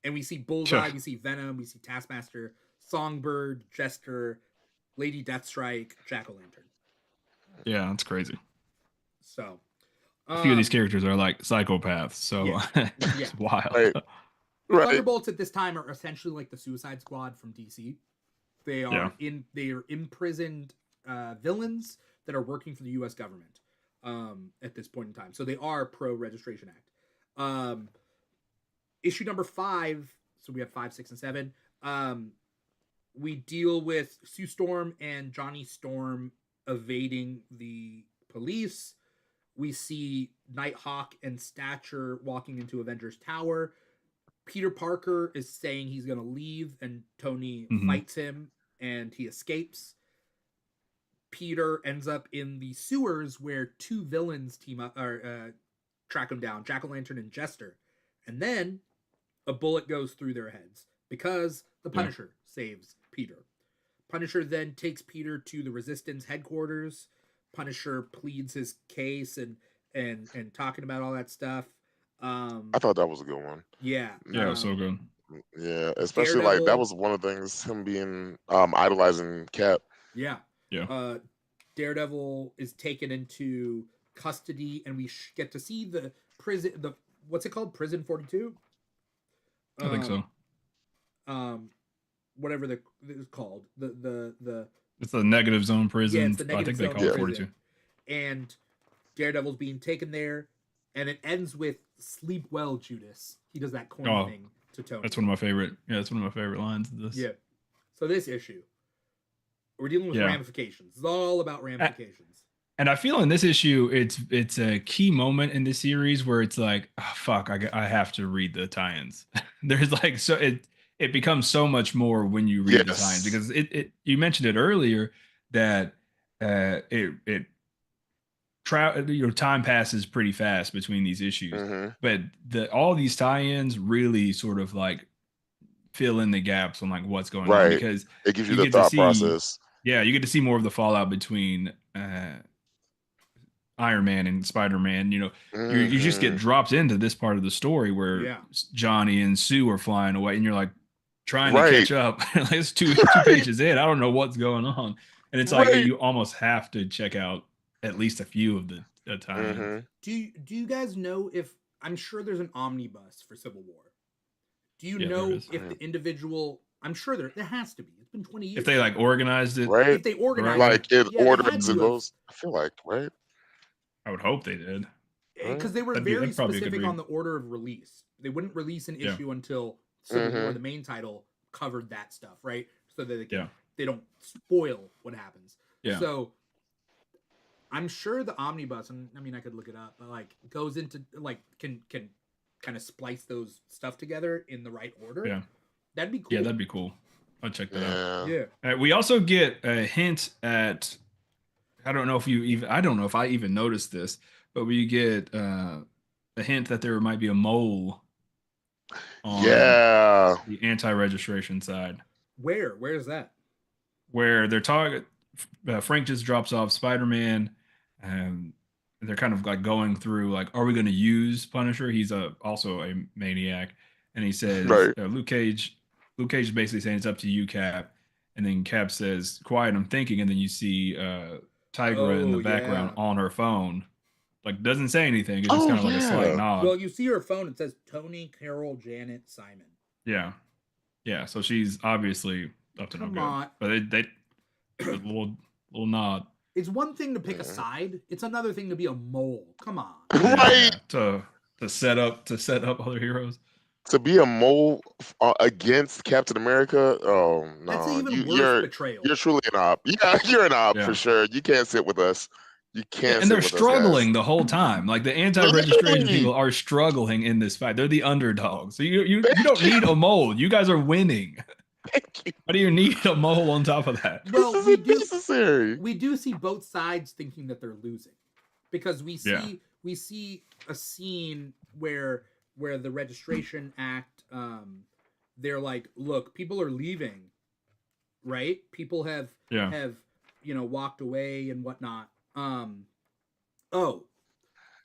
And we see Bullseye, we see Venom, we see Taskmaster, Songbird, Jester, Lady Deathstrike, Jack-O-Lantern. Yeah, that's crazy. So A few of these characters are like psychopaths, so Yeah. it's wild. Right. the Right. Thunderbolts at this time are essentially like the Suicide Squad from DC. They are imprisoned villains that are working for the U.S. government at this point in time. So they are pro Registration Act. Issue number 5. So we have 5, 6, and 7. We deal with Sue Storm and Johnny Storm evading the police. We see Nighthawk and Stature walking into Avengers Tower. Peter Parker is saying he's going to leave, and Tony fights him, and he escapes. Peter ends up in the sewers where 2 villains team up or track him down, Jack-O-Lantern and Jester. And then a bullet goes through their heads because the Punisher saves Peter. Punisher then takes Peter to the Resistance headquarters. Punisher pleads his case and talking about all that stuff. I thought that was a good one. Yeah. Yeah, it was so good. Yeah, especially like that Daredevil. was one of the things, him being idolizing Cap. Yeah. Yeah. Daredevil is taken into custody, and we get to see the prison. What's it called? Prison 42. I think so. Whatever it's called. The It's the negative zone prison. Yeah, it's the I think negative they zone call it prison. 42. And Daredevil's being taken there, and it ends with "Sleep well, Judas." He does that corny thing to Tony. That's one of my favorite. Yeah, that's one of my favorite lines of this. Yeah. So this issue, we're dealing with ramifications. It's all about ramifications. And I feel in this issue, it's a key moment in this series where it's like, oh, fuck, I have to read the tie-ins. There's like it becomes so much more when you read the tie-ins, because it you mentioned it earlier that time passes pretty fast between these issues, but all these tie-ins really sort of like fill in the gaps on like what's going on, because it gives you the thought process. Yeah, you get to see more of the fallout between Iron Man and Spider Man. You just get Hmm. dropped into this part of the story where Yeah. Johnny and Sue are flying away, and you're like trying to Right. catch up. Like, it's two Right. pages in. I don't know what's going on, and it's like Right. you almost have to check out at least a few of the tie-ins. Hmm. Do you guys know if I'm sure there's an omnibus for Civil War? Do you Yeah, there know is. if the individual? I'm sure there has to be. It's been 20 If years. they like organized it Right. If they the right organize way, it, Like in yeah, they order had as it to have, goes. I feel like, right? I would hope they did. Right. because they were very That'd probably be a good specific read. on the order of release. They wouldn't release an Yeah, issue until Civil War, Hmm. the main title, covered that stuff, right? So that yeah, they don't spoil what happens. yeah, So I'm sure the omnibus, and I mean I could look it up, but like goes into like can kind of splice those stuff together in the right order. yeah, That'd be cool. yeah. That'd be cool. I'll check that out. Yeah. Yeah. We also get a hint at. I don't know if you even. I don't know if I even noticed this, but we get a hint that there might be a mole on Yeah. the anti-registration side, Where's that? where they're talking. Frank just drops off Spider-Man, and they're kind of like going through like, are we going to use Punisher? He's also a maniac, and he says Right. Luke Cage. Luke Cage is basically saying it's up to you, Cap, and then Cap says, "Quiet, I'm thinking," and then you see Tigra in the Oh background yeah. on her phone, like doesn't say anything. It's just Oh kind of like a slight yeah. nod. Well, you see her phone. It says Tony, Carol, Janet, Simon. Yeah, yeah. So she's obviously up to no Come good. on. But they a little nod. It's one thing to pick a Mhm. side. It's another thing to be a mole. Come on. Yeah, Right. yeah. To set up other heroes. To be a mole against Captain America, oh That's an no, even you worse betrayal. you're truly an op. Yeah, you're an op for Yeah. sure. You can't sit with us. You Yeah, can't and sit they're with us, guys. struggling the whole time. Like the anti-registration Literally. people are struggling in this fight. They're the underdogs. So you don't Thank need you. a mole. You guys are winning. Thank you. Why do you need a mole on top of that? Well, This isn't necessary. we do see both sides thinking that they're losing, because Yeah. we see a scene where the registration act, they're like, look, people are leaving, right? People Yeah. have walked away and whatnot. Oh,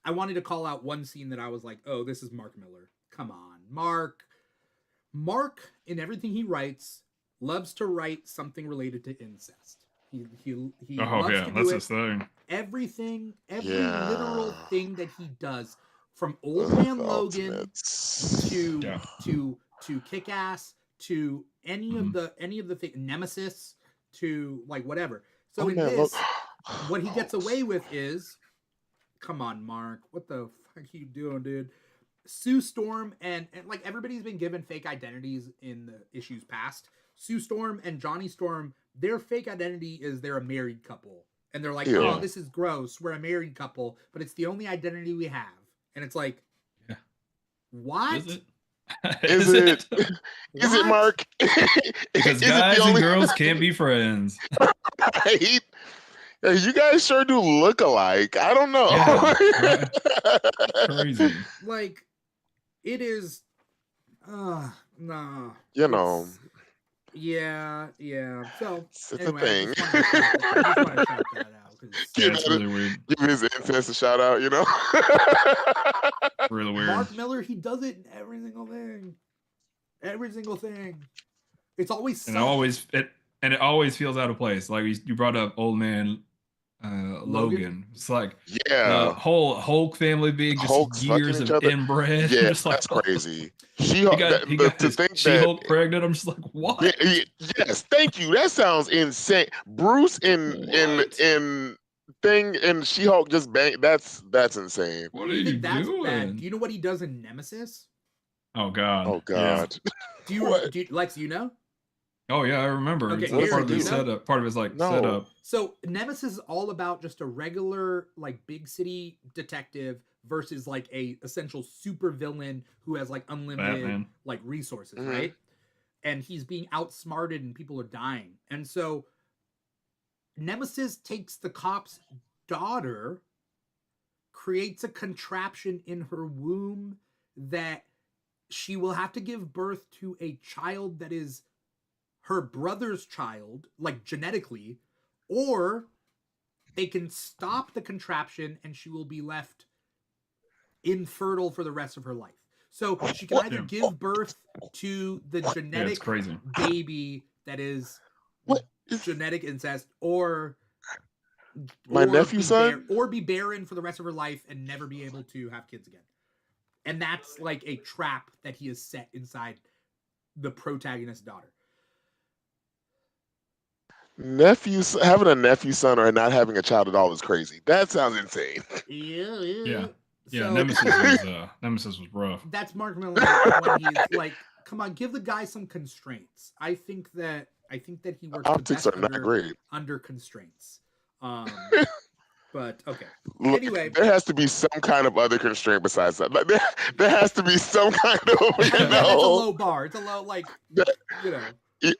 I wanted to call out one scene that I was like, oh, this is Mark Miller. Come on, Mark, in everything he writes, loves to write something related to incest. He Oh loves yeah, to do that's it. his thing. Every literal Yeah. thing that he does, from Old Man The Logan ultimates. to Yeah. to Kick Ass to any of Mhm. the thing, Nemesis, to like whatever. So Oh in man, look. this, what he gets away with is, come on, Mark, what the fuck are you doing, dude? Sue Storm and like everybody's been given fake identities in the issues past. Sue Storm and Johnny Storm, their fake identity is they're a married couple. And they're like, Ew. oh, this is gross. We're a married couple, but it's the only identity we have. And it's like, Yeah. what? Is it? Is it? Is it What? Mark? Because Is it guys the and only girls can't be friends. right? Hey, you guys sure do look alike. I don't know. Yeah, right. Crazy. Like, it is. No. You know, Yeah. So, it's a anyway, thing. I just want to shout that out. Yeah, Give it's it- really weird. Give his incest a shout out, you know? Really weird. Mark Miller, he does it in every single thing. Every single thing. It's always And subtle. it always feels out of place. Like you brought up old man Logan. It's like the Yeah. whole Hulk family being just Hulk's fucking years each of other. inbred. Yeah, I'm just like, that's what the crazy. fuck? She, He got to his think that, She-Hulk pregnant. I'm just like, what? yes, thank you. That sounds insane. Bruce What? in thing and She-Hulk just bang. That's insane. What are You you think that's doing? bad? Do you know what he does in Nemesis? Oh God. Oh Yeah. God. Do you Lex? You know? Oh yeah, I remember. Okay, It's What does part he of the do? setup. Part of his like No. setup. So Nemesis is all about just a regular like big city detective versus like a essential super villain who has like unlimited Batman. like resources, Mhm. right? And he's being outsmarted and people are dying. And so Nemesis takes the cop's daughter, creates a contraption in her womb that she will have to give birth to a child that is her brother's child, like genetically, or they can stop the contraption and she will be left infertile for the rest of her life. So she can either give birth to the genetic baby that is genetic incest, or my nephew's son, or be barren for the rest of her life and never be able to have kids again. And that's like a trap that he has set inside the protagonist's daughter. Having a nephew son or not having a child at all is crazy. That sounds insane. Yeah. So, Nemesis was rough. That's Mark Miller when he's like, come on, give the guy some constraints. I think that he works optics are not great under constraints. But okay. Look, anyway, there has to be some kind of other constraint besides that. Like there has to be some kind of that's a low bar. It's a low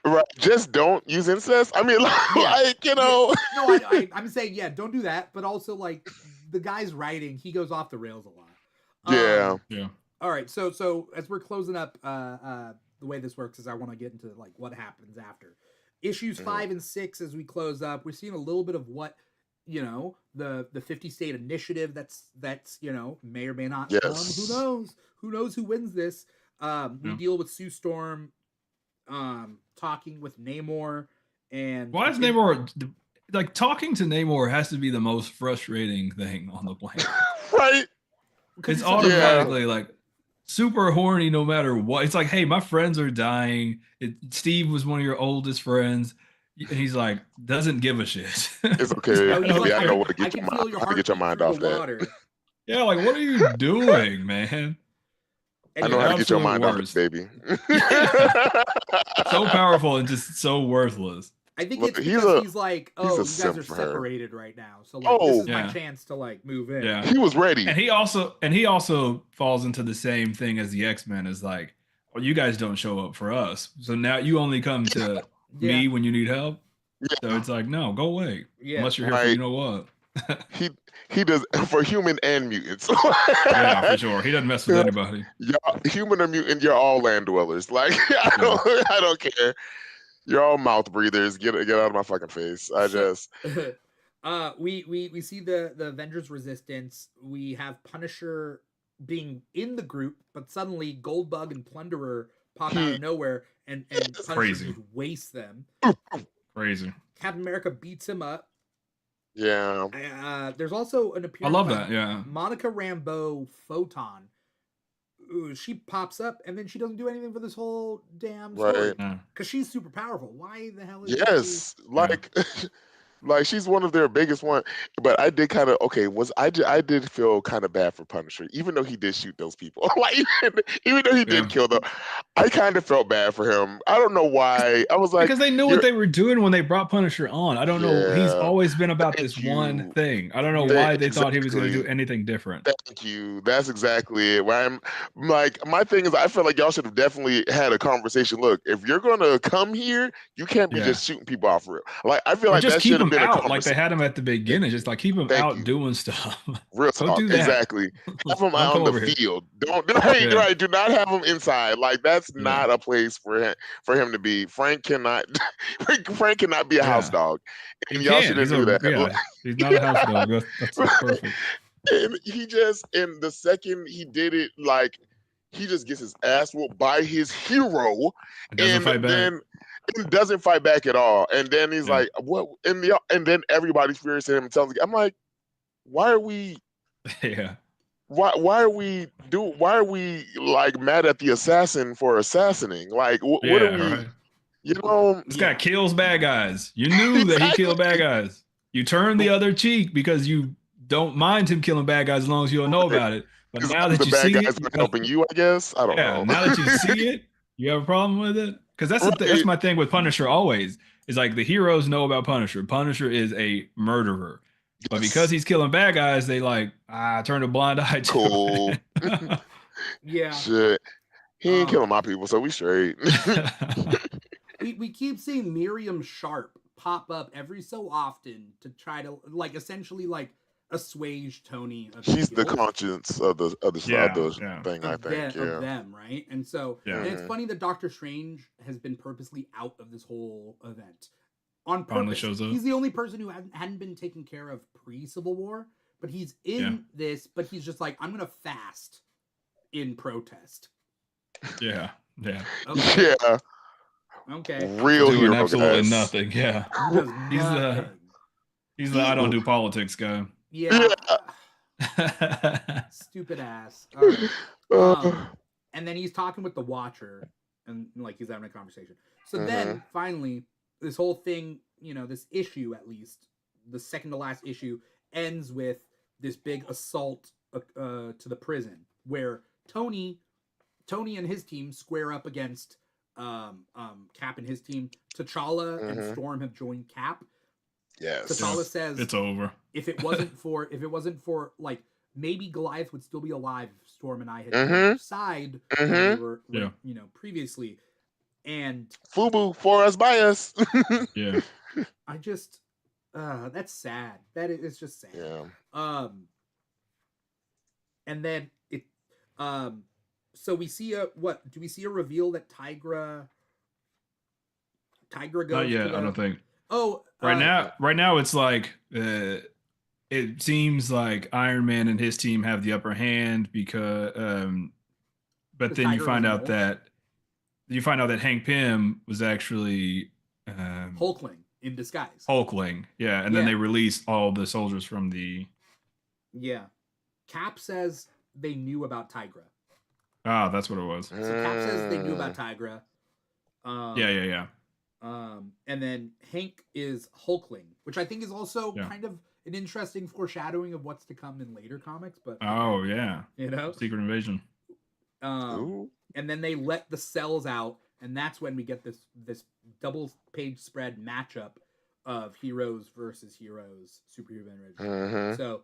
Right, just don't use incest. I mean, No, I'm saying don't do that. But also, like, the guy's writing, he goes off the rails a lot. Yeah. All right, so as we're closing up, the way this works is I want to get into like what happens after issues 5 and 6. As we close up, we're seeing a little bit of what the 50 state initiative that's may or may not come. Who knows who wins this? We deal with Sue Storm. Talking with Namor, and why is Namor like talking to Namor has to be the most frustrating thing on the planet, right? It's automatically like super horny no matter what. It's like, hey, my friends are dying. Steve was one of your oldest friends, and he's like, doesn't give a shit. It's okay. I know what to get your mind off that. Yeah, like what are you doing, man? I know how to get your mind off it, baby. So powerful and just so worthless. I think it's because he's like, you guys are separated right now, so like, this is my chance to like move in. Yeah, he was ready, and he also falls into the same thing as the X-Men. Is like, well, you guys don't show up for us, so now you only come to me when you need help. So it's like, no, go away. Unless you're here for you know what. He does for human and mutants. Yeah, for sure. He doesn't mess with anybody. Y'all, human or mutant, you're all land dwellers. Like I don't care. You're all mouth breathers. Get out of my fucking face. We see the Avengers Resistance. We have Punisher being in the group, but suddenly Goldbug and Plunderer pop out of nowhere and Punisher just wastes them. Crazy. Captain America beats him up. Yeah. There's also an appearance. I love that. Yeah. Monica Rambeau Photon. Ooh, she pops up and then she doesn't do anything for this whole damn story because she's super powerful. Why the hell is she? Like she's one of their biggest one, but I did kind of I did feel kind of bad for Punisher, even though he did shoot those people. Like even though he did kill them, I kind of felt bad for him. I don't know why. I was like, because they knew what they were doing when they brought Punisher on. I don't know. He's always been about this one thing. I don't know why they thought he was going to do anything different. Thank you. That's exactly it. Where I'm like, my thing is, I feel like y'all should have definitely had a conversation. Look, if you're going to come here, you can't be just shooting people off real. Like I feel like that should have been out like they had him at the beginning, just like keep him out doing stuff. Real talk, do that. Exactly. Have him out on the field. Don't right. Do not have him inside. Like that's not a place for him to be. Frank cannot be a house dog, and y'all shouldn't do that. Yeah, he's not a house dog. That's perfect. And he just, in the second he did it, like he just gets his ass whooped by his hero, and doesn't fight back at all. And then he's like, "What?" And then everybody's furious at him and tells him, "I'm like, why are we? Why are we like mad at the assassin for assassinating? Like, what are we? Right. You know, this guy kills bad guys. You knew that he killed bad guys. You turn the other cheek because you don't mind him killing bad guys as long as you don't know about it. But now that you see it, helping you, I guess. I don't know. Now that you see it, you have a problem with it. Because that's my thing with Punisher always. Is like the heroes know about Punisher. Punisher is a murderer. But because he's killing bad guys, they like, turn a blind eye to cool. Yeah. Shit. He ain't killing my people, so we straight. we keep seeing Miriam Sharp pop up every so often to try to like essentially like assuage Tony. She's the conscience of the thing, I think. Of them, right? And so and it's funny that Doctor Strange has been purposely out of this whole event. on finally purpose. shows up. He's the only person who hadn't been taken care of pre-Civil War, but he's in this, but he's just like, I'm going to fast in protest. Yeah. Okay. Yeah. Okay. Real Doing hero, absolutely guys. nothing. Yeah. He does He's nothing. He's the I don't do politics guy. Yeah. Stupid ass. All right. Uh, And then he's talking with the Watcher, and like he's having a conversation. So Mhm. then finally, this whole thing, this issue, at least the second to last issue, ends with this big assault to the prison where Tony and his team square up against Cap and his team. T'Challa and Mhm. Storm have joined Cap. yes. T'Challa says It's over. if it wasn't for like, maybe Goliath would still be alive if Storm and I had been on Mhm. their side when Mhm. we were previously. And Fubu for us by us. Yeah. I just that's sad. That is just sad. Yeah. And then it so we see a reveal that Tigra goes Not yet, to the, I don't think. Oh, Right now it's like it seems like Iron Man and his team have the upper hand because but then you Tigra find was a out mole. that Hank Pym was actually Hulkling in disguise. Hulkling. Yeah, and then they released all the soldiers from the Cap says they knew about Tigra. that's what it was. So Cap says they knew about Tigra. Yeah. And then Hank is Hulkling, which I think is also kind of an interesting foreshadowing of what's to come in later comics. But Secret Invasion. And then they let the cells out, and that's when we get this double page spread matchup of heroes versus heroes, superhero Mhm. So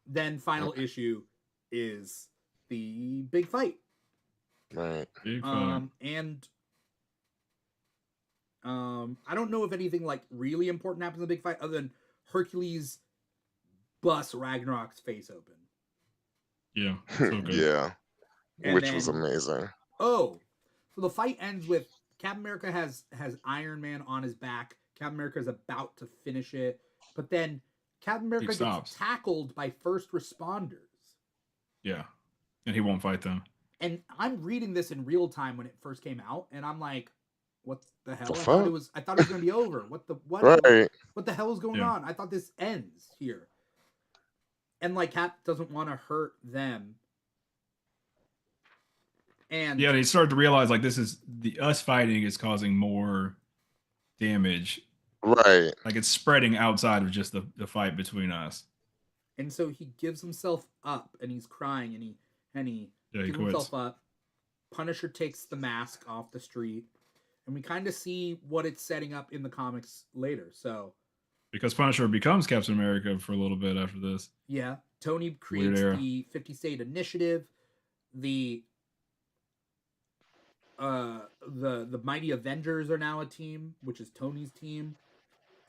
then final issue is the big fight. Right. Big fight. And I don't know if anything like really important happens in the big fight other than Hercules busts Ragnarok's face open. Yeah. So good. Yeah. And Which was amazing. So the fight ends with Captain America has Iron Man on his back. Captain America is about to finish it, but then Captain America gets tackled by first responders. Yeah, and he won't fight them. And I'm reading this in real time when it first came out, and I'm like, "What the hell? The I thought it was going to be over. What the hell is going on? I thought this ends here." And like Cap doesn't want to hurt them. And he started to realize like us fighting is causing more damage. Right. Like it's spreading outside of just the fight between us. And so he gives himself up and he's crying and he gives himself up. Punisher takes the mask off the street, and we kind of see what it's setting up in the comics later. So because Punisher becomes Captain America for a little bit after this. Yeah. Tony creates the 50 State Initiative. The Mighty Avengers are now a team, which is Tony's team.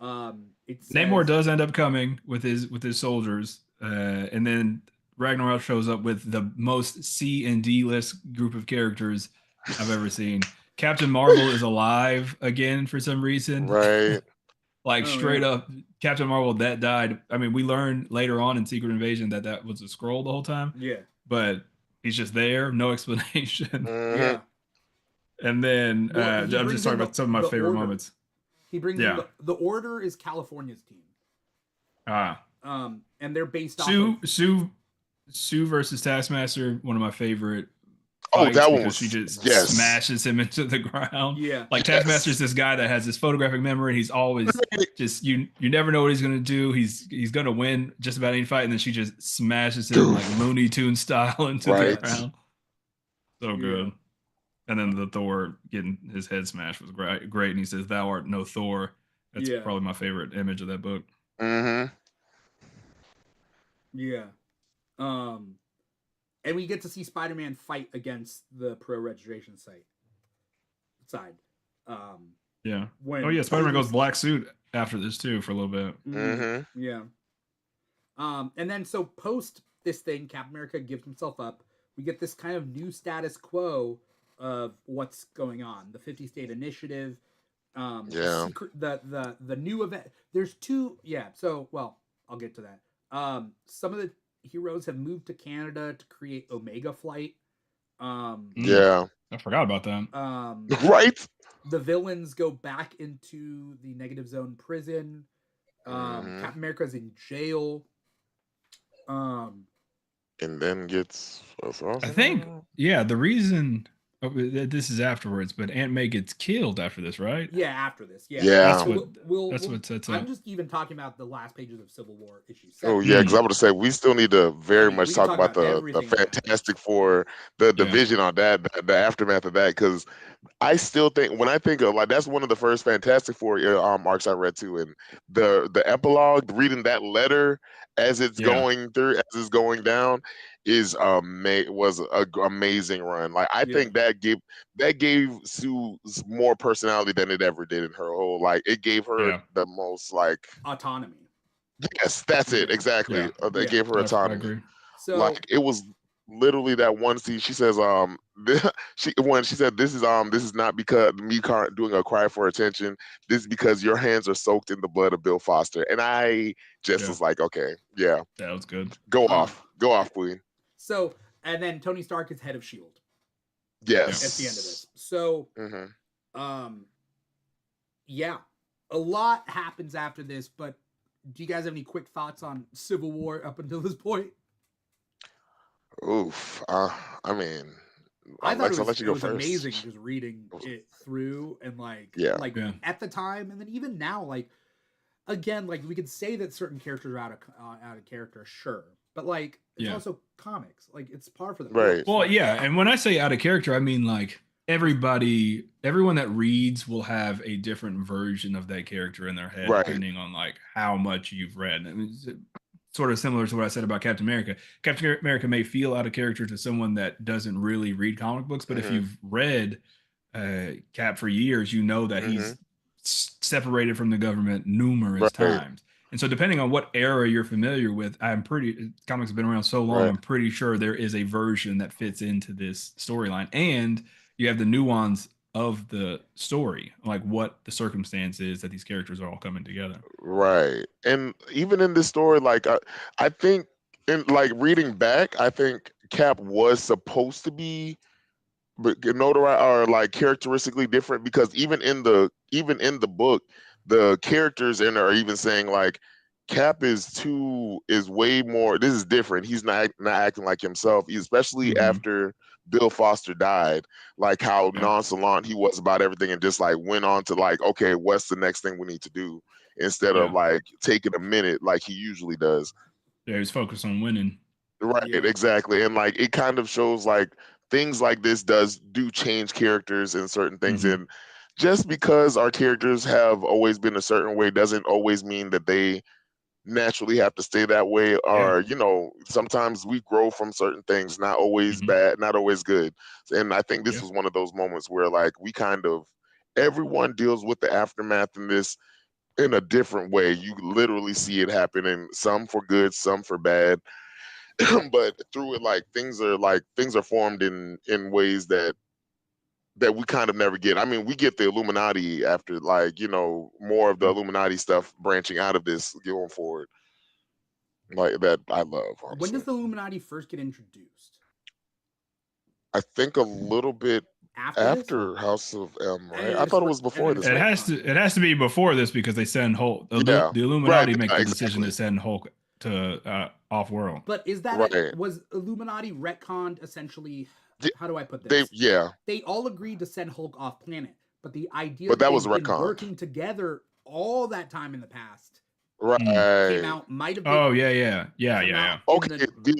Namor does end up coming with his soldiers, and then Ragnarok shows up with the most C and D list group of characters I've ever seen. Captain Marvel is alive again for some reason. Right. Like straight up, Captain Marvel that died. I mean, we learned later on in Secret Invasion that was a Skrull the whole time. Yeah. But he's just there, no explanation. Yeah. And then I'm just talking about some of my favorite moments. He brings in the Order is California's team. And they're based off Sue versus Taskmaster, one of my favorite fights, that one was, she just smashes him into the ground. Yeah. Like Taskmaster's this guy that has this photographic memory, and he's always just you never know what he's gonna do. He's gonna win just about any fight, and then she just smashes him like Looney Tunes style into the ground. So good. And then the Thor getting his head smashed was great. And he says, "Thou art no Thor." That's probably my favorite image of that book. Mm-hmm. Yeah. And we get to see Spider-Man fight against the pro registration side. Spider-Man goes black suit after this too for a little bit. Mm-hmm. Yeah. And then so post this thing, Captain America gives himself up. We get this kind of new status quo of what's going on. The 50 State Initiative A Yeah. secret, the new event. There's two. Yeah. So, well, I'll get to that. Some of the heroes have moved to Canada to create Omega Flight. Um, Yeah. I forgot about that. Right. the villains go back into the Negative Zone prison. Hmm. Captain America's in jail. Um, And then gets I think, yeah, the reason this is afterwards, but Aunt May gets killed after this, right? yeah, after this, yeah. That's Yeah. what We'll, that's what sets I'm up. just even talking about the last pages of Civil War issue Oh 7. yeah, because Mm, I would say we still need to I very mean, much we can talk talk about about the everything that happens. Fantastic Four, the yeah, division on that, the aftermath of that. Because I still think when I think of like that's one of the first Fantastic Four arcs I read too, and the epilogue, reading that letter as it's yeah, going through, as it's going down, is was a amazing run. Like I Yeah, think that gave Sue more personality than it ever did in her whole like it gave her yeah, the most like autonomy. yes, that's it Yeah, exactly. yeah. They yeah. gave her I autonomy. agree. So Like it was literally that one scene. She says, she when she said, this is not because me doing a cry for attention. This is because your hands are soaked in the blood of Bill Foster." And I just Yeah, was like, okay, yeah, that was good. um go off, Queen. so and then Tony Stark is head of Shield Yeah. at the end of this. Yes. So Hmm. um yeah, a lot happens after this, but do you guys have any quick thoughts on Civil War up until this point? Oof. I mean, I thought Lex, I'll let you it go was amazing first. just reading it through and Yeah. like Yeah. at the time and then even now like again like we could say that certain characters are out of character, sure, but like it's Yeah. also comics, like it's par for the Right. course. Well, Like yeah, and when I say out of character, I mean like everyone that reads will have a different version of that character in their head, Right. depending on like how much you've read. I mean, it's sort of similar to what I said about Captain America. Captain America may feel out of character to someone that doesn't really read comic books, but if Hmm. you've read Cap for years, you know that Hmm. he's separated from the government numerous Right. times. And so, depending on what era you're familiar with, comics have been around so long, Right. I'm pretty sure there is a version that fits into this storyline. And you have the nuance of the story, like what the circumstance is that these characters are all coming together. Right. And even in this story, like I think in like reading back, I think Cap was supposed to be notoriety or like characteristically different because even in the book, the characters in there are even saying like Cap is way more. This is different. He's not acting like himself, especially Hmm. after Bill Foster died. Like how Yeah. nonchalant he was about everything, and just like went on to like, okay, what's the next thing we need to do, instead of Yeah. like taking a minute like he usually does. Yeah. He's focused on winning. Right, yeah, exactly. And like it kind of shows like things like this do change characters and certain things. Hmm. And just because our characters have always been a certain way doesn't always mean that they naturally have to stay that way. Yeah. Or, sometimes we grow from certain things, not always Hmm. bad, not always good. And I think this Yeah. was one of those moments where like we kind of everyone deals with the aftermath in this in a different way. You literally see it happen, and some for good, some for bad. But through it, like things are formed in ways that we kind of never get. I mean, we get the Illuminati after like more of the Illuminati stuff branching out of this going forward, like that I love when honestly. does the Illuminati first get introduced? I think a little bit After this, after House of M, right? and I it's thought it was and before then it's this It one. has retconned. to. It has to be before this because they send Hulk. Yeah, The right. Illuminati make the decision Exactly. to send Hulk to off world. But is that Right. was Illuminati retconned essentially? Th- How do I put They this? yeah, They all agreed to send Hulk off planet, but the idea but that that was they've been retconned. working together all that time in the past Mm. came Right. out might have been Oh yeah. come out in Okay, the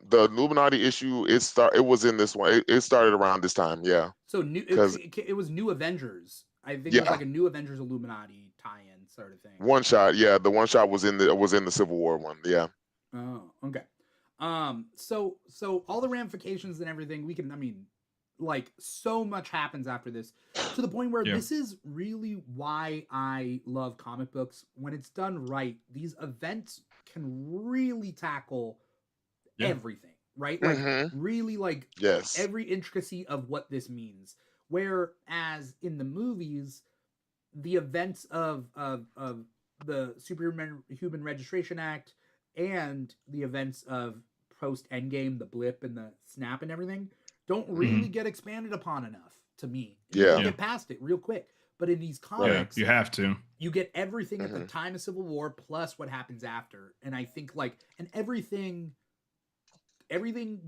the Illuminati issue, it was in this one. It started around this time, yeah. so new Because it was New Avengers. I think it was yeah, like a New Avengers Illuminati tie-in sort of thing. one shot, yeah, the one shot was in the Civil War one, yeah. Oh, okay. So all the ramifications and everything we can. I mean, like so much happens after this to the point where Yeah. this is really why I love comic books. When it's done right, these events can really tackle Yeah. everything, right? Like Mm-hmm. really like Yes. every intricacy of what this means. Whereas in the movies, the events of the Superhuman Registration Act and the events of post Endgame, the blip and the snap and everything, don't really get expanded upon enough to me. You Yeah. can get past it real quick. But in these Yeah, comics, you have to. you get everything at the time of Civil War plus what happens after. And I think everything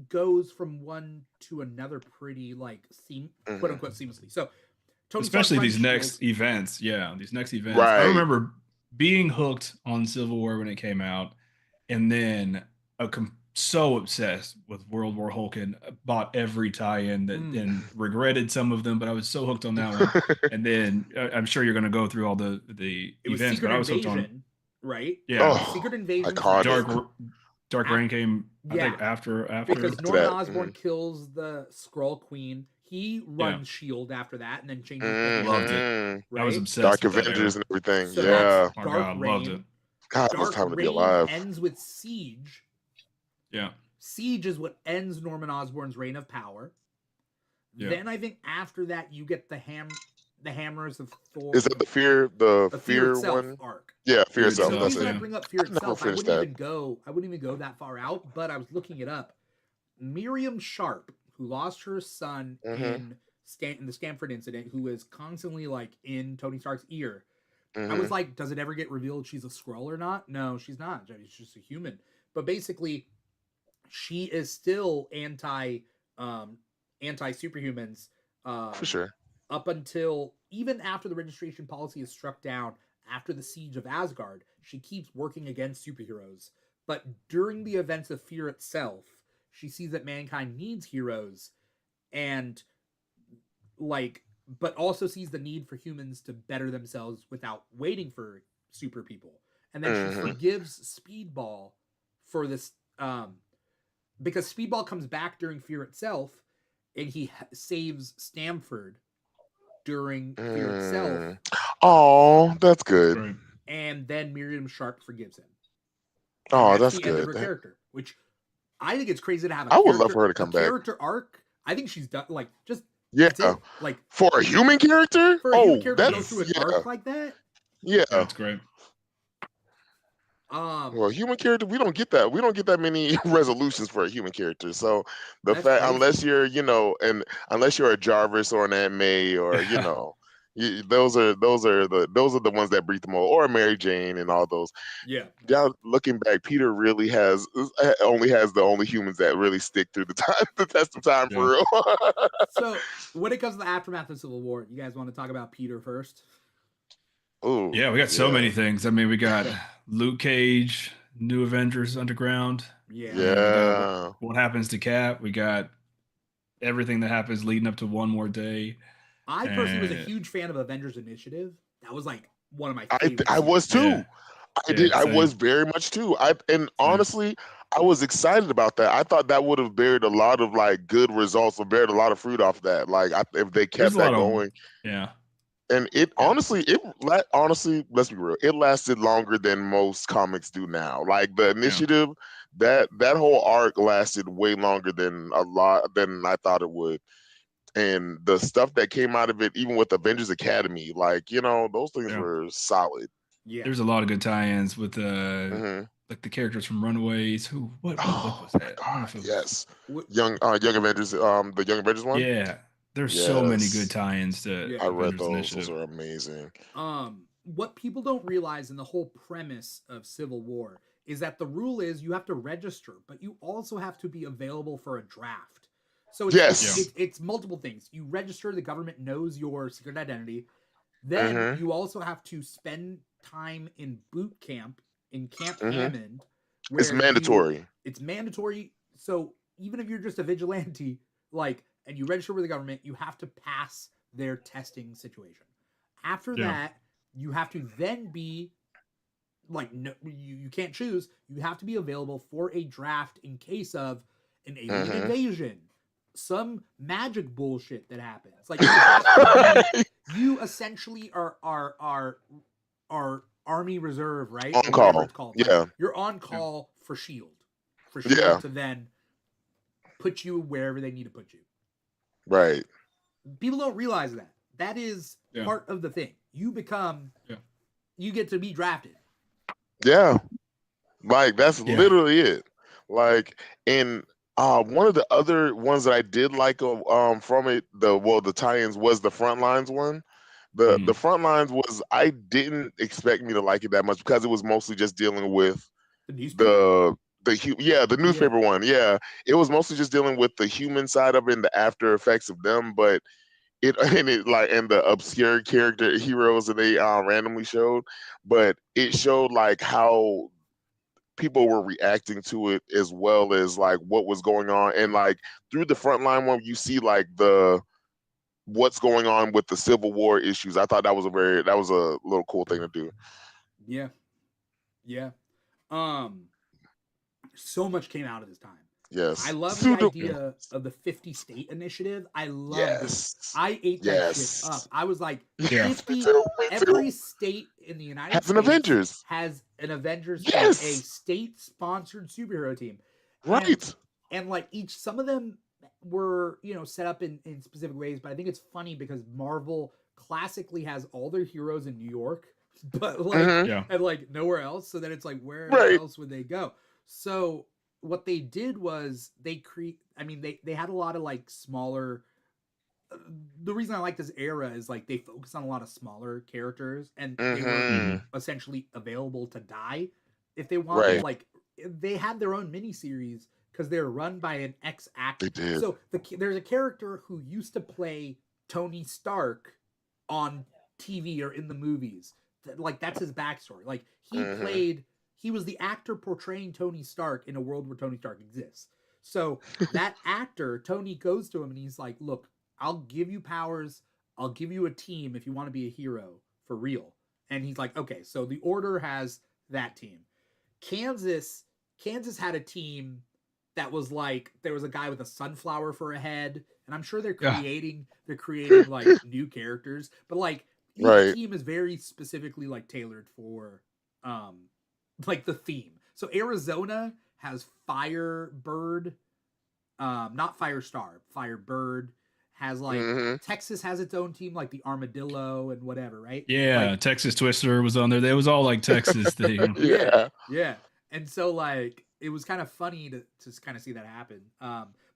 goes from one to another pretty quote unquote seamlessly. So Tony especially Stark these runs next Shield. events. Yeah, these next events. Right. I remember being hooked on Civil War when it came out, and then so obsessed with World War Hulk and bought every tie-in and regretted some of them, but I was so hooked on that one. And then I'm sure you're going to go through all the events, but I was hooked on. Right? Yeah, Secret Invasion. Dark Reign came. I think after because Norman Osborn kills the Skrull Queen. He runs Shield after that, and then changes. Loved it. Right? I was obsessed. Dark with Avengers and everything. So yeah. That's Dark Reign. Loved it. God, it was Dark time to be Reign alive. ends with Siege. Yeah. Siege is what ends Norman Osborn's reign of power. Yeah. Then I think after that you get the Hammers of Thor. Is it the Fear itself one? arc? Yeah, Fear Fear itself. The That's reason I it. bring up Fear itself, I finished wouldn't even go that far out, but I was looking it up. Miriam Sharp, who lost her son in the Stanford incident, who is constantly in Tony Stark's ear. I was like, does it ever get revealed she's a Skrull or not? No, she's not. She's just a human. But basically, she is still anti superhumans. For sure. Up until even after the registration policy is struck down, after the siege of Asgard, she keeps working against superheroes. But during the events of Fear itself, she sees that mankind needs heroes, and but also sees the need for humans to better themselves without waiting for super people. And then she forgives Speedball for this, because Speedball comes back during Fear itself, and he saves Stamford during Fear itself. Oh, that's good. Right. And then Miriam Sharp forgives him. Oh, that's the end of good. her character, which I think it's crazy to have. I would love for her to come back. Character arc. I think she's done. Yeah, for a human character. For a human character to go through an arc like that. Yeah, that's great. Well, human character, we don't get that. We don't get that many resolutions for a human character. So the fact, crazy. unless you're, unless you're a Jarvis or an Aunt May or those are the ones that breathe the most, or a Mary Jane and all those. Yeah. Now looking back, Peter really only has the only humans that really stick through the test of time for real. So when it comes to the aftermath of Civil War, you guys want to talk about Peter first? Ooh, yeah, we got so many things. I mean, we got Luke Cage, New Avengers Underground. Yeah. What happens to Cap? We got everything that happens leading up to One More Day. I personally was a huge fan of Avengers Initiative. That was one of my favorites. I was too. Yeah. I was very much too. Honestly, I was excited about that. I thought that would have bared a lot of good results, or bared a lot of fruit off that. If they kept that going. And honestly, let's be real. It lasted longer than most comics do now. The Initiative, that whole arc lasted way longer than I thought it would. And the stuff that came out of it, even with Avengers Academy, those things were solid. Yeah, there's a lot of good tie-ins with the characters from Runaways. What book was that? God, yes, Young Avengers, the Young Avengers one. Yeah, there's so many good tie-ins to. I read those. Initiative. Those are amazing. What people don't realize in the whole premise of Civil War is that the rule is you have to register, but you also have to be available for a draft. So it's multiple things. You register, the government knows your secret identity. Then you also have to spend time in boot camp, in Camp Hammond. It's mandatory. It's mandatory. So even if you're just a vigilante, and you register with the government, you have to pass their testing situation. After that, you have to then be no, you can't choose. You have to be available for a draft in case of an alien invasion. Some magic bullshit that happens. You essentially are Army Reserve, right? On call. It's called. Yeah. You're on call for SHIELD. For SHIELD to then put you wherever they need to put you. Right. People don't realize that. That is part of the thing. You get to be drafted. Yeah. Like that's literally it. Like, and one of the other ones that I did like from it, the tie-ins was the Frontlines one. The Frontlines was, I didn't expect me to like it that much because it was mostly just dealing with the newspaper. The newspaper one. Yeah, it was mostly just dealing with the human side of it and the after effects of them, but and the obscure character heroes that they randomly showed, but it showed like how people were reacting to it as well as like what was going on, and like through the Frontline one you see like what's going on with the Civil War issues. I thought that was a little cool thing to do. Yeah. So much came out of this time. Yes. I love the idea of the 50 state initiative. I loved it. I ate that shit up. I was like, 50, every state in the United States has an Avengers team, a state-sponsored superhero team. Right. And like some of them were, set up in specific ways, but I think it's funny because Marvel classically has all their heroes in New York, but and like nowhere else. So then it's like, where else would they go? So what they did was they had a lot of like smaller. The reason I like this era is like they focus on a lot of smaller characters, and they were essentially available to die if they wanted. Right. Like they had their own miniseries because they're run by an ex-actor. They did. So there's a character who used to play Tony Stark on TV or in the movies. Like that's his backstory. Like he was the actor portraying Tony Stark in a world where Tony Stark exists. So that actor, Tony, goes to him and he's like, look, I'll give you powers. I'll give you a team if you want to be a hero for real. And he's like, okay, so the Order has that team. Kansas had a team that was like, there was a guy with a sunflower for a head. And I'm sure they're creating like new characters, but like each team is very specifically like tailored for, like the theme. So Arizona has Firebird, not Firestar. Firebird has like Texas has its own team, like the Armadillo and whatever, right? Yeah, like, Texas Twister was on there. It was all like Texas thing. Yeah. And so like it was kind of funny to kind of see that happen.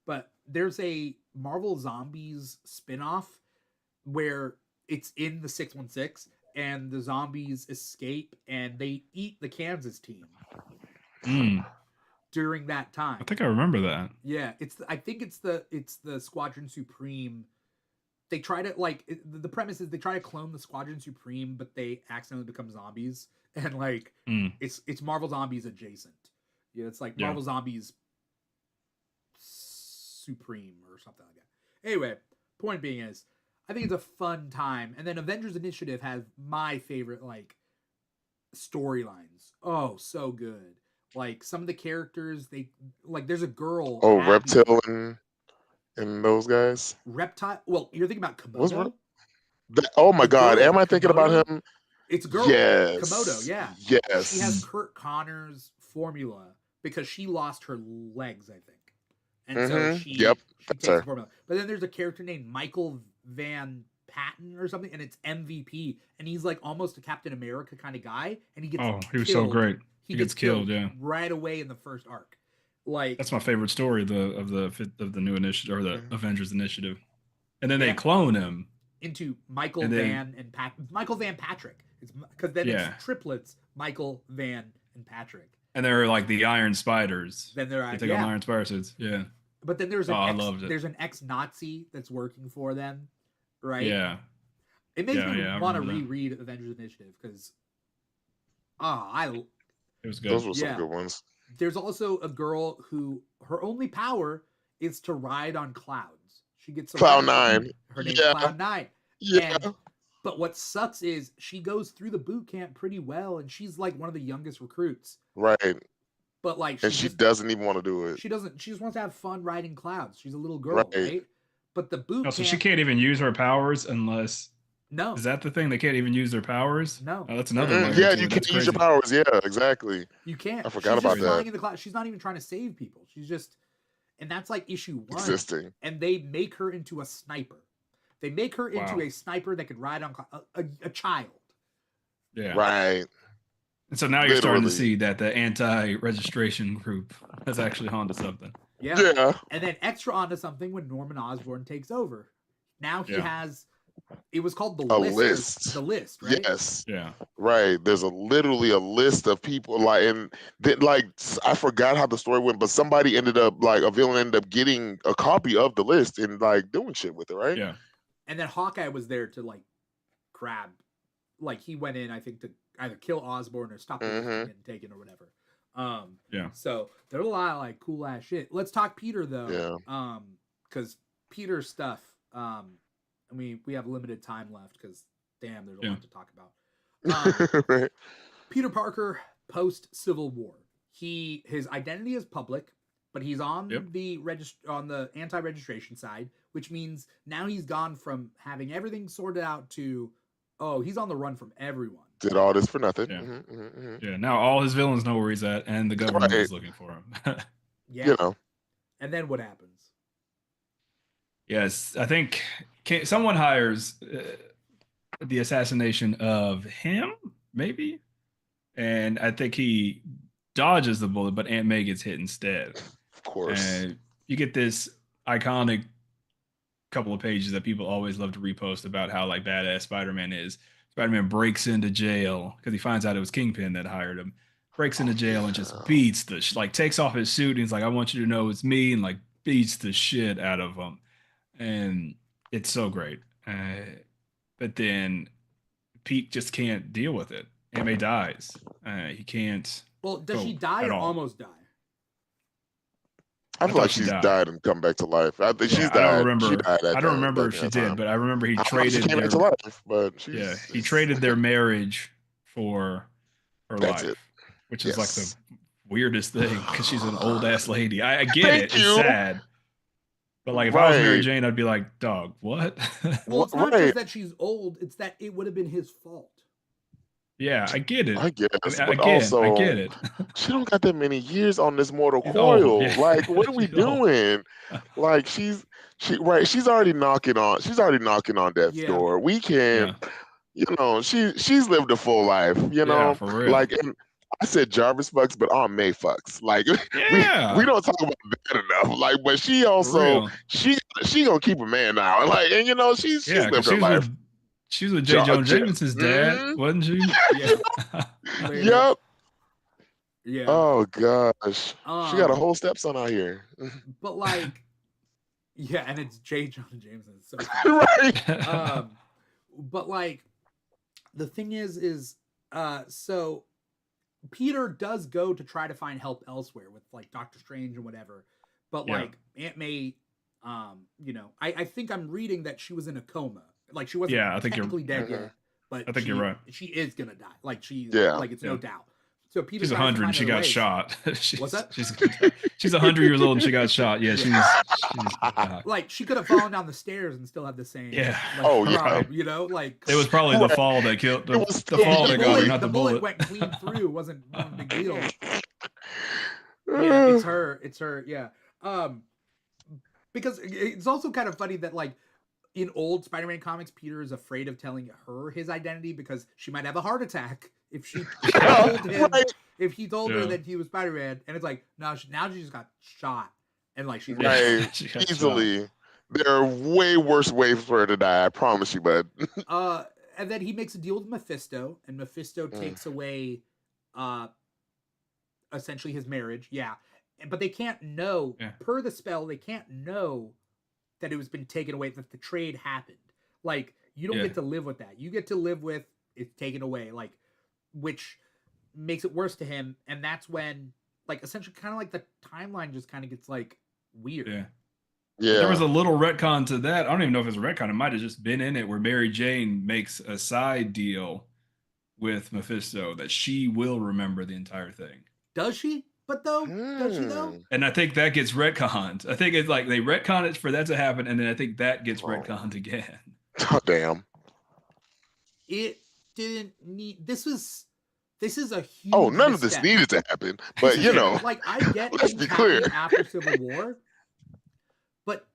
But there's a Marvel Zombies spinoff where it's in the 616. And the zombies escape, and they eat the Kansas team during that time. I think I remember that. Yeah, I think it's the Squadron Supreme. They try to the premise is they try to clone the Squadron Supreme, but they accidentally become zombies, and like it's Marvel Zombies adjacent. Yeah, it's like Marvel Zombies Supreme or something like that. Anyway, point being is, I think it's a fun time. And then Avengers Initiative has my favorite, like, storylines. Oh, so good. Like, some of the characters, there's a girl. Oh, Abby. Reptile and those guys? Reptile? Well, you're thinking about Komodo? Oh, my God. Am I thinking about him? It's a girl. Yes. Komodo, yeah. Yes. She has Kurt Connor's formula because she lost her legs, I think. And so she takes the formula. But then there's a character named Michael Van Patten or something, and it's MVP, and he's like almost a Captain America kind of guy, and he gets he was so great. He gets killed right away in the first arc. Like that's my favorite story of the new initiative or the Avengers Initiative, and then they clone him into Michael Van Patrick. It's because then it's triplets, Michael Van and Patrick, and they're like the Iron Spiders. Then they take on Iron Spider suits. Yeah. But then there's an ex-Nazi that's working for them, right? Yeah. It makes me want to reread Avengers Initiative because it was good. Those were some good ones. There's also a girl who her only power is to ride on clouds. She gets Cloud9. Her name's Cloud9. Yeah. But what sucks is she goes through the boot camp pretty well, and she's like one of the youngest recruits. Right. But like, she doesn't even want to do it. She doesn't. She just wants to have fun riding clouds. She's a little girl, right? But the boot camp. So she can't even use her powers unless. No. Is that the thing? They can't even use their powers? No. Oh, that's another one. Yeah, you can't use your powers. Yeah, exactly. You can't. I forgot about that. Flying in the cloud. She's not even trying to save people. She's just, and that's like issue 1. Existing. And they make her into a sniper. They make her into Wow. a sniper that could ride on a child. Yeah. Right. And so now you're starting to Literally. see that the anti-registration group has actually onto something. Yeah. Yeah. And then extra onto something when Norman Osborn takes over. Now he has, it was called the A list. list. The list, right? Yes. Yeah. Right. There's literally a list of people like, and then like I forgot how the story went, but somebody ended up like a villain ended up getting a copy of the list and like doing shit with it, right? Yeah. And then Hawkeye was there to like grab, like he went in, I think, to either kill Osborn or stop the list from getting taken or whatever. Yeah. So there's a lot of like cool ass shit. Let's talk Peter though. Yeah. Because Peter's stuff, and we have limited time left because damn, there's a lot to talk about. Right. Peter Parker post Civil War. His identity is public, but he's on the anti-registration side, which means now he's gone from having everything sorted out to he's on the run from everyone. Did all this for nothing. Yeah. Yeah. Now all his villains know where he's at, and the government is looking for him. Yeah. You know. And then what happens? Yes, I think someone hires the assassination of him, maybe, and I think he dodges the bullet, but Aunt May gets hit instead. Of course. And you get this iconic couple of pages that people always love to repost about how like badass Spider-Man is. Spider-Man breaks into jail because he finds out it was Kingpin that hired him. Breaks into jail and just beats takes off his suit and he's like, I want you to know it's me, and like beats the shit out of him. And it's so great. But then Pete just can't deal with it. Aunt May dies. He can't. Well, does she die or almost die? I feel like she's died and come back to life. I think she's died. I don't remember. She died I don't remember if she did, but I remember he traded. She came back to life, but he traded their marriage for her life, which is like the weirdest thing because she's an old ass lady. I get it. It's sad. But like if I was Mary Jane, I'd be like, dog, what? Well, it's not just that she's old, it's that it would have been his fault. Yeah, I get it. I guess. I get it. She don't got that many years on this mortal coil. Yeah. Like, what are we doing? Like she's already knocking on death's door. We can she's lived a full life, for real. Like, and I said Jarvis fucks, but Aunt May fucks. Like, we don't talk about that enough. Like, but she also she gonna keep a man now. Like, and she's lived her life. She was with J. Jonah Jameson's dad, wasn't she? Yeah. Yep. Yeah. Oh gosh. She got a whole stepson out here. But like, yeah, and it's J. Jonah Jameson. So right. But like, the thing is so Peter does go to try to find help elsewhere with like Doctor Strange and whatever. But like Aunt May, I think I'm reading that she was in a coma. Like she wasn't technically dead yet, but I think you're right. She is gonna die. Like it's no doubt. So Peter, she's 100 and she got shot. What's that? She's 100 years old and she got shot. Yeah, she's like she could have fallen down the stairs and still have the same. Yeah. Like, like it was probably the fall that killed the fall that got her, not the bullet. Went clean through. Wasn't a big deal. Yeah, it's her. Yeah. Because it's also kind of funny that like in old Spider-Man comics, Peter is afraid of telling her his identity because she might have a heart attack if she told him, if he told her that he was Spider-Man. And it's like, now she just got shot. And like she's easily shot. There are way worse ways for her to die, I promise you, bud. And then he makes a deal with Mephisto, and Mephisto takes away essentially his marriage. Yeah. But they can't know, per the spell, they can't know that it was been taken away, that the trade happened. Like, you don't get to live with that. You get to live with it's taken away, like, which makes it worse to him. And that's when, like, essentially kind of like the timeline just kind of gets, like, weird. Yeah. There was a little retcon to that. I don't even know if it's a retcon. It might have just been in it where Mary Jane makes a side deal with Mephisto that she will remember the entire thing. Does she? But though, does she though? And I think that gets retconned. I think it's like they retcon it for that to happen, and then I think that gets retconned again. Oh damn! It didn't need. This is a huge. Oh, none of this needed to happen. But like I get let's be clear. After Civil War,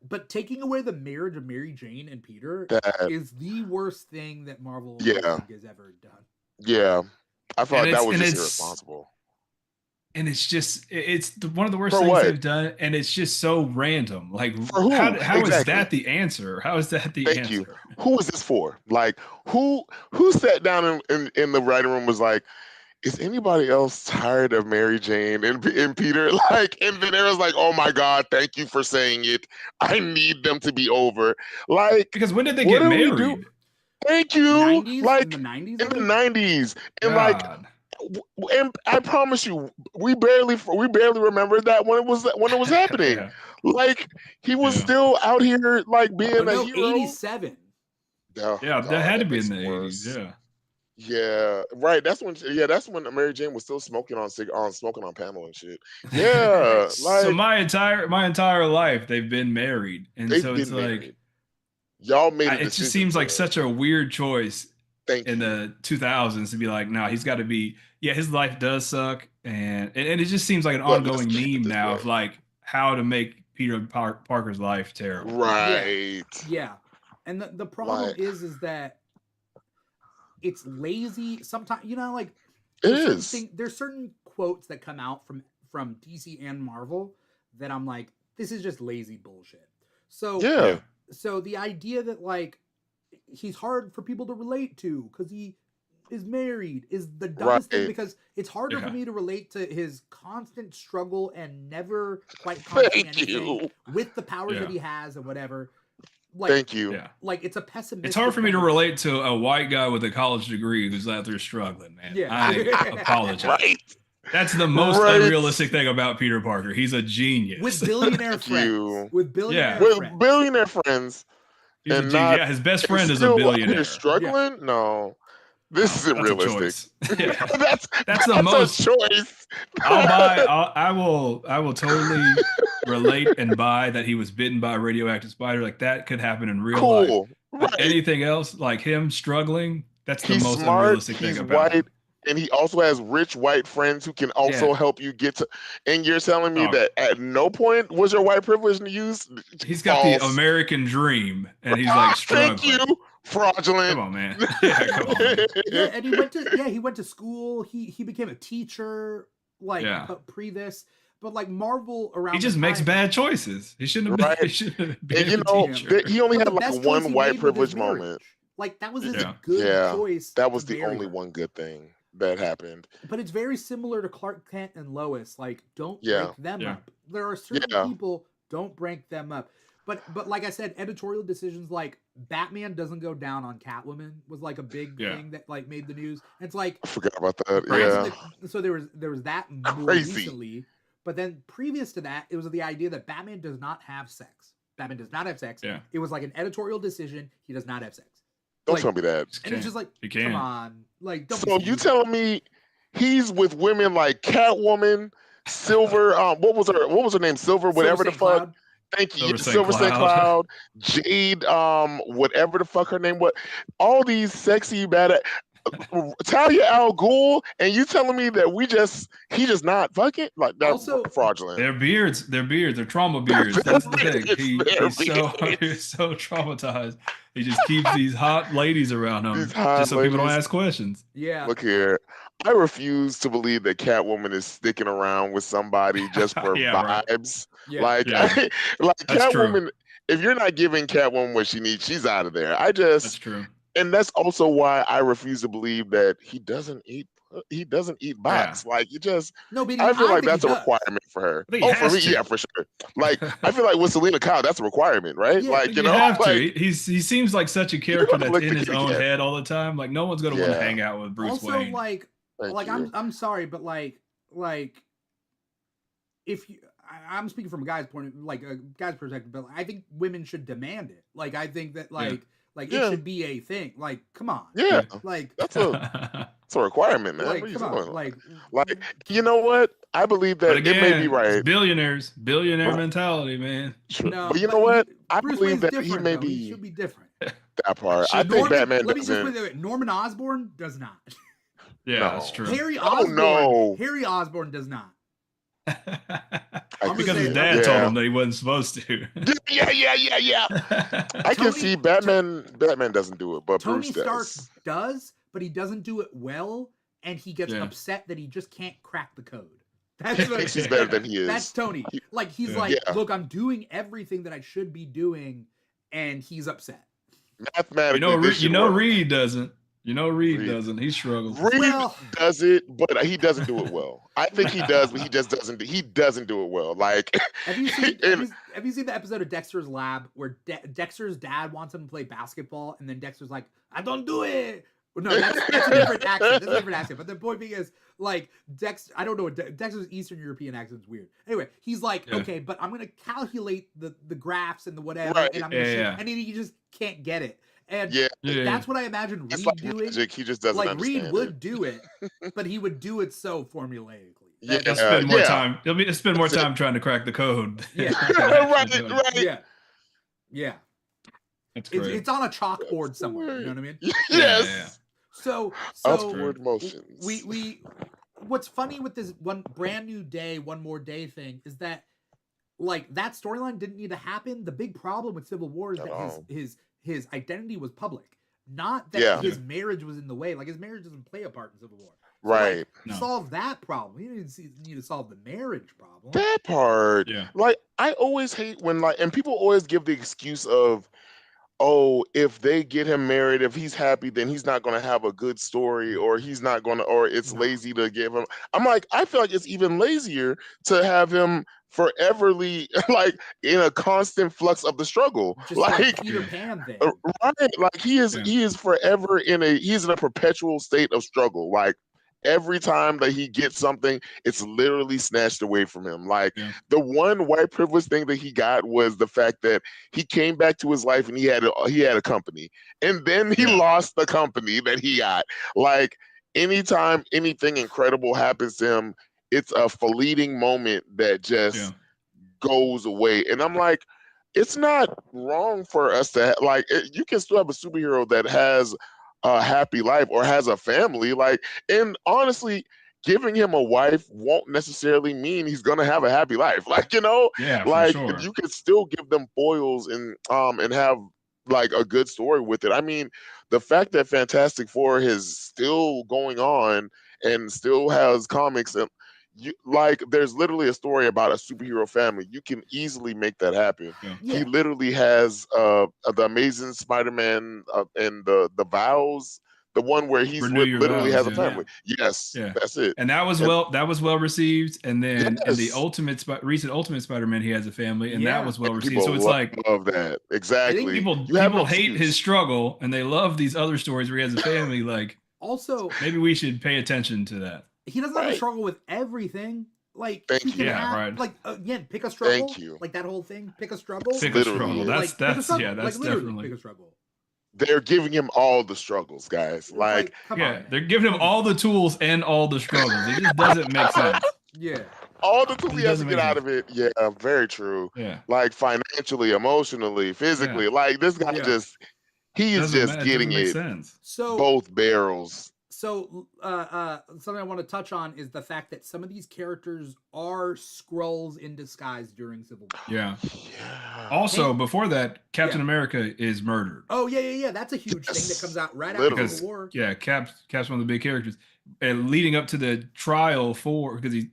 But taking away the marriage of Mary Jane and Peter That is the worst thing that Marvel I yeah, think has ever done. yeah. I felt And like that it's was and just it's irresponsible. and it's just one of the worst For things what? they've done, and it's just so random. Like, For who? how is Exactly. that the answer? How is that the Thank you. answer? Who is this for? Like, who sat down in the writing room was like, is anybody else tired of Mary Jane and Peter? Like, and then it was like, oh my God, thank you for saying it. I need them to be over. Like, Because when did they what get do we do? married? Thank you. 90s in Like the 90s, in I the think. 90s. And like, God. and I promise you, we barely remembered that when it was happening. Yeah. Like he was Yeah. still out here like being Oh a no, hero. 87. Oh Yeah, that God, had to that be in makes the it 80s. worse. Yeah. Yeah, right. That's when Mary Jane was still smoking on Pamela and shit. Yeah, So like my entire life they've been married. And they've so it's been like married. Y'all made a it just decision seems like to such a weird choice thank in you. the 2000s to be like, no, he's got to be, yeah, his life does suck. And it just seems like an But let's ongoing keep it meme this now of way. like how to make Peter Parker's life terrible. Yeah. Right. Yeah. And the problem Like is that it's lazy. Sometimes, like it there's certain quotes that come out from DC and Marvel that I'm like, this is just lazy bullshit. So Yeah. the idea that like he's hard for people to relate to because he is married is the dumbest thing, Right. because it's harder for Yeah. me to relate to his constant struggle and never quite accomplishing Thank anything you. with the powers that Yeah. he has and whatever. Like, Thank you. Yeah. like it's a pessimistic. It's hard for me to kind of- relate to a white guy with a college degree who's out there struggling, man. Yeah. I apologize. Right. That's the most Right. unrealistic thing about Peter Parker. He's a genius. with billionaire Thank friends. you. With billionaire Yeah. With friends. billionaire friends He's a and genius. not Yeah, his best and friend is a still out here billionaire. struggling. No, this No, isn't that's a realistic. choice. Yeah. that's That's the a most choice. I will totally relate and buy that he was bitten by a radioactive spider. Like that could happen in real life. Cool. But Right. anything else, like him struggling, that's the He's most smart. unrealistic thing He's about him. white. And he also has rich white friends who can also Yeah. help you get to. And you're telling me Dog. that at no point was your white privilege used? He's got the False. American dream, and he's like struggling. Thank you. Fraudulent. Come on, man. Yeah, come on, man. Yeah, and he went to school. He became a teacher like Yeah. pre this. But like Marvel around He just the makes time- bad choices. He shouldn't have been. Right. He shouldn't have been And you a know, teacher. he only But had the best like choice one he white made with his privilege marriage. moment. Like that was his Yeah. good Yeah. choice. That to was the marry only her. one good thing that happened. But it's very similar to Clark Kent and Lois. Like, don't Yeah. break them Yeah. up. There are certain Yeah. people, don't break them up. But like I said, editorial decisions like Batman doesn't go down on Catwoman was like a big Yeah. thing that like made the news. And it's like I forgot about that. granted Yeah. so there was that more Crazy. recently, but then previous to that, it was the idea that Batman does not have sex. Batman does not have sex. Yeah. It was like an editorial decision. He does not have sex. Don't Like, tell me that. and it's just like, He come can. on, like, don't. So be you stupid. telling me he's with women like Catwoman, Silver, what was her name? Silver, whatever Silver the St. fuck. Cloud? Thank you. Silver Yeah, St. Silver St. Cloud. Cloud, Jade, whatever the fuck her name was. All these sexy bad Talia al Ghul, and you telling me that he just not fucking like that's Also- fraudulent. They're trauma beards. That's the thing. They're He's so traumatized. He just keeps these hot ladies around him These hot just so people don't ladies. ask questions. Yeah. Look here. I refuse to believe that Catwoman is sticking around with somebody just for Yeah, right. vibes. Yeah. Like, Yeah. like That's true. Catwoman, if you're not giving Catwoman what she needs, she's out of there. That's true. And that's also why I refuse to believe that he doesn't eat box. Like, you just, No, but I feel like think that's he a does. requirement for her. I think he Oh, for has me, to. yeah, for sure. Like, I feel like with Selena Kyle, that's a requirement, right? Yeah, Like, You you know, have to. like, He seems like such a character gonna that's lick in the his Kit own Kat. head all the time. Like no one's gonna want to Yeah. hang out with Bruce Also, Wayne. like thank you. I'm sorry, but like if you, I'm speaking from a guy's point, like a guy's perspective, but I think women should demand it. Like I think that it Yeah. should be a thing. Like, come on. Yeah, Like, that's a requirement, man. like What are you come doing? on. Like, You know what? I believe that But again, it may be right. it's billionaire Right. mentality, man. True. no, But you know what? I Bruce believe Wayne's that different, he may though. He be should be different. that part. I think Norman, Batman let me just doesn't. put it that way. Norman Osborn does not. Yeah, No. that's true. Harry Oh, Osborn. no. Harry Osborn does not. Because his say- dad told him that he wasn't supposed to. Yeah. I can see Batman doesn't do it, but Tony Bruce Stark does. does, but he doesn't do it well, and he gets upset that he just can't crack the code. That's He thinks he's better than he is. That's Tony. Like he's like, look, I'm doing everything that I should be doing, and he's upset. Mathematically, Reed doesn't. Reed doesn't. He struggles. Reed does it, but he doesn't do it well. I think he does, but he just doesn't. He doesn't do it well. Like, have you seen the episode of Dexter's Lab where Dexter's dad wants him to play basketball, and then Dexter's like, "I don't do it." No, that's a different accent. That's a different accent. But the point being is, like, Dexter, I don't know what Dexter's Eastern European accent is weird. Anyway, he's like, okay, but I'm gonna calculate the graphs and the whatever, and I'm gonna and he just can't get it. And that's what I imagine Reed doing. Magic. He just doesn't like understand Reed would do it, but he would do it so formulaically. He'll spend more time. He'll spend more time trying to crack the code. Yeah, right. Yeah. That's great. It's on a chalkboard somewhere. You know what I mean? Yes. Yeah. So upward motions. We what's funny with this one brand new day, one more day thing is that like that storyline didn't need to happen. The big problem with Civil War is that his identity was public, not that his marriage was in the way. Like his marriage doesn't play a part in Civil War. So, right. Like, solve that problem. You didn't need to solve the marriage problem. That part. Yeah. Like I always hate when and people always give the excuse of, oh, if they get him married, if he's happy, then he's not going to have a good story, or he's not going to, or it's lazy to give him. I'm like, I feel like it's even lazier to have him foreverly like in a constant flux of the struggle. Just like Peter Pan thing. Right. Like he is forever he's in a perpetual state of struggle. Like every time that he gets something, it's literally snatched away from him. Like the one white privilege thing that he got was the fact that he came back to his life and he had a company, and then he lost the company that he got. Like anytime anything incredible happens to him, it's a fleeting moment that just goes away. And I'm like, it's not wrong for us to you can still have a superhero that has a happy life or has a family, and honestly, giving him a wife won't necessarily mean he's gonna have a happy life. You could still give them foils and have like a good story with it. I mean, the fact that Fantastic Four is still going on and still has comics and there's literally a story about a superhero family. You can easily make that happen. He literally has the Amazing Spider-Man and the Vows, the one where he literally has a family. Yes, that's it. And that was well received. And then in the recent Ultimate Spider-Man, he has a family, and that was well received. So it's love that exactly. I think people hate his struggle, and they love these other stories where he has a family. Also, maybe we should pay attention to that. He doesn't have to struggle with everything. Like, Thank he can you. have, again, pick a struggle. Thank you. Like that whole thing, pick a struggle. Pick a struggle. That's definitely pick a struggle. They're giving him all the struggles, guys. They're giving him all the tools and all the struggles. It just doesn't make sense. Yeah. All the tools he has to get out of it. Yeah, very true. Yeah. Like financially, emotionally, physically. Like this guy he's just getting it. So both barrels. So something I want to touch on is the fact that some of these characters are Skrulls in disguise during Civil War. Yeah. Also, before that, Captain America is murdered. Oh yeah. That's a huge thing that comes out right after Civil War. Yeah, Cap's one of the big characters. And leading up to the trial because he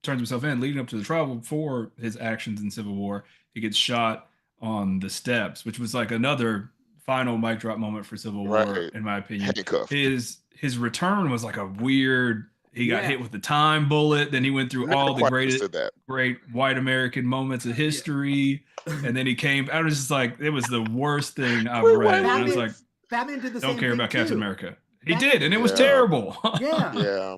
turns himself in, leading up to the trial for his actions in Civil War, he gets shot on the steps, which was like another final mic drop moment for Civil War, in my opinion. His return was like a weird. He got hit with the time bullet. Then he went through all the great white American moments of history, and then he came. I was just like, it was the worst thing I've read. I was like, Batman did the same don't care about Captain America. He Batman did, and it was terrible. Yeah.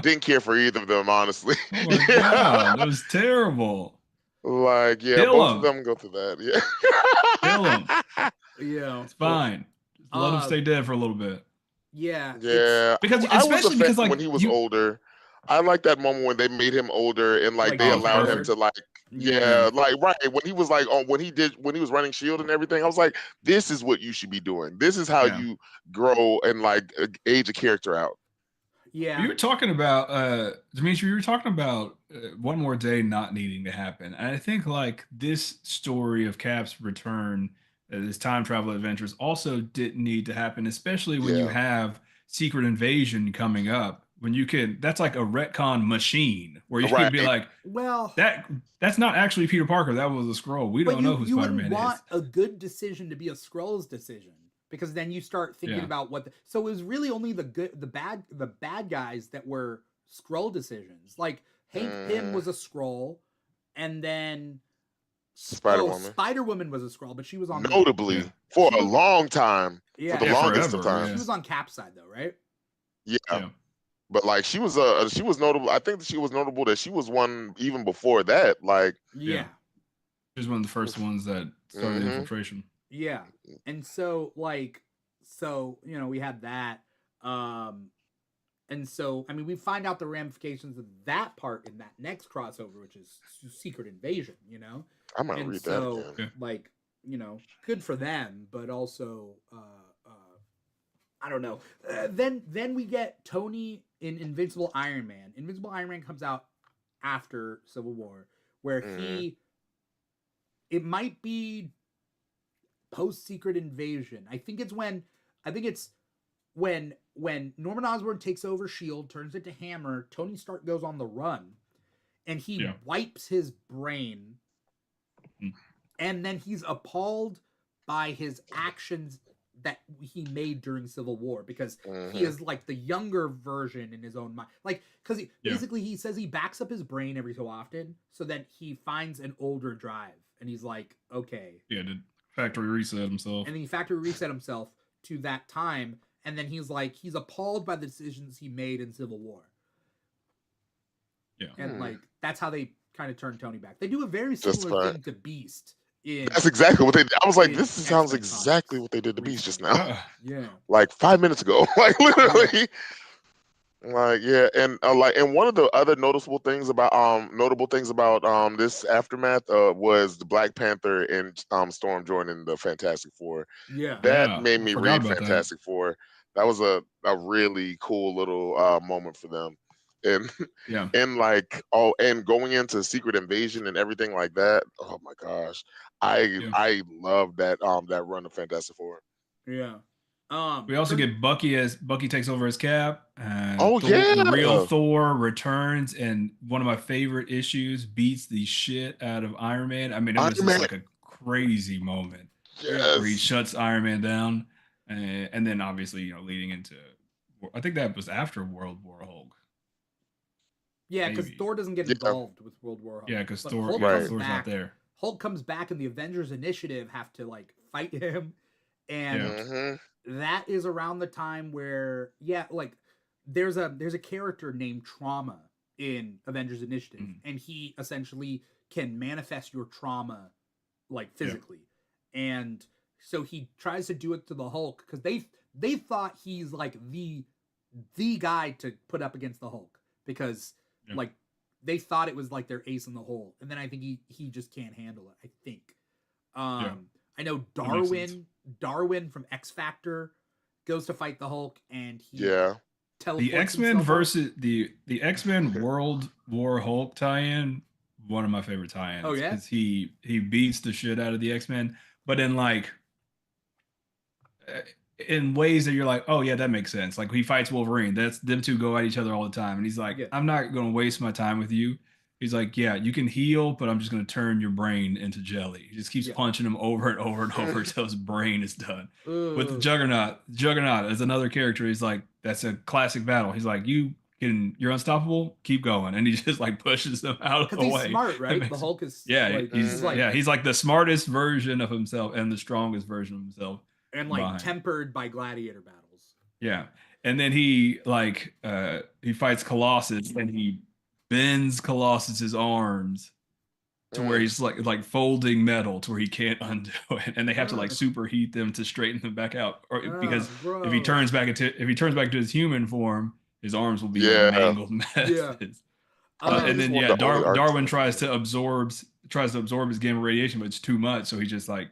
Didn't care for either of them, honestly. Oh my God, it was terrible. Both of them go through that. Yeah. Kill him. Yeah, it's fine. Let him stay dead for a little bit. Yeah. Because especially because when he was older, I like that moment when they made him older and they allowed him to when he was when he was running Shield and everything. I was like, this is what you should be doing. This is how you grow and age a character out. Yeah. You were talking about, Dimitri, you were talking about one more day not needing to happen. And I think like this story of Cap's return, his time travel adventures also didn't need to happen, especially when you Yeah. have Secret Invasion coming up. When you can, that's like a retcon machine where you can Right. be like, Well, that's not actually Peter Parker. That was a scroll. We but don't know who you wouldn't Spider-Man want is. a good decision to be a Skrull's decision, because then you start thinking Yeah. about so it was really only the bad guys that were Skrull decisions. Like Hank Pym Mhm. was a Skrull, and then Spider-Woman. Spider-Woman was a Skrull, but she was on the Yeah. Notably, for she a was long time, for the yeah, Yeah, longest of forever. she Yeah. times. was on Cap's side though, right? Yeah. Yeah. But like she was notable. I think that she was notable that she was one even before that. Like, Yeah. Yeah. She was one of the first ones that started the hmm infiltration. Yeah. And so we had that. Um and so I mean we find out the ramifications of that part in that next crossover, which is Secret Invasion, I might And read that so again. Yeah. like, good for them, but also I don't know. Then we get Tony in Invincible Iron Man. Invincible Iron Man comes out after Civil War, where hmm it might be post Secret Invasion. I think it's when Norman Osborn takes over Shield, turns into Hammer. Tony Stark goes on the run, and he Yeah. wipes his brain, Mm. and then he's appalled by his actions that he made during Civil War, because he hmm is like the younger version in his own mind. Like, because Yeah. basically he says he backs up his brain every so often so that he finds an older drive, and he's like, okay. Yeah. Did factory reset himself. And then he factory reset himself to that time, and then he's like, he's appalled by the decisions he made in Civil War. Yeah. And like, that's how they kind of turn Tony back. They do a very Just similar fine. thing to Beast in That's exactly what they. I was like, in this sounds X-Men exactly comics what they did to Beast just recently. now. Yeah. Like 5 minutes ago. Like literally. Like yeah, and one of the other notable things about this aftermath was the Black Panther and Storm joining the Fantastic Four. Yeah. That Yeah. made I me forgot read about that. Fantastic Four. That was a really cool little moment for them. And Yeah. and and going into Secret Invasion and everything like that. Oh my gosh. Yeah. I love that run of Fantastic Four. Yeah. We also For get Bucky as Bucky takes over as Cap, and Oh Thor, the real yeah. Thor returns, and one of my favorite issues beats the shit out of Iron Man. I mean, it Iron was just Man. like a crazy moment Yeah. where he Yes. shuts Iron Man down, and then obviously leading into, I think that was after World War Hulk, Yeah, because maybe. Thor doesn't get Yeah. involved with World War Hulk. Yeah, because But Thor, Hulk yeah, because comes Right. Thor's not back. there. Hulk comes back, and the Avengers Initiative have to like fight him, Yeah. and hmm that is around the time where like there's a character named Trauma in Avengers Initiative, Mhm. and he essentially can manifest your trauma like Yeah. physically, and so he tries to do it to the Hulk because they thought he's like the guy to put up against the Hulk, because Yeah. like they thought it was like their ace in the hole, and then I think he just can't handle it. I think. Yeah. I know That makes sense. Darwin from X Factor goes to fight the Hulk, and he Yeah. The teleports X-Men himself out. versus the X-Men World War Hulk tie-in, one of my favorite tie-ins, Oh yeah, because he beats the shit out of the X-Men, but in like uh, in ways that you're like, oh yeah, that makes sense. Like he fights Wolverine, that's them two go at each other all the time, and he's like, yeah, I'm not gonna waste my time with you. He's like, yeah, you can heal, but I'm just gonna turn your brain into jelly. He just keeps yeah. punching him over and over and over until his brain is done. With Ugh. Juggernaut as another character, he's like, that's a classic battle. He's like, you're unstoppable, keep going, and he just like pushes them out of Because the he's way. smart, That right? The makes Hulk is yeah, like he's he's hmm like yeah, he's like the smartest version of himself and the strongest version of himself and like combined. tempered by gladiator battles. Yeah. And then he fights Colossus and he bends Colossus's arms to where Mm. he's like folding metal to where he can't undo it, and they have to like Ugh. superheat them to straighten them back out, or because if he Gross. turns back into if he turns back to his human form, his arms will be a Yeah. mangled Yeah. messes. I think And he's then one yeah, of the only Darwin arcs. tries to absorb his gamma radiation, but it's too much, so he just like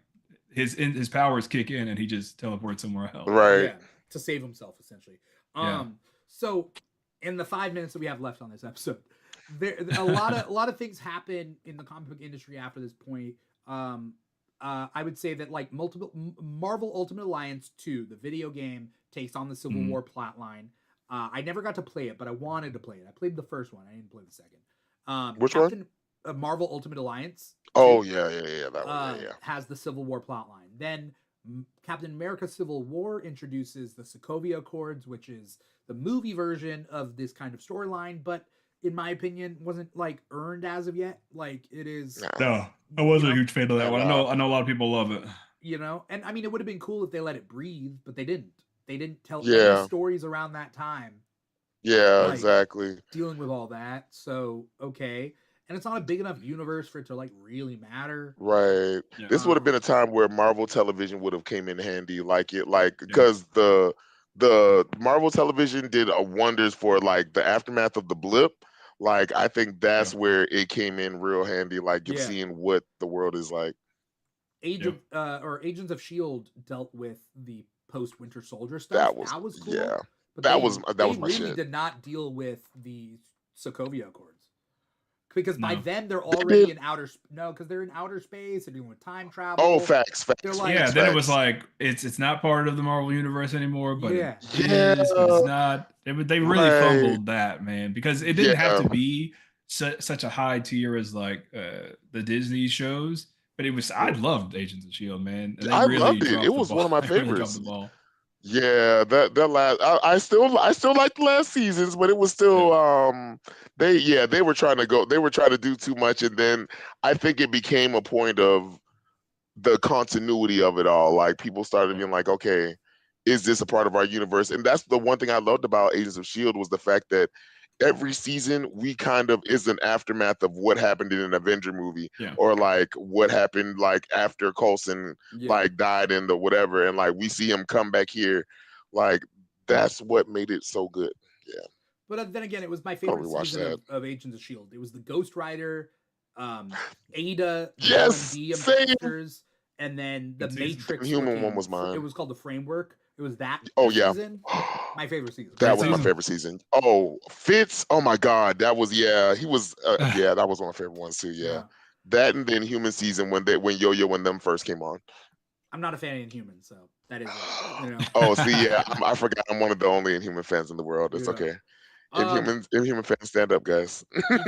his powers kick in and he just teleports somewhere else. Right. Yeah, to save himself essentially. Yeah. So in the 5 minutes that we have left on this episode, there a lot of things happen in the comic book industry after this point. I would say that like Marvel Ultimate Alliance 2, the video game, takes on the Civil War plotline. I never got to play it, but I wanted to play it. I played the first one. I didn't play the second. Which one? Marvel Ultimate Alliance. Oh 2, yeah, that one. Yeah. has the Civil War plotline. Then Captain America Civil War introduces the Sokovia Accords, which is the movie version of this kind of storyline, but in my opinion, wasn't like earned as of yet. Like it is. No, I wasn't a huge fan of that one. I know a lot of people love it. You know, and I mean, it would have been cool if they let it breathe, but they didn't. They didn't tell Yeah. any stories around that time. Yeah, Like, exactly. dealing with all that. So okay, and it's not a big enough universe for it to like really matter. Right. Yeah. This would have been a time where Marvel Television would have came in handy, Yeah. because the Marvel Television did wonders for like the aftermath of the blip. Like I think that's where it came in real handy, like Yeah. seeing what the world is like. Agents of Shield dealt with the post Winter Soldier stuff. That was cool. yeah. But That they was my really shit. did not deal with the Sokovia Accords. Because by No. then they're They already did. in because they're in outer space, they're dealing with time travel. Oh, facts. They're like- Yeah, then it was facts. like it's not part of the Marvel universe anymore, but Yeah. it is, but it's not. They really Right. fumbled that, man, because it didn't have Yeah. to be such a high tier as like the Disney shows, but it was. I loved Agents of Shield, man. And they I really loved it. dropped It the was ball. one of my They really dropped favorites. the ball. Yeah, that last I still like the last seasons, but it was still they were trying to do too much, and then I think it became a point of the continuity of it all. Like people started being like, okay, is this a part of our universe? And that's the one thing I loved about Agents of Shield was the fact that every season we kind of is an aftermath of what happened in an Avenger movie, Yeah. or like what happened like after Coulson like died in the whatever, and like we see him come back here. Like that's what made it so good. Yeah. But then again, it was my I'll favorite rewatch season of Agents of Shield. It was the Ghost Rider, Ada, Yes, LMD same. imposters, and then the Good season. Matrix. Human one was mine. It was called the Framework. It was that. Oh yeah. Season. My favorite season. That Great was my season. favorite season. Oh, Fitz. Oh my God. That was he was that was one of my favorite ones too. Yeah. That and then Human season when Yo-Yo and them first came on. I'm not a fan of Inhumans, so that is Oh, see, yeah, I forgot. I'm one of the only Inhuman fans in the world. It's okay. Inhuman fans, stand up, guys. you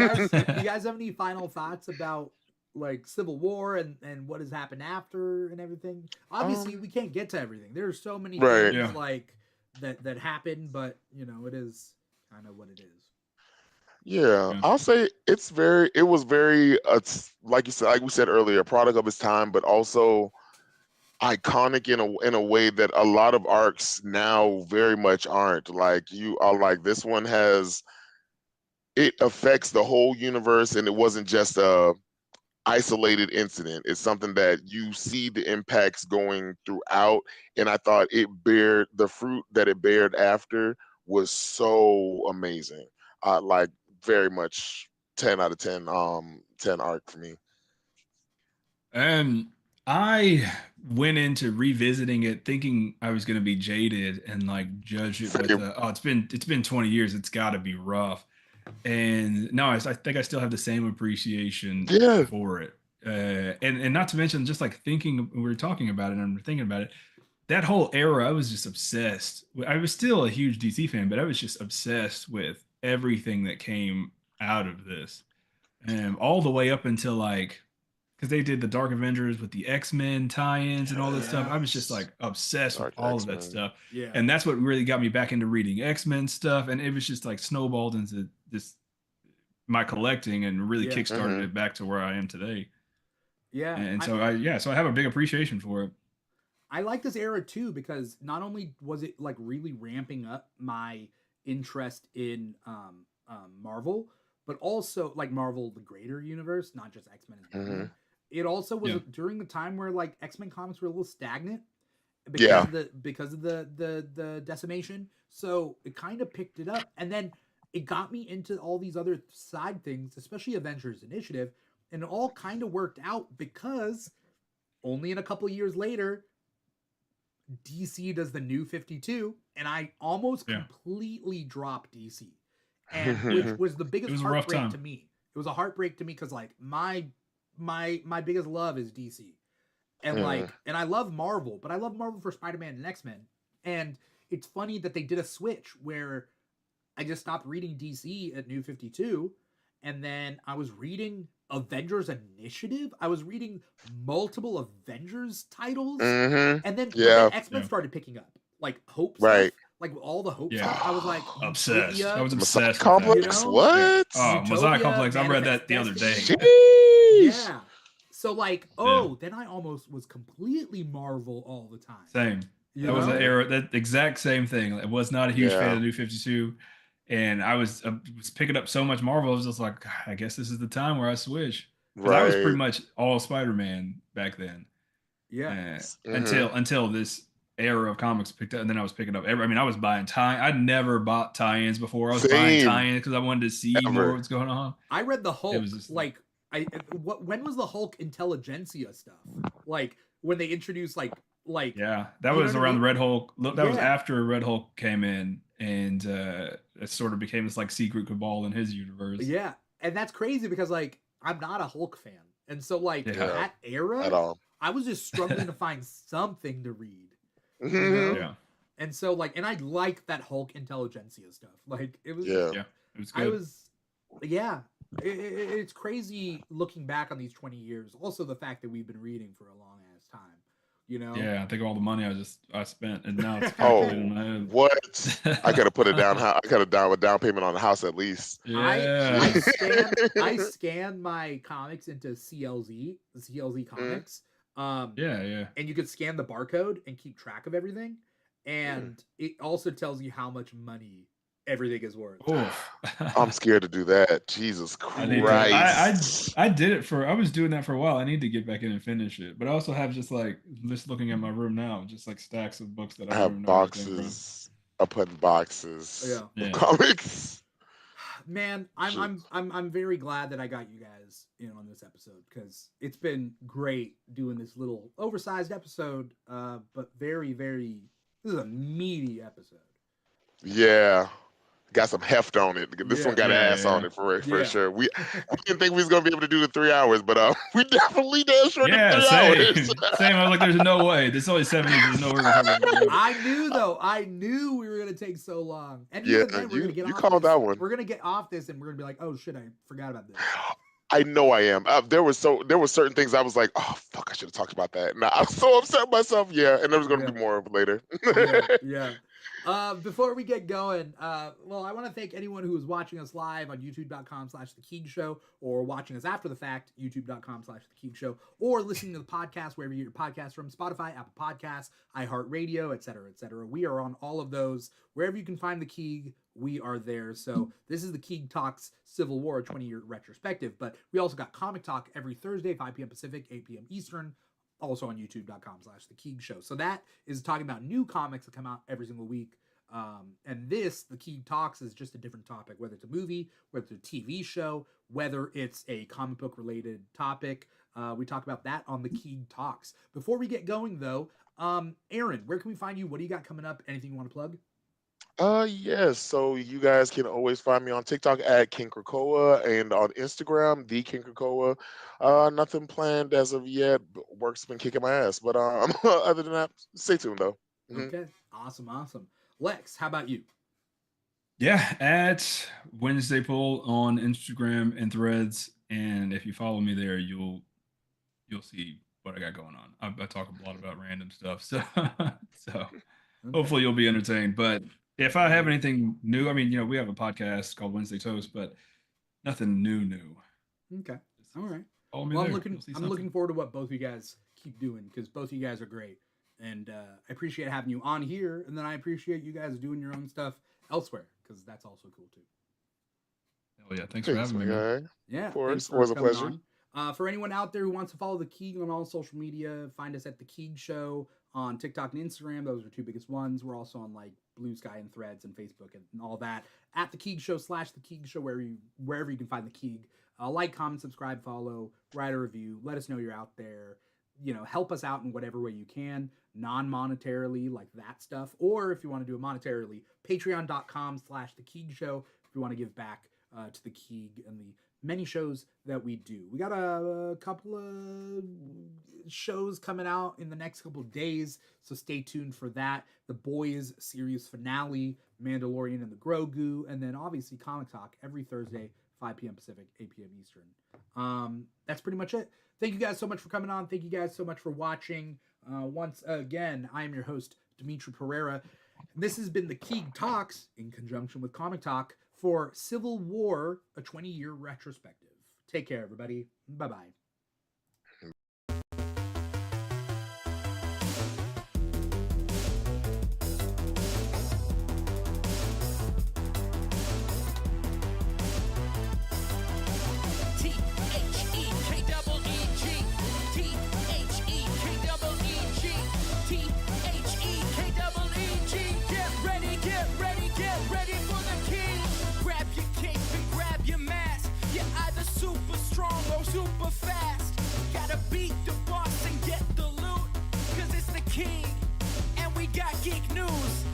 guys have any final thoughts about like Civil War and what has happened after and everything? Obviously, we can't get to everything. There's so many things like that happen, but it is kind of what it is. Yeah, I'll say it was very like you said, like we said earlier, a product of its time, but also iconic in a way that a lot of arcs now very much aren't. Like you are like this one it affects the whole universe, and it wasn't just a isolated incident. It's something that you see the impacts going throughout, and I thought the fruit that it bared after was so amazing. Like very much 10 out of 10 10 arc for me. And I went into revisiting it thinking I was going to be jaded and like judge it with it's been 20 years, it's got to be rough. And no, I think I still have the same appreciation for it. And not to mention just like thinking, we were talking about it and I'm thinking about it, that whole era, I was just obsessed. I was still a huge DC fan, but I was just obsessed with everything that came out of this. And all the way up until like, because they did the Dark Avengers with the X-Men tie-ins and all this stuff. I was just like obsessed with all of that stuff. Yeah. And that's what really got me back into reading X-Men stuff. And it was just like snowballed into this my collecting and really kickstarted it back to where I am today. Yeah. And so I have a big appreciation for it. I like this era too because not only was it like really ramping up my interest in Marvel, but also like Marvel the greater universe, not just X-Men and Batman. It also was during the time where like X-Men comics were a little stagnant because of the decimation. So it kind of picked it up, and then it got me into all these other side things, especially Avengers Initiative, and it all kind of worked out because only in a couple of years later, DC does the New 52, and I almost completely dropped DC. and which Mhm. was the It biggest was a rough heartbreak time. to me. It was a heartbreak to me because like my biggest love is DC, and Mm. like and I love Marvel, but I love Marvel for Spider-Man and X-Men. And it's funny that they did a switch where I just stopped reading DC at New 52, and then I was reading Avengers Initiative. I was reading multiple Avengers titles, Mhm. and then but then Yeah. X-Men Yeah. started picking up, like Hope stuff, Right. like all the Hope Yeah. stuff. I was like Obsessed. I Utopia, was Messiah obsessed with that. you Complex. know, Yeah. What? Oh, Mosaic Utopia, Complex. I read Manifest that the other day. Destiny. Sheesh. Yeah. So like, Yeah. then I almost was completely Marvel all the time. Same. You That was an know? Mhm. era. That exact same thing. I was not a huge fan Yeah. of New 52, and I was picking up so much Marvel. I was just like, "God, I guess this is the time where I switch because I was pretty Right. much all Spider-Man back then. Yeah. Mhm. Until this era of comics picked up, and then I was picking up every. I mean, I was buying tie. I'd never bought tie-ins before. I was buying Same. tie-ins because I wanted to see more Ever. what's going on. I read the It was Hulk just like when was the Hulk Intelligentsia stuff? Like when they introduced like yeah, that you know was what I around the mean? Red Hulk. Look, that was Yeah. after Red Hulk came in, and it sort of became this like secret cabal in his universe. Yeah. And that's crazy because like I'm not a Hulk fan. And so like Yeah, Yeah. that At era, all. I was just struggling to find something to read, you Mhm. know? yeah, And so like and I like that Hulk Intelligentsia stuff. Like it was Yeah. yeah. It was I good. was yeah. It's crazy looking back on these 20 years. Also the fact that we've been reading for a long ass time, you know? Yeah, I think all the money I spent, and now it's Oh, percolating in my what? I head. gotta put it down. I gotta down a down payment on the house at least. I yeah, scan my comics into CLZ Mm, comics. Um yeah. and you could scan the barcode and keep track of everything. mm. And it also tells you how much money everything is worth. Oof. I'm scared to do that. Jesus I need to. Christ. I did it for. I was doing that for a while. I need to get back in and finish it. But I also have just looking at my room now, just like stacks of books that I I don't have even know where they came from. boxes upon boxes Yeah. of Yeah. comics. Man, Shit. I'm very glad that I got you guys in on this episode because it's been great doing this little oversized episode, but very this is a meaty episode. Yeah. Got some heft on it. This one Yeah, got ass on Yeah. it for yeah, sure. We didn't think we was gonna be able to do the 3 hours, but we definitely did sure did Yeah. 3 hours. Same. I was like, there's no way. This is only 70. There's no way we're gonna cover it. Right. I knew though. I knew we were gonna take so long, and Yeah, even then we're gonna get you off called this. that one. We're gonna get off this, and we're gonna be like, oh shit, I forgot about this. I know I am. There were certain things I was like, oh fuck, I should have talked about that. Now I'm so upset with myself. Yeah, and there was gonna Yeah. be more of it later. Yeah. Before we get going, well, I want to thank anyone who is watching us live on youtube.com/The Keeg Show, or watching us after the fact, youtube.com/The Keeg Show, or listening to the podcast wherever you get your podcasts from, Spotify, Apple Podcasts, iHeartRadio, etc., etc. We are on all of those. Wherever you can find The Keeg, we are there. So this is the Keeg Talks Civil War 20-year retrospective, but we also got Comic Talk every Thursday, 5 p.m. Pacific, 8 p.m. Eastern, also on youtube.com/The Keeg Show. So that is talking about new comics that come out every single week. And this, The Keeg Talks, is just a different topic, whether it's a movie, whether it's a TV show, whether it's a comic book related topic. We talk about that on The Keeg Talks. Before we get going, though, Aaron, where can we find you? What do you got coming up? Anything you want to plug? Yes. So you guys can always find me on TikTok at King Krakoa and on Instagram, the King Krakoa. Nothing planned as of yet. Work's been kicking my ass, but other than that, stay tuned though. Mhm. Okay. Awesome. Lex, how about you? Yeah, at Wednesday Poll on Instagram and Threads, and if you follow me there, you'll see what I got going on. I talk a lot about random stuff, so Okay. hopefully you'll be entertained. But if I have anything new, I mean, we have a podcast called Wednesday Toast, but nothing new. Okay. All right. Follow me Well, there. I'm You'll see looking something. forward to what both of you guys keep doing because both of you guys are great, and I appreciate having you on here, and then I appreciate you guys doing your own stuff elsewhere because that's also cool too. Hell yeah! Thanks for Thanks, having me, my man. guy. Yeah, Of course, thanks for always a coming pleasure. For anyone out there who wants to follow the Keeg on all social media, find us at the Keeg Show on TikTok and Instagram. Those are two biggest ones. We're also on like Blue Sky and Threads and Facebook and all that. At the Keeg Show / the Keeg Show, wherever you can find the Keeg. Like, comment, subscribe, follow, write a review. Let us know you're out there. Help us out in whatever way you can, non-monetarily, like that stuff. Or if you want to do it monetarily, patreon.com / the Keeg Show. if you want to give back to the Keeg and the many shows that we do. We got a couple of shows coming out in the next couple of days, so stay tuned for that. The Boys series finale, Mandalorian and the Grogu, and then obviously Comic Talk every Thursday, 5 p.m. Pacific, 8 p.m. Eastern. That's pretty much it. Thank you guys so much for coming on. Thank you guys so much for watching. Once again, I am your host, Dimitri Pereira. This has been the Keeg Talks in conjunction with Comic Talk for Civil War, a 20-year retrospective. Take care, everybody. Bye-bye. Super fast, gotta beat the boss and get the loot, cause it's the King, and we got geek news.